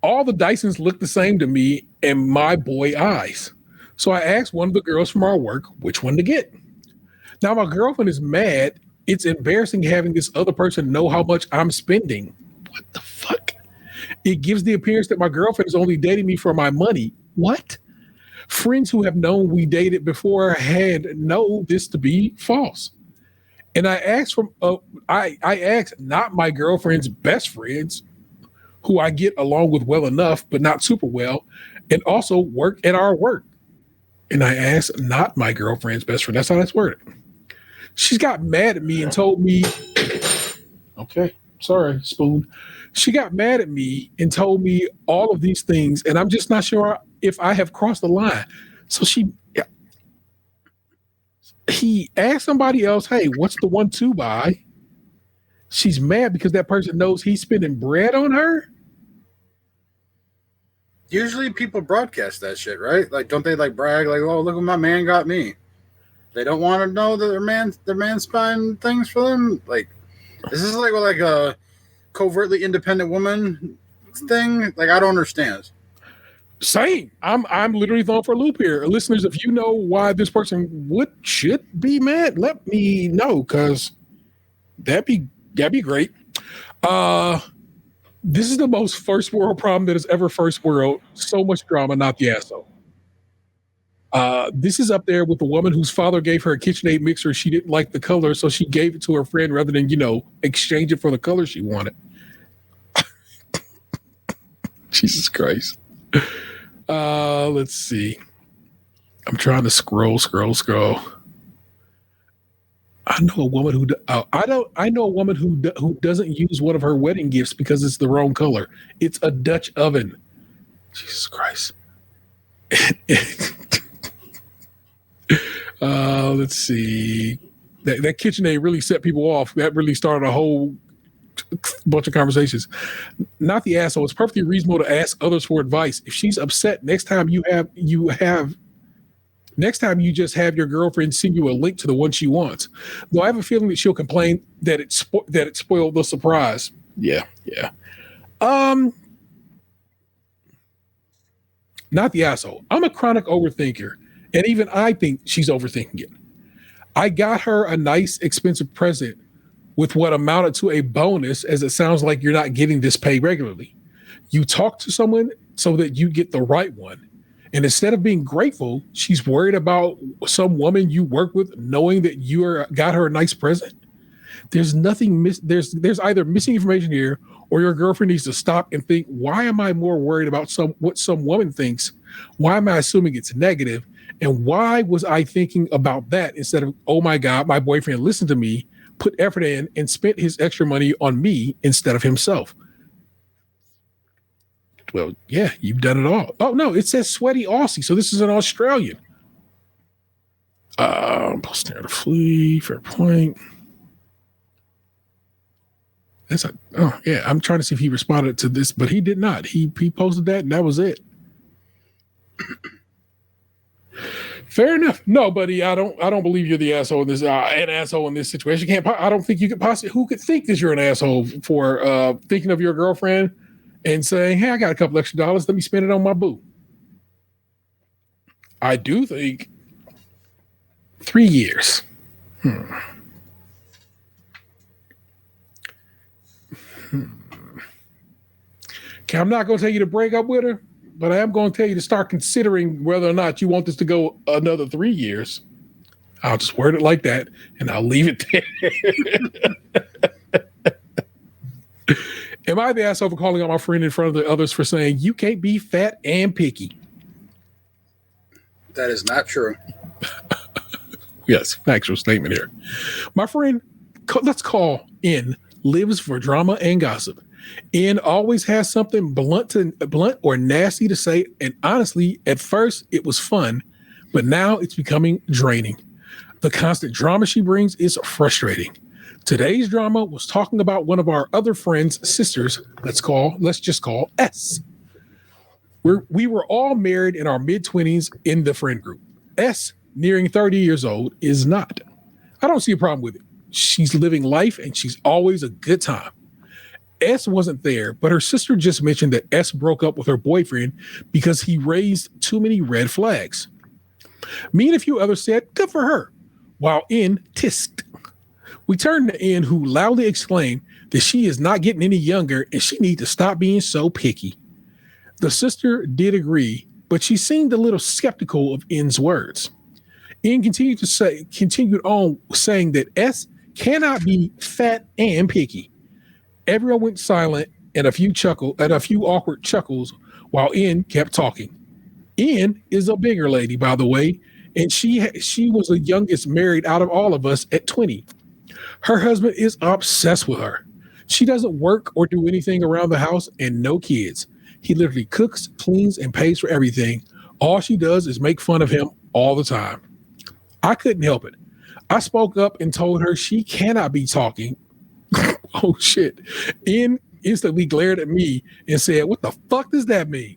All the Dysons look the same to me and my boy eyes. So I asked one of the girls from our work which one to get. Now my girlfriend is mad. It's embarrassing having this other person know how much I'm spending. What the fuck? It gives the appearance that my girlfriend is only dating me for my money. What? Friends who have known we dated before had know this to be false. And I asked I asked not my girlfriend's best friends, who I get along with well enough, but not super well, and also work at our work. And I asked not my girlfriend's best friend. That's how that's worded. She's got mad at me and told me, okay, sorry, spoon. She got mad at me and told me all of these things, and I'm just not sure if I have crossed the line. So he asked somebody else, hey, what's the 1 to buy? She's mad because that person knows he's spending bread on her. Usually people broadcast that shit, right? Like, don't they like brag like, oh, look what my man got me? They don't want to know that their man's buying things for them. Like, is this like a covertly independent woman thing? Like, I don't understand. Same. I'm literally thrown for a loop here. Listeners, if you know why this person should be mad, let me know, because that'd be great. This is the most first world problem that is ever first world. So much drama, not the asshole. This is up there with the woman whose father gave her a KitchenAid mixer. She didn't like the color, so she gave it to her friend rather than, exchange it for the color she wanted. Jesus Christ. Let's see. I'm trying to scroll. I know a woman who doesn't use one of her wedding gifts because it's the wrong color. It's a Dutch oven. Jesus Christ. Let's see. That KitchenAid really set people off. That really started a whole bunch of conversations. Not the asshole. It's perfectly reasonable to ask others for advice. If she's upset, next time you just have your girlfriend send you a link to the one she wants. Though I have a feeling that she'll complain that it spoiled the surprise. Yeah. Not the asshole. I'm a chronic overthinker, and even I think she's overthinking it. I got her a nice, expensive present with what amounted to a bonus, as it sounds like you're not getting this pay regularly. You talk to someone so that you get the right one. And instead of being grateful, she's worried about some woman you work with knowing that you got her a nice present. There's nothing there's either missing information here, or your girlfriend needs to stop and think, why am I more worried about what some woman thinks? Why am I assuming it's negative? And why was I thinking about that instead of, oh my God, my boyfriend listened to me. put effort in and spent his extra money on me instead of himself. Well, yeah, you've done it all. Oh, no, it says sweaty Aussie. So this is an Australian. Posting out a flea, fair point. I'm trying to see if he responded to this, but he did not. He posted that and that was it. Fair enough. No, buddy, I don't believe you're the asshole in this. An asshole in this situation. I don't think you could possibly. Who could think that you're an asshole for thinking of your girlfriend and saying, "Hey, I got a couple extra dollars. Let me spend it on my boo." I do think 3 years. Okay, I'm not going to tell you to break up with her, but I am going to tell you to start considering whether or not you want this to go another 3 years. I'll just word it like that, and I'll leave it there. Am I the asshole for calling out my friend in front of the others for saying you can't be fat and picky? That is not true. Yes, factual statement here. My friend, let's call in, lives for drama and gossip. N always has something blunt or nasty to say, and honestly, at first it was fun, but now it's becoming draining. The constant drama she brings is frustrating. Today's drama was talking about one of our other friends' sisters. Let's just call S. We were all married in our mid-20s in the friend group. S, nearing 30 years old, is not. I don't see a problem with it. She's living life and she's always a good time. S wasn't there, but her sister just mentioned that S broke up with her boyfriend because he raised too many red flags. Me and a few others said, good for her, while N tisked. We turned to N, who loudly exclaimed that she is not getting any younger and she needs to stop being so picky. The sister did agree, but she seemed a little skeptical of N's words. N continued on saying that S cannot be fat and picky. Everyone went silent and a few awkward chuckles while N kept talking. N is a bigger lady, by the way, and she was the youngest married out of all of us at 20. Her husband is obsessed with her. She doesn't work or do anything around the house and no kids. He literally cooks, cleans, and pays for everything. All she does is make fun of him all the time. I couldn't help it. I spoke up and told her she cannot be talking. Oh, shit. N instantly glared at me and said, what the fuck does that mean?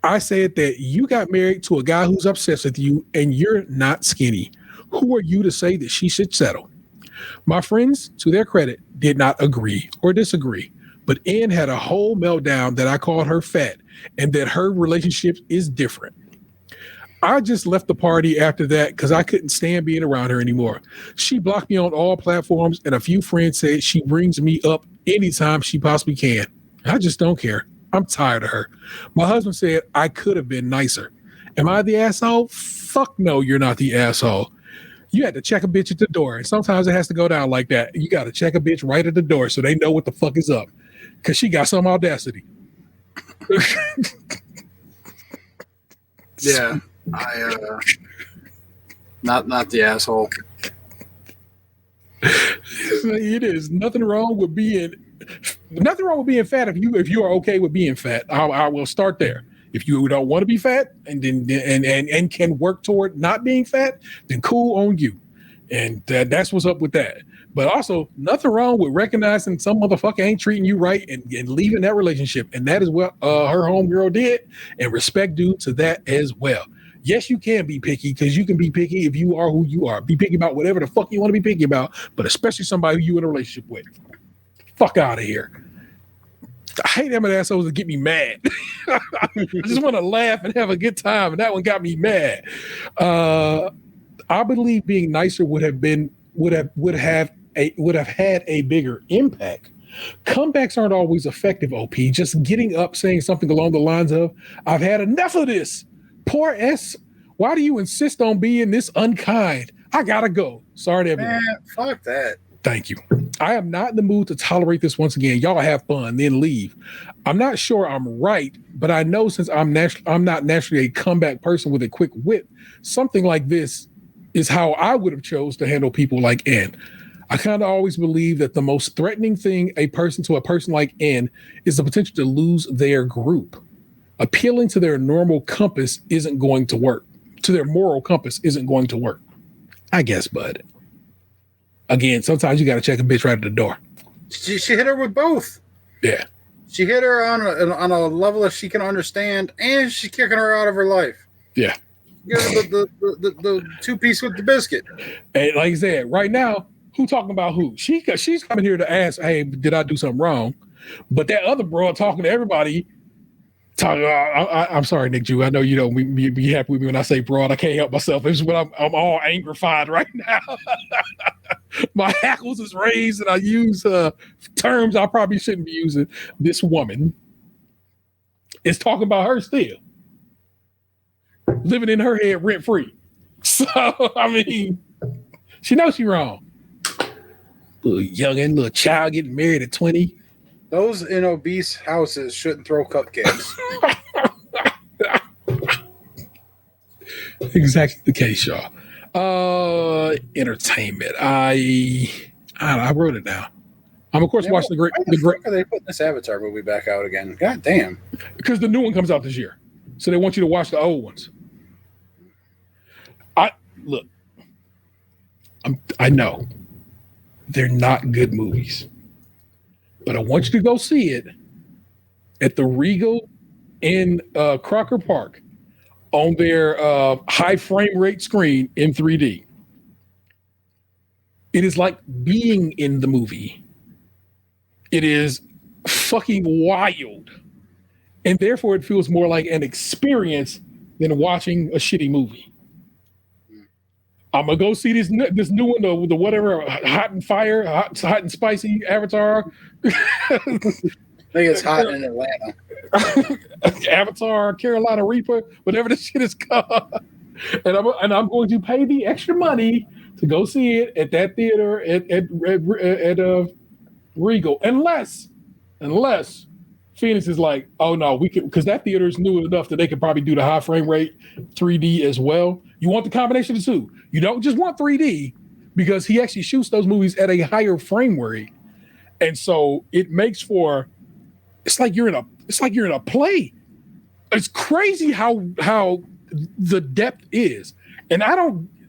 I said that you got married to a guy who's obsessed with you and you're not skinny. Who are you to say that she should settle? My friends, to their credit, did not agree or disagree, but N had a whole meltdown that I called her fat and that her relationship is different. I just left the party after that because I couldn't stand being around her anymore. She blocked me on all platforms, and a few friends said she brings me up anytime she possibly can. I just don't care. I'm tired of her. My husband said I could have been nicer. Am I the asshole? Fuck no, you're not the asshole. You had to check a bitch at the door, and sometimes it has to go down like that. You got to check a bitch right at the door so they know what the fuck is up because she got some audacity. Yeah. Not the asshole. It is nothing wrong with being fat if you are okay with being fat. I will start there. If you don't want to be fat and can work toward not being fat, then cool on you. And that's what's up with that. But also, nothing wrong with recognizing some motherfucker ain't treating you right and leaving that relationship. And that is what her homegirl did. And respect due to that as well. Yes, you can be picky because you can be picky if you are who you are. Be picky about whatever the fuck you want to be picky about, but especially somebody who you in a relationship with. Fuck out of here. I hate them assholes that get me mad. I just want to laugh and have a good time, and that one got me mad. I believe being nicer would have had a bigger impact. Comebacks aren't always effective, OP. Just getting up saying something along the lines of, I've had enough of this. Poor S, why do you insist on being this unkind? I gotta go. Sorry to everyone. Man, fuck that. Thank you. I am not in the mood to tolerate this once again. Y'all have fun, then leave. I'm not sure I'm right, but I know since I'm not naturally a comeback person with a quick wit, something like this is how I would have chose to handle people like Ann. I kind of always believe that the most threatening thing a person like N is the potential to lose their group. Appealing to their normal compass isn't going to work. To their moral compass isn't going to work. I guess, bud. Again, sometimes you got to check a bitch right at the door. She hit her with both. Yeah. She hit her on a level that she can understand, and she's kicking her out of her life. Yeah. Give her the 2-piece with the biscuit. And like I said, right now, who talking about who? She's coming here to ask, hey, did I do something wrong? But that other bro talking to everybody, I'm sorry, Nick Jew. I know you don't be happy with me when I say broad. I can't help myself. It's when I'm all angrified right now. My hackles is raised and I use terms I probably shouldn't be using. This woman is talking about her still. Living in her head rent free. So, I mean, she knows she's wrong. Little youngin', little child getting married at 20. Those in obese houses shouldn't throw cupcakes. Exactly the case, y'all. Entertainment. I wrote it down. I'm of course watching the great. Are they putting this Avatar movie back out again? God damn! Because the new one comes out this year, so they want you to watch the old ones. I know they're not good movies, but I want you to go see it at the Regal in Crocker Park on their high frame rate screen in 3D. It is like being in the movie. It is fucking wild. And therefore it feels more like an experience than watching a shitty movie. I'm gonna go see this new one, the whatever, hot and spicy Avatar. I think it's hot in Atlanta. Avatar, Carolina Reaper, whatever this shit is called. And I'm going to pay the extra money to go see it at that theater at Regal, unless Phoenix is like, oh no, we can, because that theater is new enough that they could probably do the high frame rate 3D as well. You want the combination of the two. You don't just want 3D because he actually shoots those movies at a higher frame rate, and so it makes for it's like you're in a play. It's crazy how the depth is, and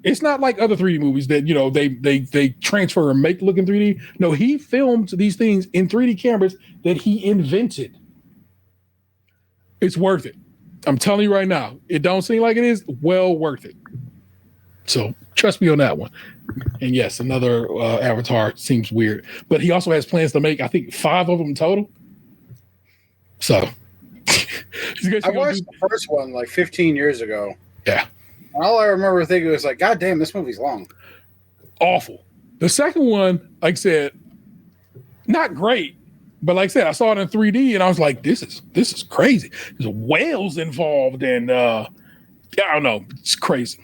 it's not like other 3D movies that they transfer and make look in 3D. No, he filmed these things in 3D cameras that he invented. It's worth it. I'm telling you right now. It don't seem like it is. Well worth it. So trust me on that one. And yes, another Avatar seems weird, but he also has plans to make, I think, 5 of them total. So I watched the first one like 15 years ago. Yeah. All I remember thinking was like, God damn, this movie's long. Awful. The second one, like I said, not great, but like I said, I saw it in 3D and I was like, this is crazy. There's whales involved and I don't know, it's crazy.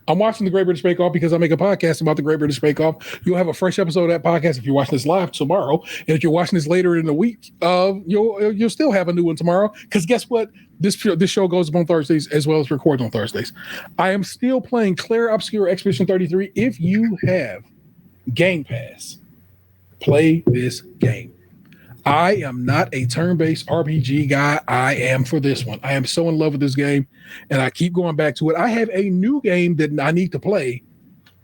I'm watching the Great British Bake Off because I make a podcast about the Great British Bake Off. You'll have a fresh episode of that podcast if you're watching this live tomorrow, and if you're watching this later in the week, you'll still have a new one tomorrow. Because guess what? This show goes up on Thursdays as well as records on Thursdays. I am still playing Claire Obscure Expedition 33. If you have Game Pass, play this game. I am not a turn-based RPG guy. I am for this one. I am so in love with this game, and I keep going back to it. I have a new game that I need to play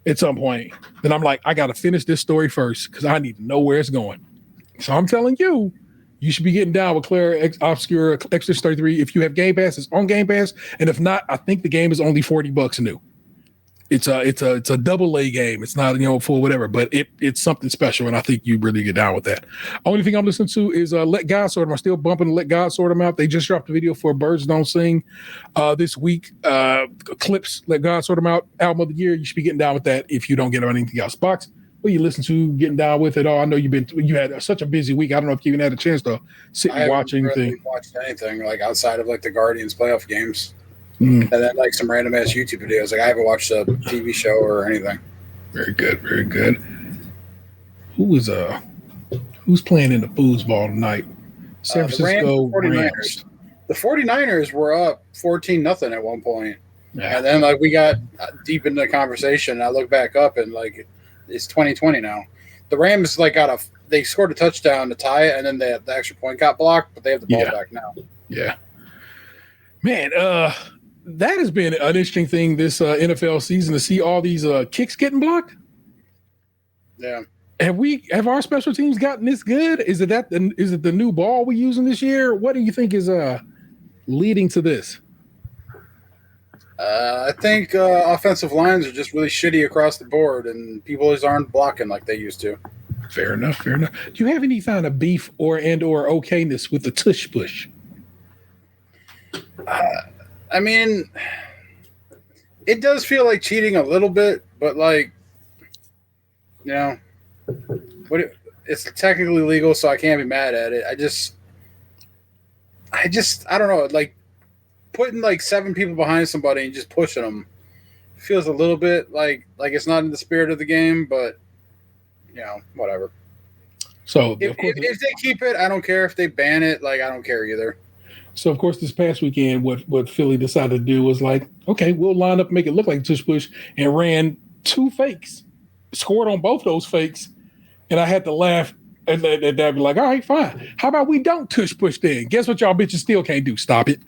at some point. Then I'm like, I got to finish this story first because I need to know where it's going. So I'm telling you, you should be getting down with Claire Obscure Expedition 33. If you have Game Pass, it's on Game Pass, and if not, I think the game is only $40 new. It's a double A game. It's not full whatever, but it's something special, and I think you really get down with that. Only thing I'm listening to is Let God Sort 'Em. I'm still bumping Let God Sort 'Em out. They just dropped a video for Birds Don't Sing this week. Clips Let God Sort 'Em Out album of the year. You should be getting down with that if you don't get on anything else. Box, what you listen to, getting down with it all. I know you had such a busy week. I don't know if you even had a chance to sit and watch anything. I haven't watched anything like outside of like the Guardians playoff games. And then like some random ass YouTube videos. Like I haven't watched a TV show or anything. Very good, very good. Who's playing in the foosball tonight? San Francisco Rams. The 49ers were up 14-0 at one point. Yeah. And then like we got deep into the conversation. And I look back up and like it's 2020 now. The Rams they scored a touchdown to tie it, and then the extra point got blocked, but they have the ball back now. Yeah, man, that has been an interesting thing this NFL season to see all these kicks getting blocked. Yeah. Have our special teams gotten this good? Is it the new ball we're using this year? What do you think is leading to this? I think offensive lines are just really shitty across the board, and people just aren't blocking like they used to. Fair enough. Do you have any kind of beef or okayness with the tush push? I mean, it does feel like cheating a little bit, but it's technically legal, so I can't be mad at it. I don't know, putting 7 people behind somebody and just pushing them feels a little bit like it's not in the spirit of the game, but whatever. So if they keep it, I don't care. If they ban it, I don't care either. So of course, this past weekend, what Philly decided to do was okay, we'll line up, make it look like a tush push, and ran 2 fakes, scored on both those fakes, and I had to laugh. And they'd be like, all right, fine. How about we don't tush push then? Guess what y'all bitches still can't do? Stop it.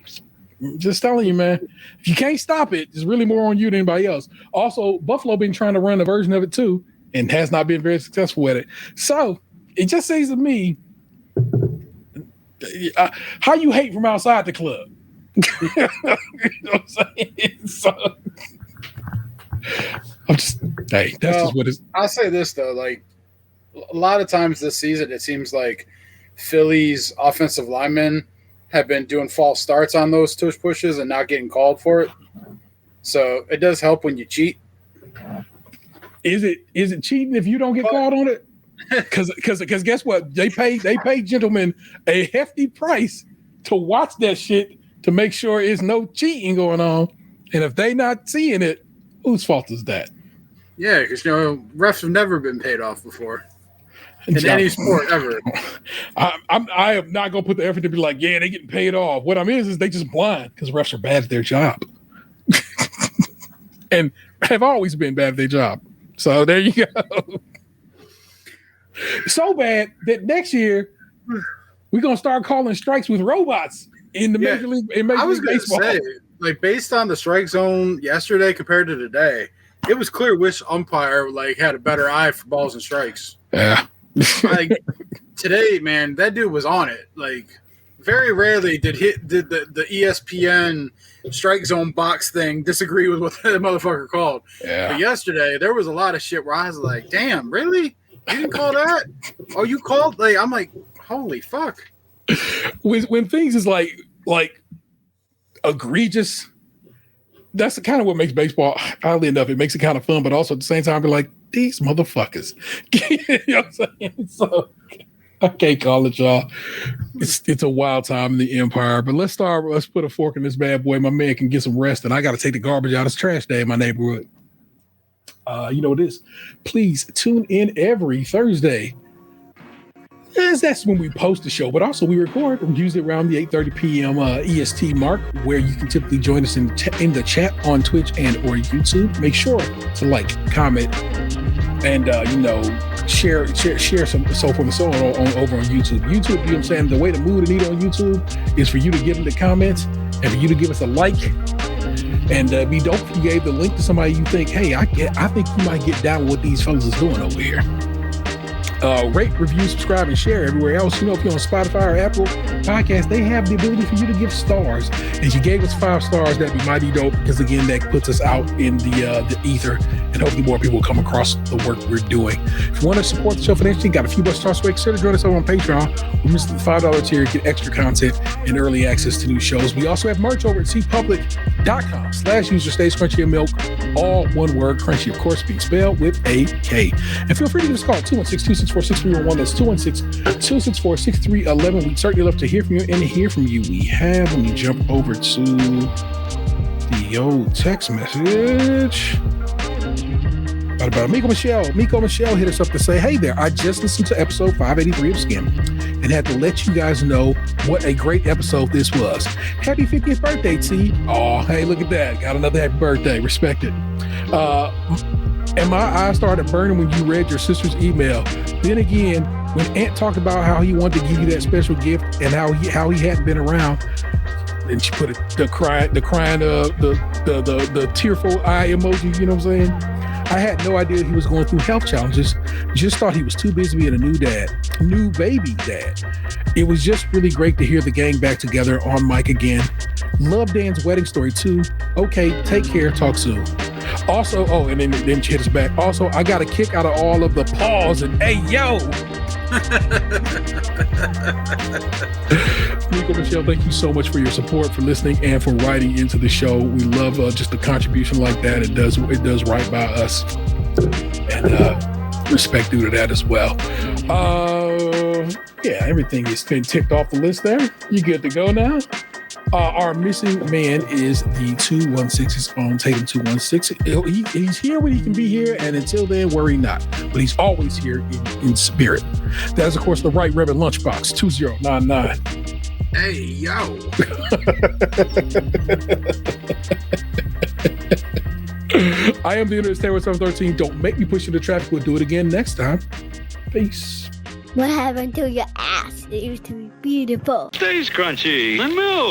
Just telling you, man. If you can't stop it, it's really more on you than anybody else. Also, Buffalo been trying to run a version of it too and has not been very successful with it. So it just says to me, how you hate from outside the club. You know what I'm saying? So I'm just, just what it's. I'll say this though, a lot of times this season, it seems like Philly's offensive linemen have been doing false starts on those tush pushes and not getting called for it. So it does help when you cheat. Is it cheating if you don't get called on it? Because guess what? They pay gentlemen a hefty price to watch that shit to make sure there's no cheating going on. And if they not seeing it, whose fault is that? Yeah, because refs have never been paid off before in any sport ever. I am not gonna put the effort to be like, yeah, they getting paid off. What I mean is they just blind because refs are bad at their job, and have always been bad at their job. So there you go. So bad that next year we're gonna start calling strikes with robots in the Major League. I was gonna say, based on the strike zone yesterday compared to today, it was clear which umpire had a better eye for balls and strikes. Yeah. Today, man, that dude was on it. Very rarely did the ESPN strike zone box thing disagree with what the motherfucker called. Yeah. But yesterday, there was a lot of shit where I was like, damn, really? You didn't call that? Oh, you called? I'm like, holy fuck. When things is like egregious, that's kind of what makes baseball, oddly enough, it makes it kind of fun, but also at the same time, be like, these motherfuckers. You know what I'm saying? So I can't call it, y'all. It's a wild time in the empire. But let's put a fork in this bad boy. My man can get some rest, and I got to take the garbage out. It's trash day in my neighborhood. You know what it is. Please tune in every Thursday. That's when we post the show, but also we record usually around the 8:30 p.m. EST mark, where you can typically join us in the chat on Twitch and or YouTube. Make sure to comment, and share some so forth and so on over on YouTube. YouTube, you know what I'm saying? The way to move the needle on YouTube is for you to get in the comments and for you to give us a like. And we don't forget the link to somebody you think, hey, I think you might get down with what these fellas is doing over here. Rate, review, subscribe, and share everywhere else. If you're on Spotify or Apple Podcasts, they have the ability for you to give stars. And if you gave us 5 stars, that'd be mighty dope, because again, that puts us out in the ether, and hopefully more people will come across the work we're doing. If you want to support the show financially, got a few bucks to toss away, consider joining us over on Patreon. We miss the $5 tier, get extra content and early access to new shows. We also have merch over at cpublic.com/user-Crunchy and Milk, all one word, Krunchy, of course, being spelled with a K. And feel free to give us a call, 216-264-6311. That's 216-264-6311. We'd certainly love to hear from you and hear from you. Let me jump over to the old text message. Miko Michelle hit us up to say, hey there, I just listened to episode 583 of Skim and had to let you guys know what a great episode this was. Happy 50th birthday, T. Oh, hey, look at that. Got another happy birthday. Respect it. And my eyes started burning when you read your sister's email. Then again, when Aunt talked about how he wanted to give you that special gift and how he hadn't been around, and she put the crying, the tearful eye emoji. You know what I'm saying? I had no idea he was going through health challenges. Just thought he was too busy being a new baby dad. It was just really great to hear the gang back together on mic again. Love Dan's wedding story too. Okay, take care. Talk soon. Also, and then she hit us back. Also, I got a kick out of all of the pause and hey, yo. Nico, Michelle, thank you so much for your support, for listening, and for writing into the show. We love just a contribution like that. It does right by us, and respect due to that as well. Yeah, everything has been ticked off the list there. You good to go now? Our missing man is the 216's own Tatum 216. He's here when he can be here, and until then, worry not. But he's always here in spirit. That is, of course, the Right Reverend Lunchbox 2099. Hey, yo. I am the Internet Stand with 713. Don't make me push you into traffic. We'll do it again next time. Peace. What happened to your ass? It used to be beautiful. Stays crunchy and milk.